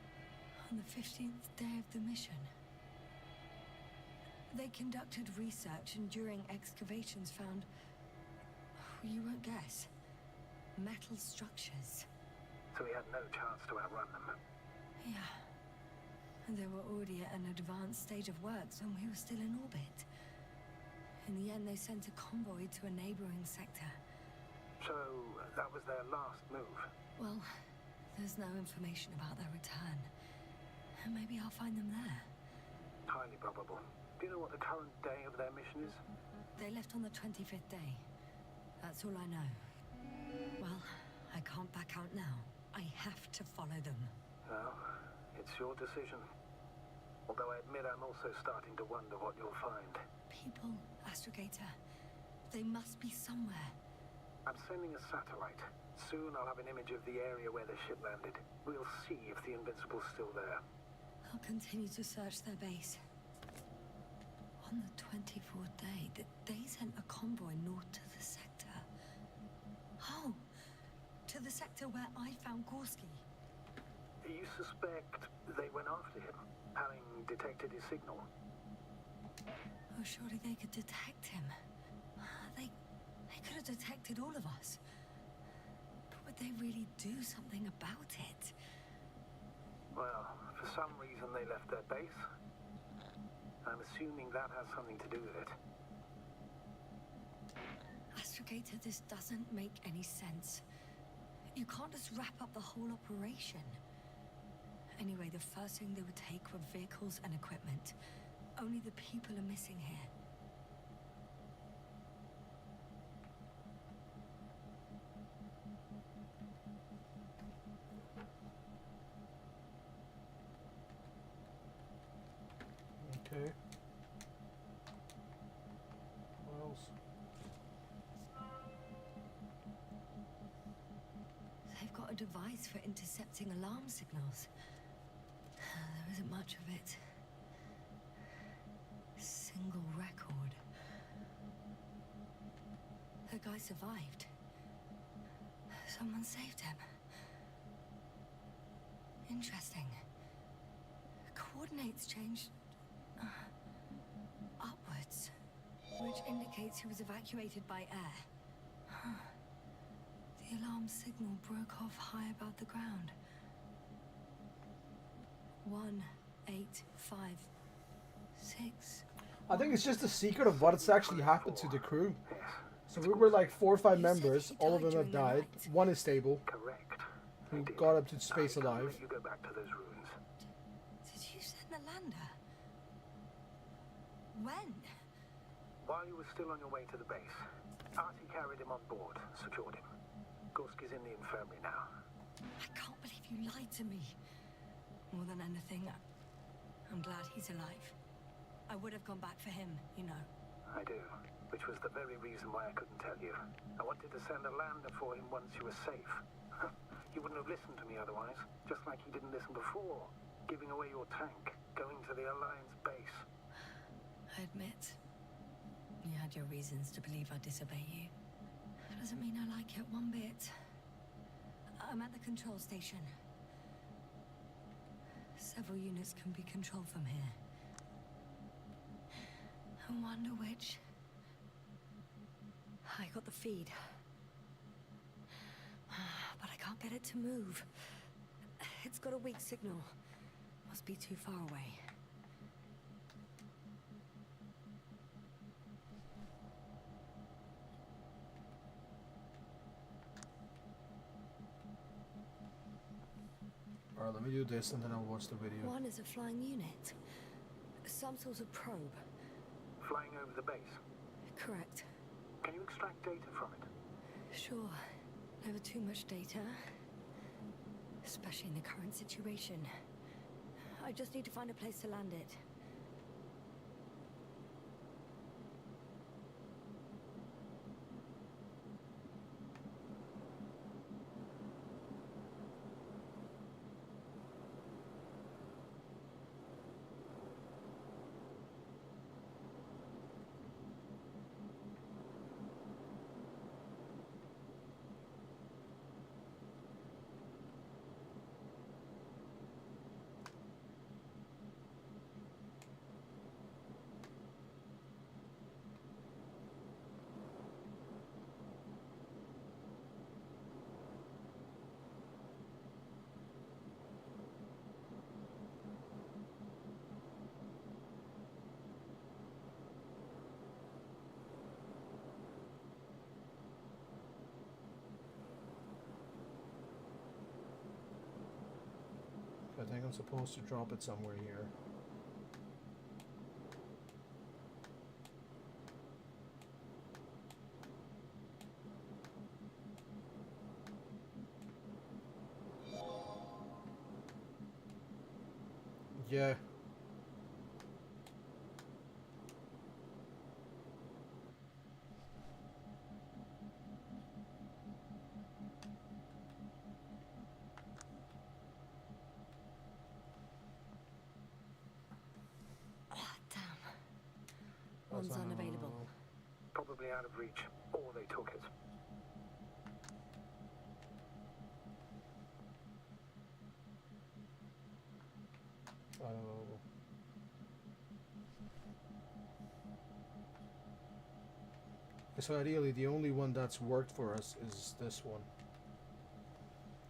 On the 15th day of the mission. They conducted research and during excavations found, you won't guess, metal structures. So we had no chance to outrun them. Yeah. And they were already at an advanced stage of works when we were still in orbit. In the end, they sent a convoy to a neighboring sector. So that was their last move. Well, there's no information about their return. And maybe I'll find them there. Highly probable. Do you know what the current day of their mission is? They left on the 25th day. That's all I know. Well, I can't back out now. I have to follow them. Well, it's your decision. Although I admit I'm also starting to wonder what you'll find. People, Astrogator. They must be somewhere. I'm sending a satellite. Soon I'll have an image of the area where the ship landed. We'll see if the Invincible's still there. I'll continue to search their base. On the 24th day, they sent a convoy north to the sector. Oh, to the sector where I found Gorski. You suspect they went after him, having detected his signal? Oh, surely they could detect him. They could have detected all of us. But would they really do something about it? Well, for some reason they left their base. I'm assuming that has something to do with it. Astrogator, this doesn't make any sense. You can't just wrap up the whole operation. Anyway, the first thing they would take were vehicles and equipment. Only the people are missing here. Okay. What else? They've got a device for intercepting alarm signals. There isn't much of it. Single record. The guy survived. Someone saved him. Interesting. Coordinates changed upwards, which indicates he was evacuated by air. The alarm signal broke off high above the ground. 1, 8, 5, 6. I think it's just a secret of what's actually happened to the crew. So we were like 4 or 5 members. All of them have died. One is stable, Correct. who got up to space alive. You go back to those ruins. Did you send the lander? When? While you were still on your way to the base, Artie carried him on board, secured him. Gorski's in the infirmary now. I can't believe you lied to me. More than anything, I'm glad he's alive. I would have gone back for him, you know. I do, which was the very reason why I couldn't tell you. I wanted to send a lander for him once you were safe. You wouldn't have listened to me otherwise, just like you didn't listen before, giving away your tank, going to the Alliance base. I admit, you had your reasons to believe I'd disobey you. Doesn't mean I like it one bit. I'm at the control station. Several units can be controlled from here. I wonder which. I got the feed. But I can't get it to move. It's got a weak signal. Must be too far away. Alright, let me do this and then I'll watch the video. One is a flying unit. Some sort of probe. Flying over the base. Correct. Can you extract data from it? Sure. Never too much data. Especially in the current situation. I just need to find a place to land it. I think I'm supposed to drop it somewhere here. Yeah. Damn. One's unavailable. Probably out of reach, or they took it. I don't know. So ideally, the only one that's worked for us is this one.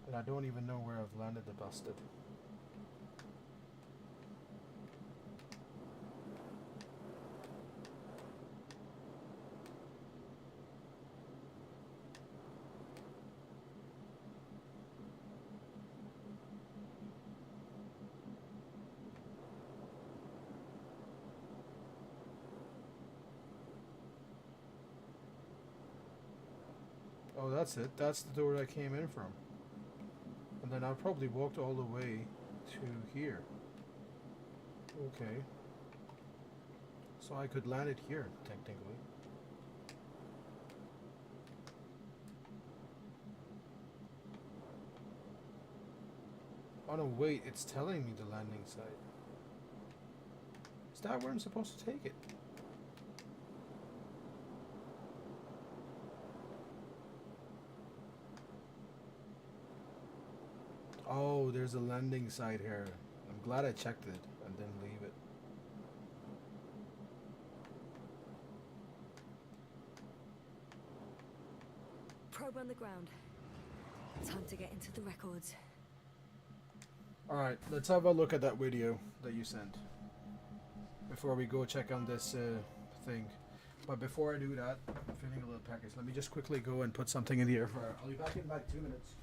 And I don't even know where I've landed the bastard. Oh, that's it. That's the door I came in from. And then I probably walked all the way to here. Okay. So I could land it here, technically. Oh no, wait, it's telling me the landing site. Is that where I'm supposed to take it? Oh, there's a landing site here. I'm glad I checked it and didn't leave it. Probe on the ground. Time to get into the records. Alright, let's have a look at that video that you sent before we go check on this thing. But before I do that, I'm feeling a little peckish. Let me just quickly go and put something in the air fryer. I'll be back in about 2 minutes.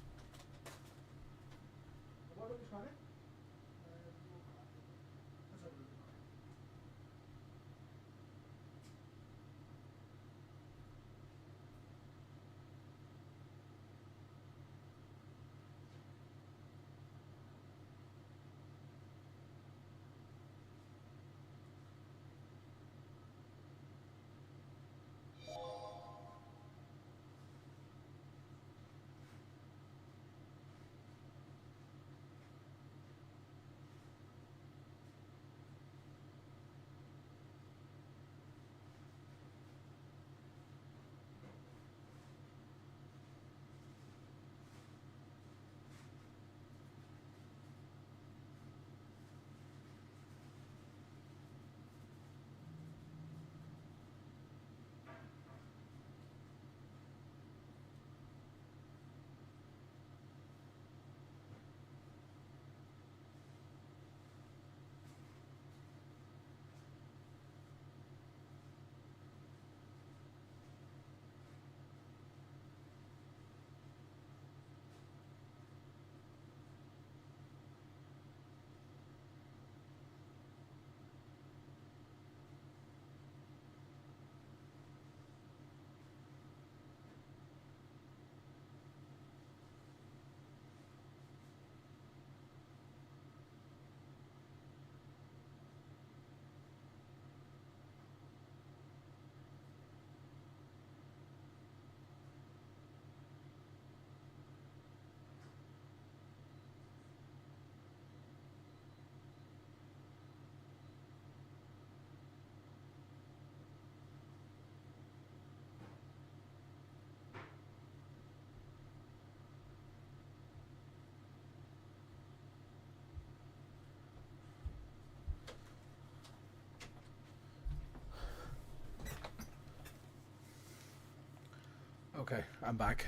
Okay, I'm back.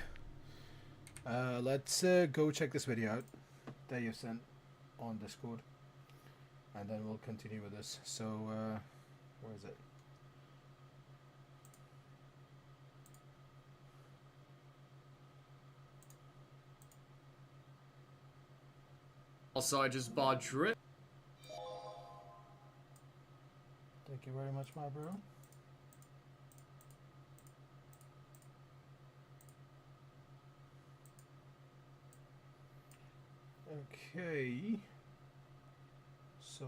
Let's go check this video out that you sent on Discord, and then we'll continue with this. So, where is it? Also, I just bought drip. Thank you very much, my bro. Okay. So,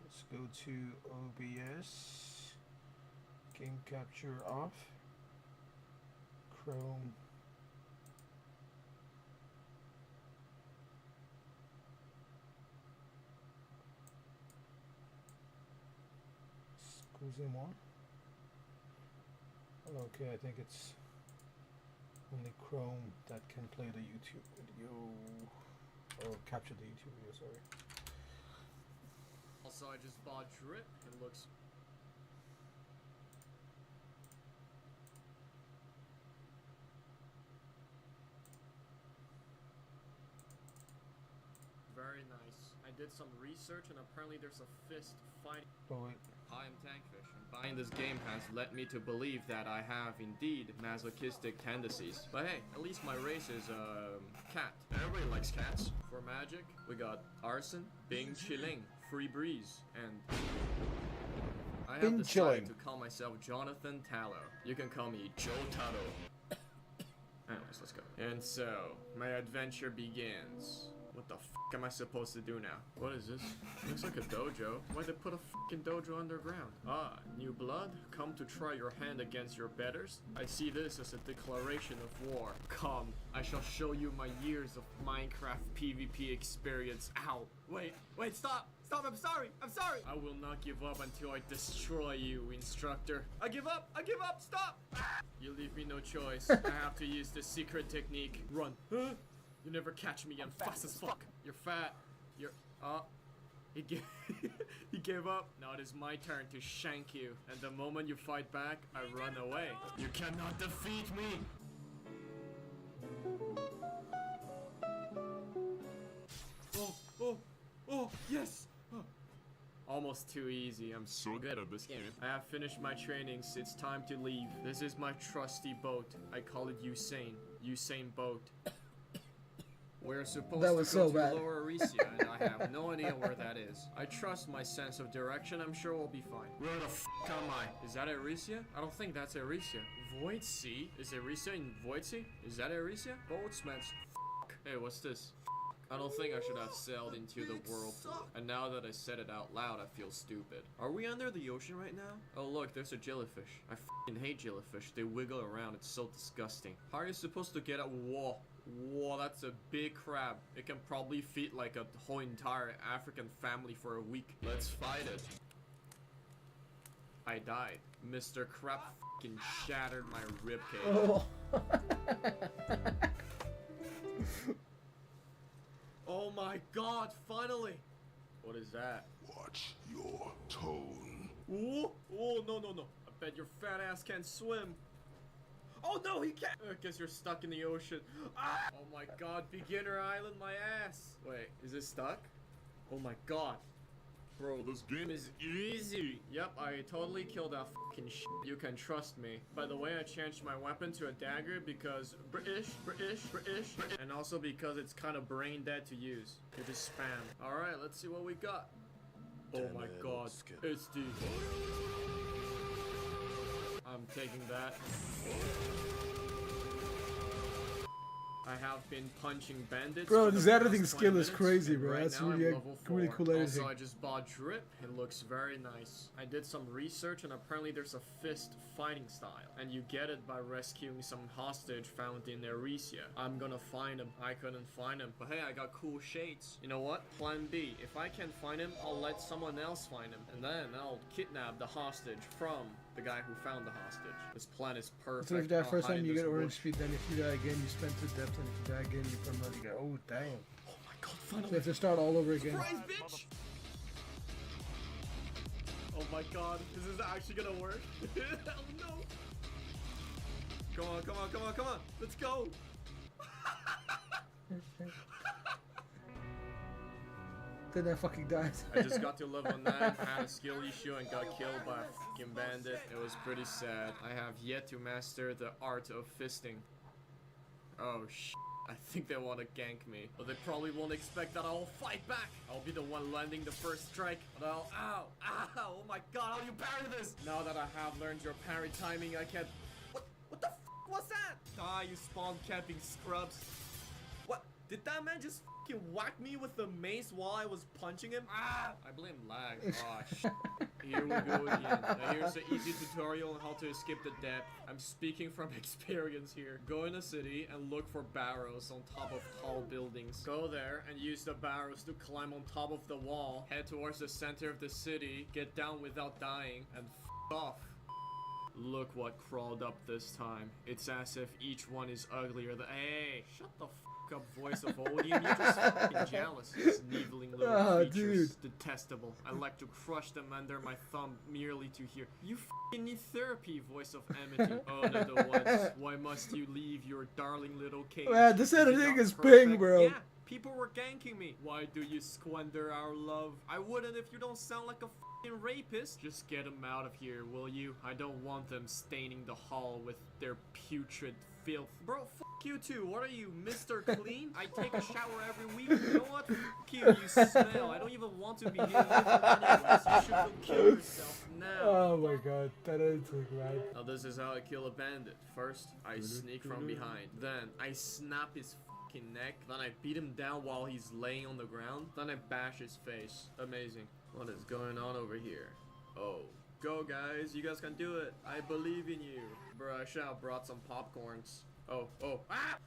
let's go to OBS. Game capture off. Chrome. Excusez-moi. Okay, I think it's only Chrome that can play the YouTube video, or capture the YouTube video, sorry. Also, I just bought drip. It looks... very nice. I did some research and apparently there's a fist fighting... Oh wait. Hi, I'm Tankfish, and buying this game has led me to believe that I have indeed masochistic tendencies. But hey, at least my race is cat. Everybody likes cats. For magic, we got Arson, Bing Chilling, Free Breeze, and I have decided to call myself Jonathan Tallow. You can call me Joe Taro. Anyways, let's go. And so, my adventure begins. What the f am I supposed to do now? What is this? Looks like a dojo. Why'd they put a fucking dojo underground? Ah, new blood? Come to try your hand against your betters? I see this as a declaration of war. Come, I shall show you my years of Minecraft PvP experience. Ow. Wait, stop! Stop, I'm sorry! I will not give up until I destroy you, instructor. I give up, stop! You leave me no choice. I have to use the secret technique. Run. Huh? You never catch me, I'm fast as fuck. You're fat. You're... He gave up. Now it is my turn to shank you. And the moment you fight back, I run away. You cannot defeat me! Oh, yes! Almost too easy. I'm so good at this game. I have finished my trainings. It's time to leave. This is my trusty boat. I call it Usain. Usain boat. We're supposed to go to Lower Arisia, and I have no idea where that is. I trust my sense of direction. I'm sure we'll be fine. Where the f am I? Is that Arisia? I don't think that's Arisia. Void Sea? Is Arisia in Void Sea? Is that Arisia? Boatsman's f. Hey, what's this? I don't think I should have sailed into the whirlpool. And now that I said it out loud, I feel stupid. Are we under the ocean right now? Oh look, there's a jellyfish. I f***ing hate jellyfish. They wiggle around. It's so disgusting. How are you supposed to get out? Whoa, that's a big crab. It can probably feed like a whole entire African family for a week. Let's fight it. I died. Mr. Crab f***ing shattered my ribcage. Oh. Oh my god, finally! What is that? Watch your tone. Ooh, oh, no. I bet your fat ass can't swim. Oh no, he can't! I guess you're stuck in the ocean. Ah! Oh my god, beginner island, my ass! Wait, is it stuck? Oh my god. Bro, this game is easy. Yep, I totally killed that fucking shit. You can trust me. By the way, I changed my weapon to a dagger because British, and also because it's kind of brain dead to use. You just spam. Alright, let's see what we got. Oh my god, it's the... I'm taking that. I have been punching bandits. Bro, this editing past skill 20 is minutes, crazy, and bro. right That's now I'm really, level really 4. cool editing. Also, I just bought drip. It looks very nice. I did some research, and apparently there's a fist fighting style, and you get it by rescuing some hostage found in Arisia. I'm gonna find him. I couldn't find him, but hey, I got cool shades. You know what? Plan B. If I can't find him, I'll let someone else find him, and then I'll kidnap the hostage from the guy who found the hostage. This plan is perfect. So if you die I'll first hide time, in you this get orange bush. speed. Then if you die again, you spend to depth. And if you die again, you permanently go. Oh damn! Oh my god, So finally! you have to start all over again. Surprise, bitch! Oh my god, this is actually gonna work. Oh no! Come on, come on, come on, come on. Let's go. Then I fucking died. I just got to level 9, had a skill issue, and got killed by a fucking bandit. It was pretty sad. I have yet to master the art of fisting. Oh shit. I think they want to gank me. But they probably won't expect that I'll fight back. I'll be the one landing the first strike. But I'll... Ow! Ow! Oh my god, how do you parry this? Now that I have learned your parry timing, I can't... What the f*** was that? Die, you spawn camping scrubs. What? Did that man just fucking whack me with the mace while I was punching him? Ah! I blame lag. Oh shit. Here we go again. Now here's an easy tutorial on how to escape the depth. I'm speaking from experience here. Go in a city and look for barrows on top of tall buildings. Go there and use the barrows to climb on top of the wall. Head towards the center of the city. Get down without dying and f off. Look what crawled up this time. It's as if each one is uglier than— Hey, shut the f up, voice of Odium. You're just fucking jealous. Sneevling little creatures. Dude. Detestable. I like to crush them under my thumb merely to hear. You fucking need therapy, voice of Amity. Oh, no, the ones. Why must you leave your darling little cage? Man, this editing is ping, bro. Yeah, people were ganking me. Why do you squander our love? I wouldn't if you don't sound like a fucking rapist. Just get them out of here, will you? I don't want them staining the hall with their putrid filth. Bro, fuck you too. What are you, Mr. Clean? I take a shower every week. You know what? Fuck you, you smell. I don't even want to be here with you anyways. You should go kill yourself now. Oh my god, that is right. Now this is how I kill a bandit. First, I sneak from behind. Then, I snap his fucking neck. Then I beat him down while he's laying on the ground. Then I bash his face. Amazing. What is going on over here? Oh. Go guys, you guys can do it. I believe in you. Bro, I should have brought some popcorns. Oh, oh. Ah!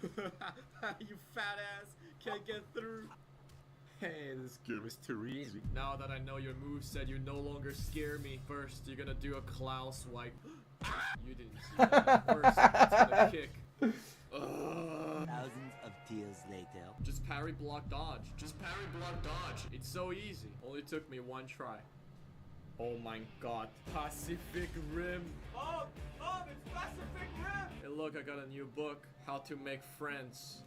You fat ass can't get through. Hey, this game is too easy. Now that I know your moveset, you no longer scare me. First, you're gonna do a claw swipe. You didn't see that. First, it's gonna kick. Thousands of tears later. Just parry, block, dodge. Just parry, block, dodge. It's so easy. Only took me one try. Oh my god. Pacific Rim. Oh, it's Pacific Rim. Hey, look, I got a new book. How to Make Friends.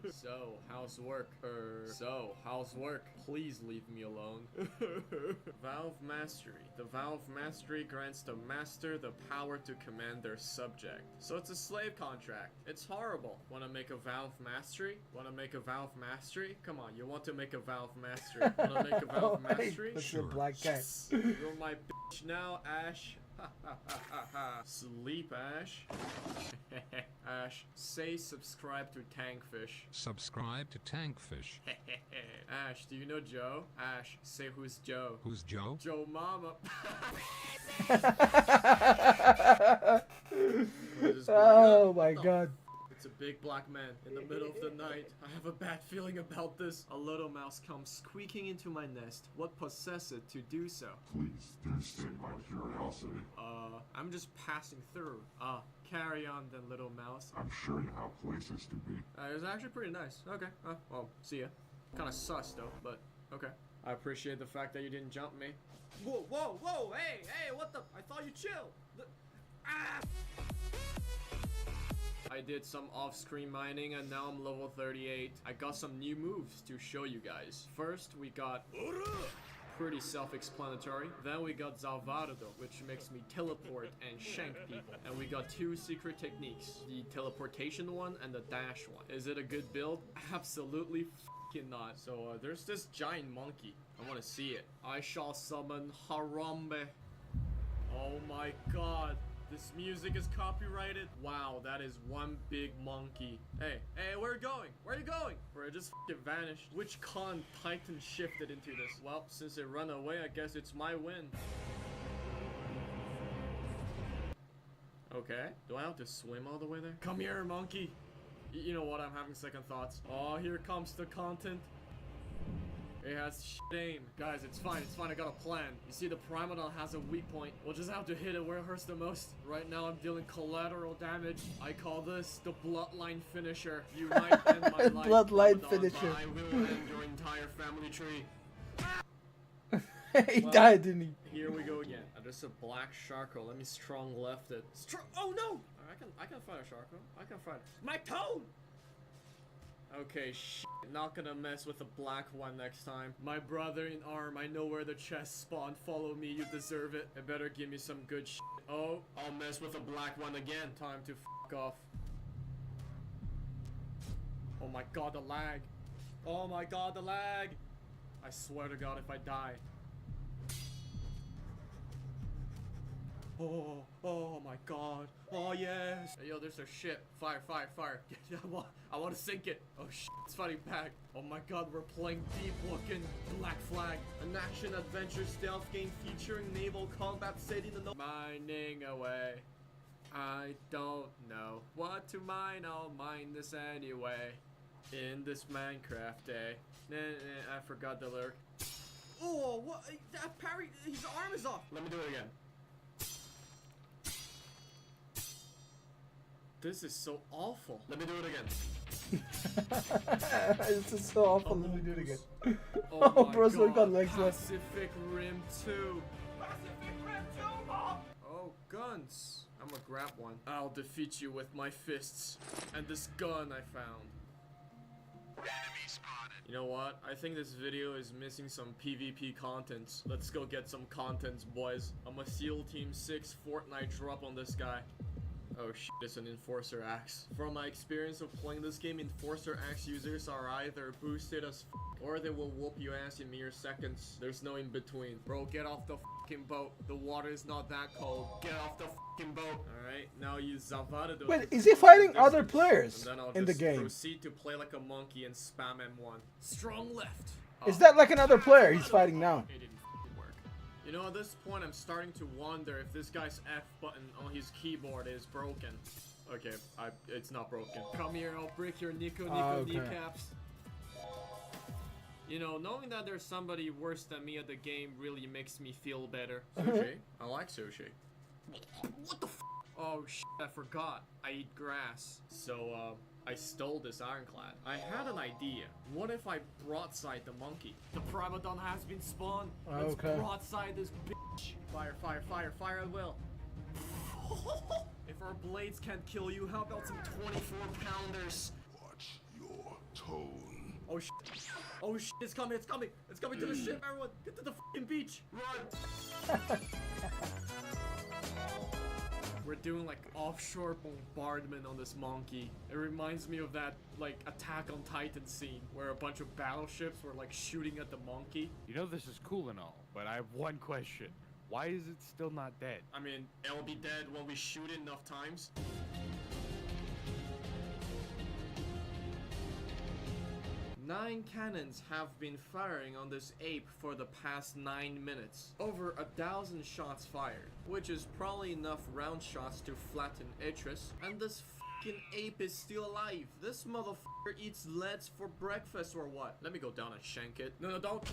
So, how's work? How's work? Please leave me alone. Valve Mastery. The Valve Mastery grants the master the power to command their subject. So it's a slave contract. It's horrible. Wanna make a Valve Mastery? Wanna make a Valve Mastery? Come on, you want to make a Valve Mastery? Wanna make a Valve Mastery? That's your black cat. You're my bitch now, Ash. Sleep, Ash. Ash, say subscribe to Tankfish. Subscribe to Tankfish. Ash, do you know Joe? Ash, say who's Joe. Who's Joe? Joe Mama. Oh my god. It's a big black man in the middle of the night. I have a bad feeling about this. A little mouse comes squeaking into my nest. What possessed it to do so? Please do state my curiosity. I'm just passing through. Carry on then, little mouse. I'm sure you have places to be. It was actually pretty nice. Okay. Well, see ya. Kinda sus though, but okay. I appreciate the fact that you didn't jump me. Whoa, whoa, whoa! Hey, what the? I thought you chilled. I did some off-screen mining and now I'm level 38. I got some new moves to show you guys. First, we got pretty self-explanatory. Then we got Salvado, which makes me teleport and shank people. And we got two secret techniques. The teleportation one and the dash one. Is it a good build? Absolutely fucking not. So there's this giant monkey. I want to see it. I shall summon Harambe. Oh my god. This music is copyrighted. Wow, that is one big monkey. Hey, where are you going? Where are you going? Bro, it just f***ing vanished. Which con Titan shifted into this? Well, since it ran away, I guess it's my win. Okay, do I have to swim all the way there? Come here, monkey. You know what, I'm having second thoughts. Oh, here comes the content. It has shit aim. Guys, it's fine, I got a plan. You see, the Primadon has a weak point. We'll just have to hit it where it hurts the most. Right now, I'm dealing collateral damage. I call this the Bloodline Finisher. You might end my life, Bloodline Primadon, Finisher. but I will end your entire family tree. He Well, died, didn't he? Here we go again. There's a black Sharko. Let me strong left it. Oh no! I can fight a Sharko. I can fight. My toe! Okay, not gonna mess with the black one next time. My brother in arm, I know where the chest spawned. Follow me, you deserve it. It better give me some good shit. Oh, I'll mess with the black one again. Time to f off. Oh my god, the lag. Oh my god, the lag. I swear to god if I die. Oh my god. Oh yes. Hey, yo, there's a ship. Fire. I want to sink it. Oh shit, it's fighting back. Oh my god, we're playing deep looking Black Flag. An action adventure stealth game featuring naval combat set in the mining away. I don't know what to mine. I'll mine this anyway. In this Minecraft day. I forgot the lyric. Oh, what? That parry, his arm is off. Let me do it again. This is so awful. Let me do it again. This is so awful. Let me do it again. Oh my bro's god. got legs left. Pacific Rim 2. Pacific Rim 2, Mom! Oh, guns. I'm gonna grab one. I'll defeat you with my fists. And this gun I found. Enemy spotted. You know what? I think this video is missing some PvP contents. Let's go get some contents, boys. I'm a SEAL Team 6 Fortnite drop on this guy. Oh shit, it's an Enforcer Axe. From my experience of playing this game, Enforcer Axe users are either boosted as f or they will whoop your ass in mere seconds. There's no in between. Bro, get off the fucking boat. The water is not that cold. Get off the fucking boat. Alright, now you Zavada. Wait, is he fighting other players in the game? Proceed to play like a monkey and spam M1. Strong left. Is that like another player he's fighting now? It didn't work. You know, at this point, I'm starting to wonder if this guy's F button on his keyboard is broken. Okay, it's not broken. Come here, I'll break your Nico okay. kneecaps. You know, knowing that there's somebody worse than me at the game really makes me feel better. Sushi? I like sushi. What the f? Oh shit, I forgot. I eat grass. So, I stole this ironclad. I had an idea. What if I broadside the monkey? The Ramadan has been spawned. Let's broadside this bitch. Fire at will. If our blades can't kill you, how about some 24-pounders? Watch your tone. Oh shit. Oh shit, it's coming to the ship, everyone! Get to the fucking beach! Run! We're doing like offshore bombardment on this monkey. It reminds me of that like Attack on Titan scene where a bunch of battleships were like shooting at the monkey. You know this is cool and all, but I have one question. Why is it still not dead? I mean, it'll be dead when we shoot it enough times. 9 cannons have been firing on this ape for the past 9 minutes. Over 1,000 shots fired, which is probably enough round shots to flatten Idris. And this fucking ape is still alive. This motherfucker eats leads for breakfast or what? Let me go down and shank it. No, don't.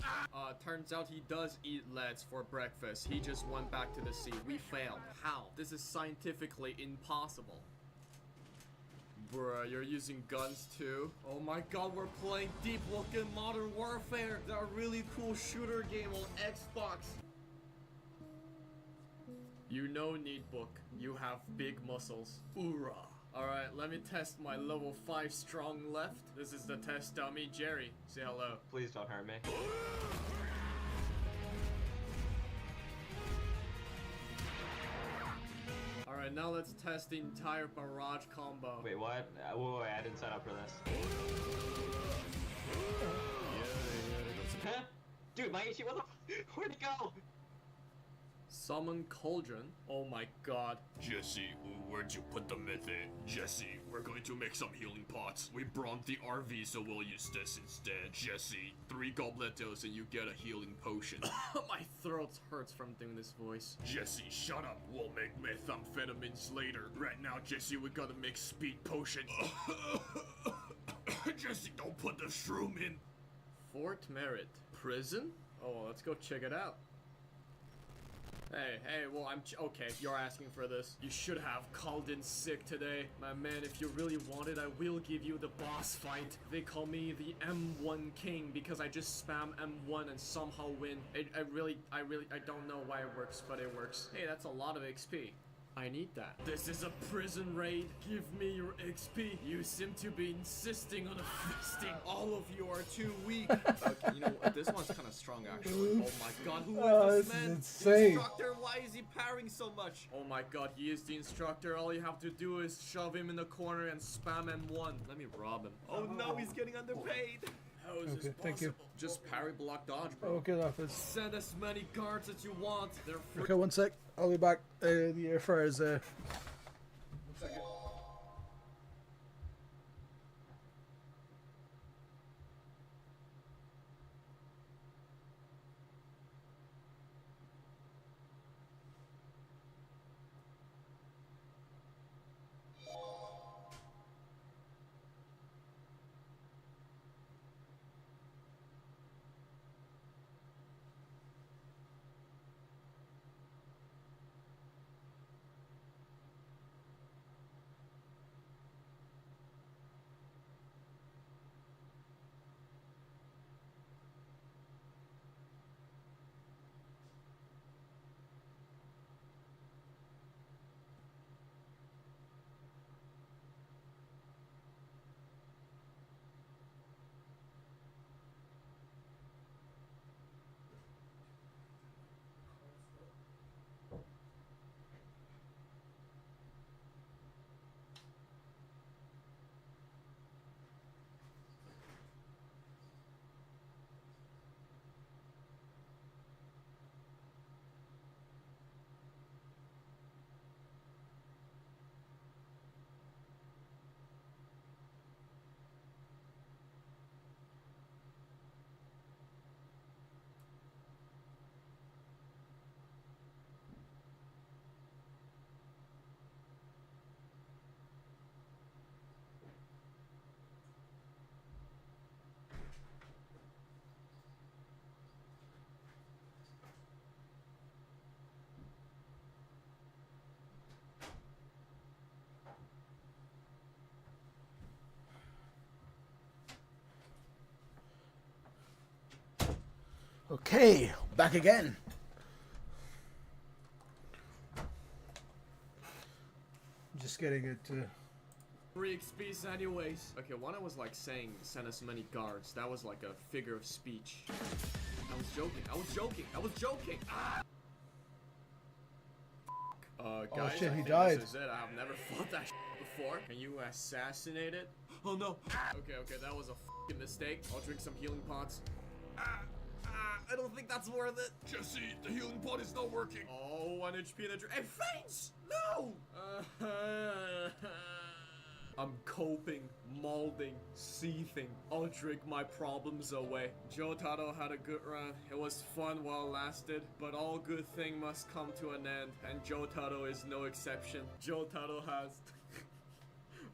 Turns out he does eat leads for breakfast. He just went back to the sea. We failed. How? This is scientifically impossible. Bruh, you're using guns too? Oh my god, we're playing deep looking Modern Warfare, that really cool shooter game on Xbox. You know, Neatbook, you have big muscles. Hoorah. Alright, let me test my level 5 strong left. This is the test dummy, Jerry. Say hello. Please don't hurt me. Alright, now let's test the entire barrage combo. Wait, what? Wait, I didn't sign up for this. Huh? Dude, my Ichi, what the f- where'd it go? Summon Cauldron. Oh my god. Jesse, where'd you put the method? Jesse, we're going to make some healing pots. We brought the RV, so we'll use this instead. Jesse, 3 gobletos and you get a healing potion. My throat hurts from doing this voice. Jesse, shut up. We'll make methamphetamines later. Right now, Jesse, we gotta make speed potion. Jesse, don't put the shroom in. Fort Merritt. Prison? Oh, let's go check it out. Hey, well, okay, you're asking for this. You should have called in sick today. My man, if you really want it, I will give you the boss fight. They call me the M1 King because I just spam M1 and somehow win. I don't know why it works, but it works. Hey, that's a lot of XP. I need that. This is a prison raid. Give me your XP. You seem to be insisting on a fisting. All of you are too weak. Okay, you know what? This one's kind of strong, actually. Oh my god, who is this man? Is insane. Instructor, why is he parrying so much? Oh my god, he is the instructor. All you have to do is shove him in the corner and spam M1. Let me rob him. Oh no, he's getting underpaid. How is this possible? Thank you. Just parry, block, dodge, bro. Okay, office. Send as many guards as you want. They're free. Okay, one sec. I'll be back. The air fryer is 1 second. Okay, back again. Just getting it to... 3 XPs anyways. Okay, one I was like saying send as many guards. That was like a figure of speech. I was joking. Ah! Guys, shit, I he think died. This is it. I've never fought that before. Can you assassinate it? Oh no. Okay, that was a fucking mistake. I'll drink some healing pots. I don't think that's worth it. Jesse, the healing pot is not working. Oh, 1 HP in a drink. It faints! No! I'm coping, molding, seething. I'll drink my problems away. Jotaro had a good run. It was fun while it lasted, but all good thing must come to an end, and Jotaro is no exception. Jotaro has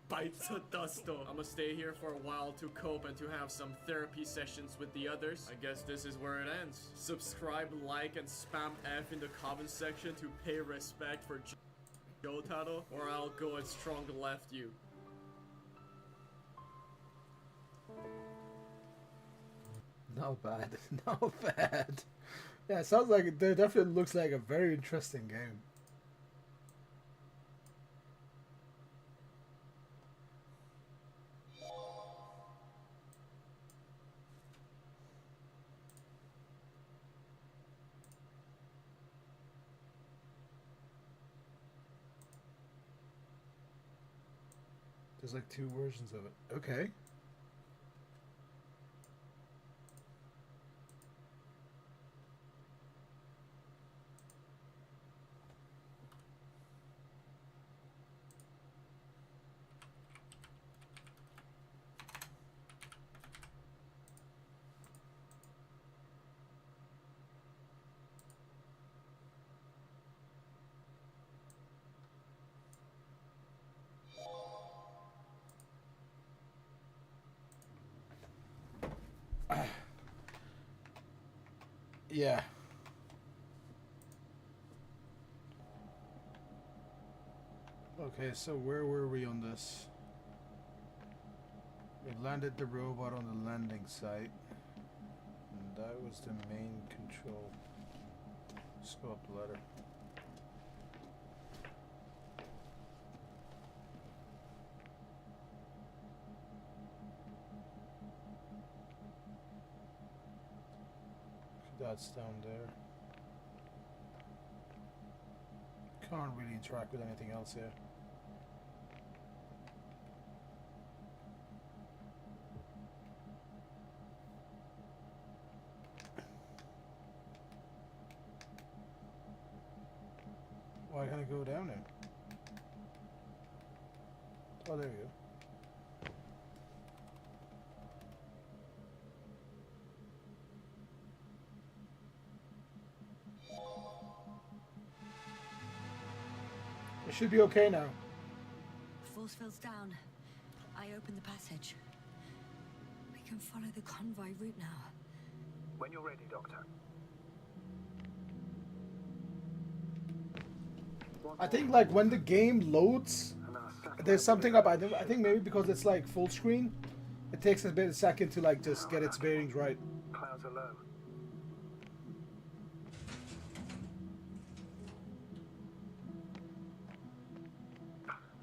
bites of dusto. I'ma stay here for a while to cope and to have some therapy sessions with the others. I guess this is where it ends. Subscribe, like, and spam F in the comment section to pay respect for Jotaro, or I'll go and strong left you. Not bad. Not bad. Yeah, it sounds like it definitely looks like a very interesting game. There's like 2 versions of it. Okay. Yeah. Okay, so where were we on this? We landed the robot on the landing site. And that was the main control. Let's go up the ladder. That's down there. Can't really interact with anything else here. Why can't I go down there? Oh, there you go. It should be okay now. Force field's down. I opened the passage. We can follow the convoy route now. When you're ready, Doctor. I think like when the game loads, there's something up. I think maybe because it's like full screen, it takes a bit of a second to like just get its bearings right. Clouds are low.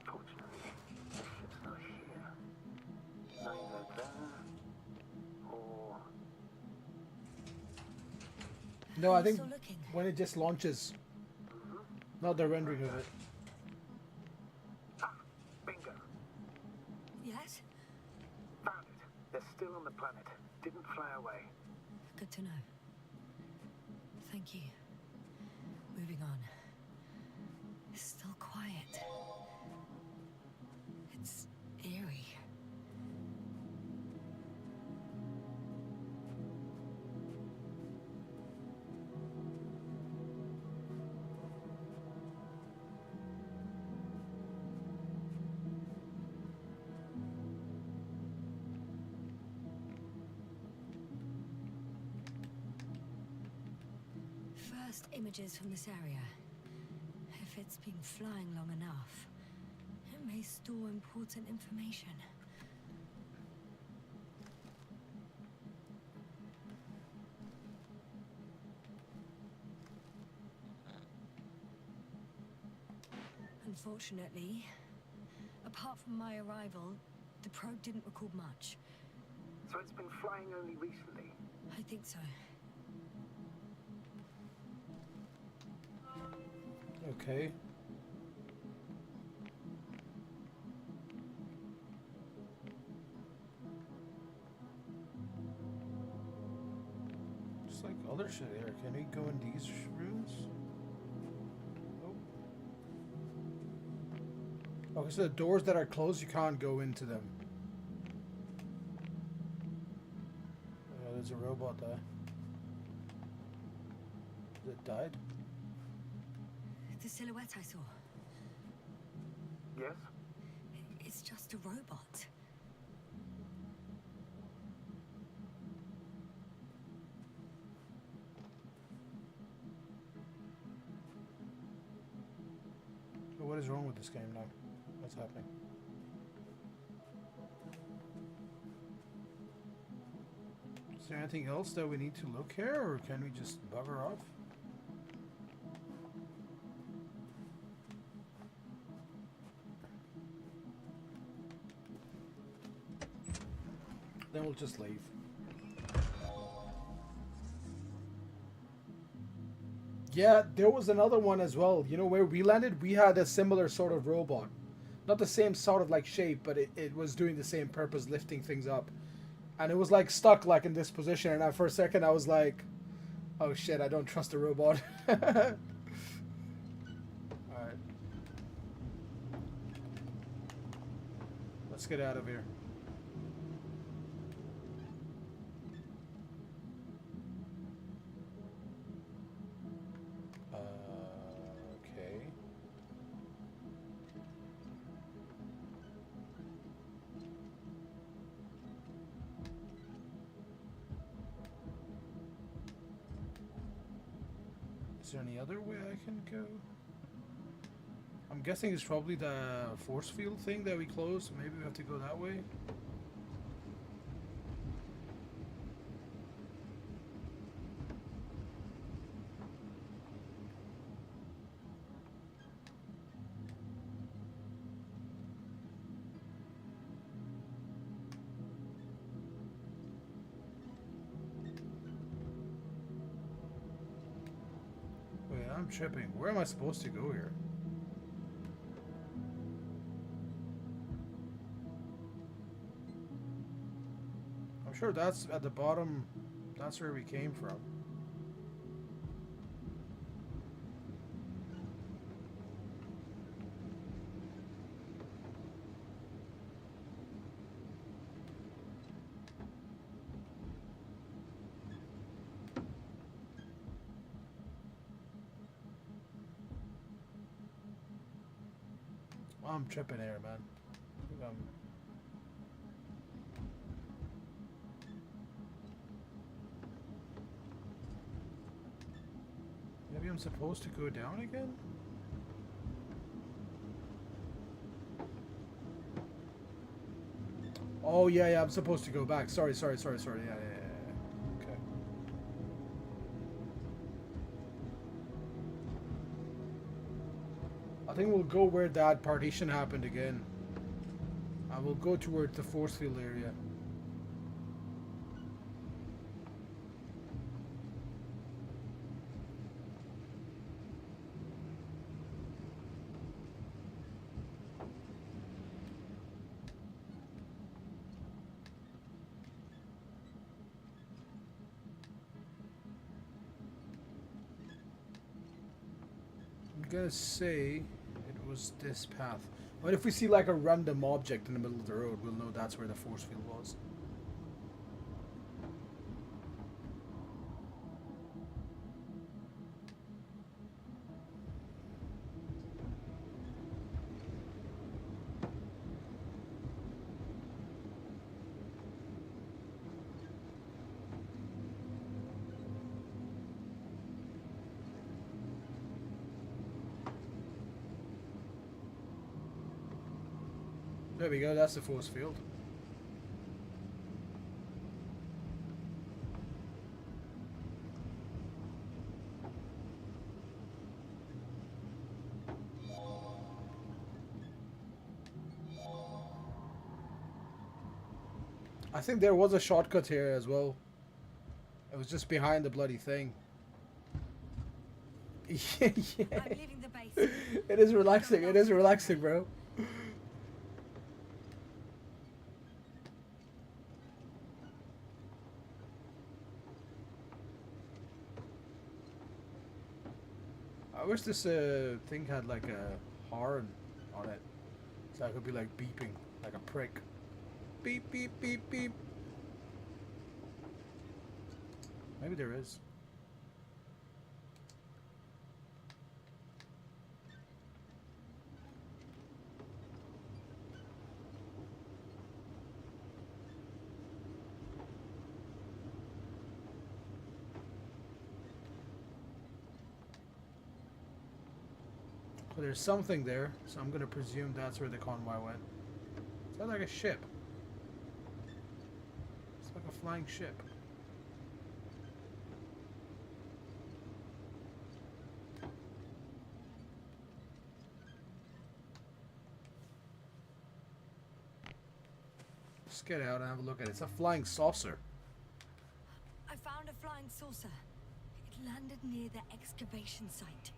Fortunately, the ship's not here. Neither there or... No, I think when it just launches, not the rendering of it. Bingo. Yes? Found it. They're still on the planet. Didn't fly away. Good to know. Thank you. Moving on. It's still quiet. It's eerie. First images from this area. If it's been flying long enough, it may store important information. Unfortunately, apart from my arrival, the probe didn't record much. So it's been flying only recently? I think so. Okay. Just like other shit here. Can we go in these rooms? Oh. Okay, so the doors that are closed, you can't go into them. Oh, there's a robot there. Has it died? The silhouette I saw. Yes? It's just a robot. So what is wrong with this game now? What's happening? Is there anything else that we need to look here, or can we just bugger off? Then we'll just leave. Yeah, there was another one as well. You know, where we landed, we had a similar sort of robot. Not the same sort of like shape, but it was doing the same purpose, lifting things up. And it was like stuck like in this position, and for a second I was like, oh shit, I don't trust the robot. Alright. Let's get out of here. Okay. Is there any other way I can go? I'm guessing it's probably the force field thing that we closed. Maybe we have to go that way. Wait, I'm tripping. Where am I supposed to go here? I'm sure that's at the bottom. That's where we came from. I'm tripping here, man. I think maybe I'm supposed to go down again? Oh, yeah, I'm supposed to go back. Sorry. Yeah. Okay. I think we'll go where that partition happened again. I will go towards the force field area. I'm gonna say it was this path. But if we see like a random object in the middle of the road, we'll know that's where the force field was. There we go, that's the force field. I think there was a shortcut here as well. It was just behind the bloody thing. Yeah. I'm leaving the base. It is relaxing. It is relaxing, bro. I wish this thing had like a horn on it, so I could be like beeping like a prick. Beep beep beep beep. Maybe there is. Well, there's something there, so I'm gonna presume that's where the convoy went. Is that like a ship? It's like a flying ship. Let's get out and have a look at it. It's a flying saucer. I found a flying saucer. It landed near the excavation site.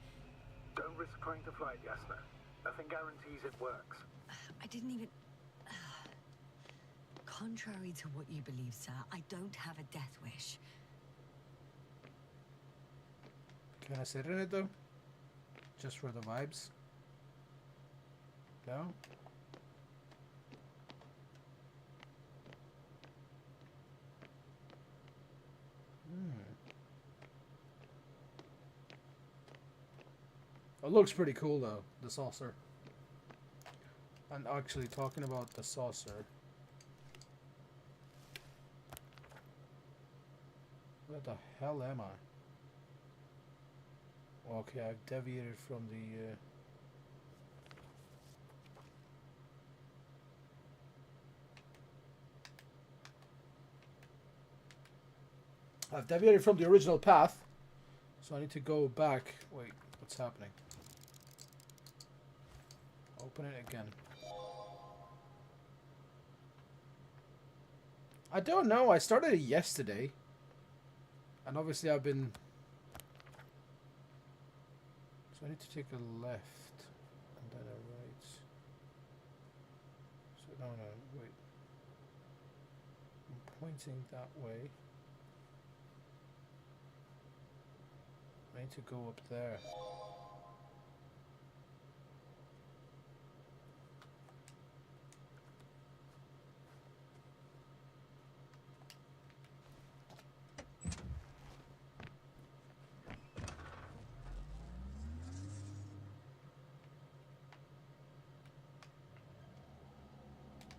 Don't risk trying to fly it, Yasna. Nothing guarantees it works. I didn't even... Contrary to what you believe, sir, I don't have a death wish. Can I sit in it though? Just for the vibes? No? It looks pretty cool though, the saucer. And actually talking about the saucer. Where the hell am I? Okay, I've deviated from the I've deviated from the original path, so I need to go back. Wait, what's happening? Open it again. I don't know. I started it yesterday. And obviously I've been... So I need to take a left. And then a right. So no, wait. I'm pointing that way. I need to go up there.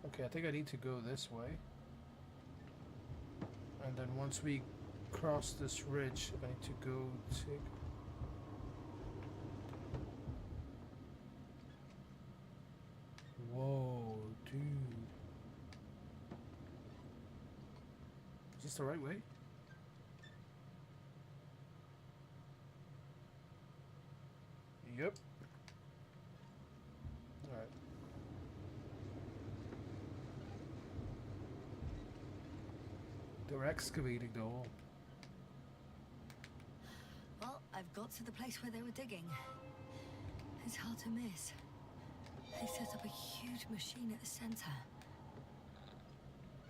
Okay, I think I need to go this way. And then once we cross this ridge, I need to go take... Whoa, dude. Is this the right way? Yep. Alright. They're excavating the hole. Well, I've got to the place where they were digging. It's hard to miss. They set up a huge machine at the center.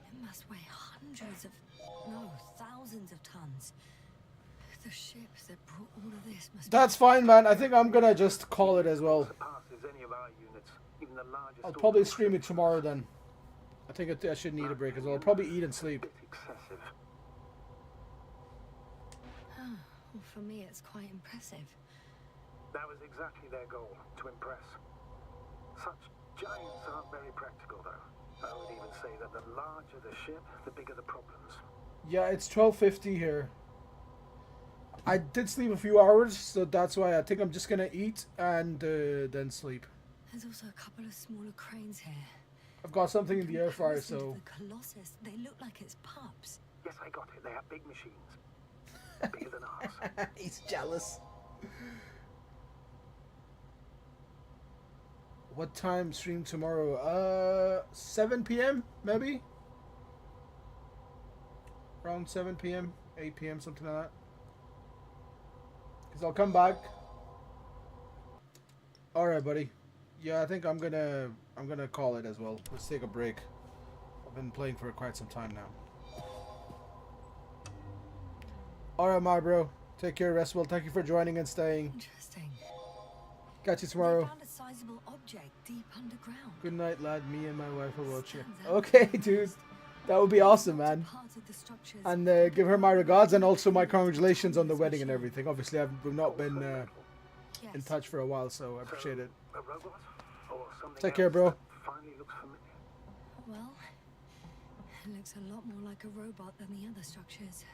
It must weigh hundreds of, no, thousands of tons. The ships that brought all of this must... That's fine, man. I think I'm gonna just call it as well. I'll probably stream it tomorrow then. I think I should need a break as well. I'll probably eat and sleep. Well, for me, it's quite impressive. That was exactly their goal, to impress. Such giants aren't very practical, though. I would even say that the larger the ship, the bigger the problems. Yeah, it's 12:50 here. I did sleep a few hours, so that's why I think I'm just gonna eat and then sleep. There's also a couple of smaller cranes here. I've got something in the air fryer, so... The Colossus, they look like it's pups. Yes, I got it. They have big machines. Bigger than ours. He's jealous. What time stream tomorrow? 7 p.m. maybe? Around 7 p.m., 8 p.m., something like that. Because I'll come back. Alright, buddy. Yeah, I think I'm gonna call it as well. Let's take a break. I've been playing for quite some time now. Alright, my bro. Take care, rest well. Thank you for joining and staying. Interesting. Catch you tomorrow. They found a sizable object deep underground. Good night, lad. Me and my wife will watch you. Okay, dude. That would be awesome, man. And give her my regards and also my congratulations on the wedding and everything. Obviously, we've not been in touch for a while, so I appreciate it. Take care, bro. Well, it looks a lot more like a robot than the other structures.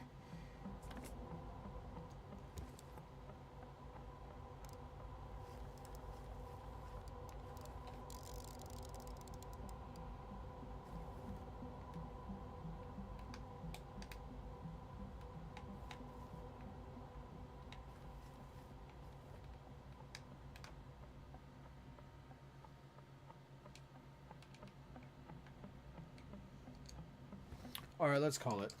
Alright, let's call it.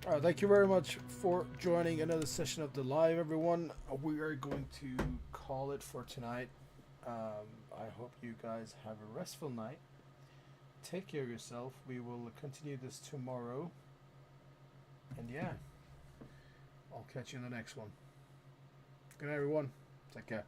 Alright, thank you very much for joining another session of the live, everyone. We are going to call it for tonight. I hope you guys have a restful night. Take care of yourself. We will continue this tomorrow. And yeah, I'll catch you in the next one. Good night, everyone. Take care.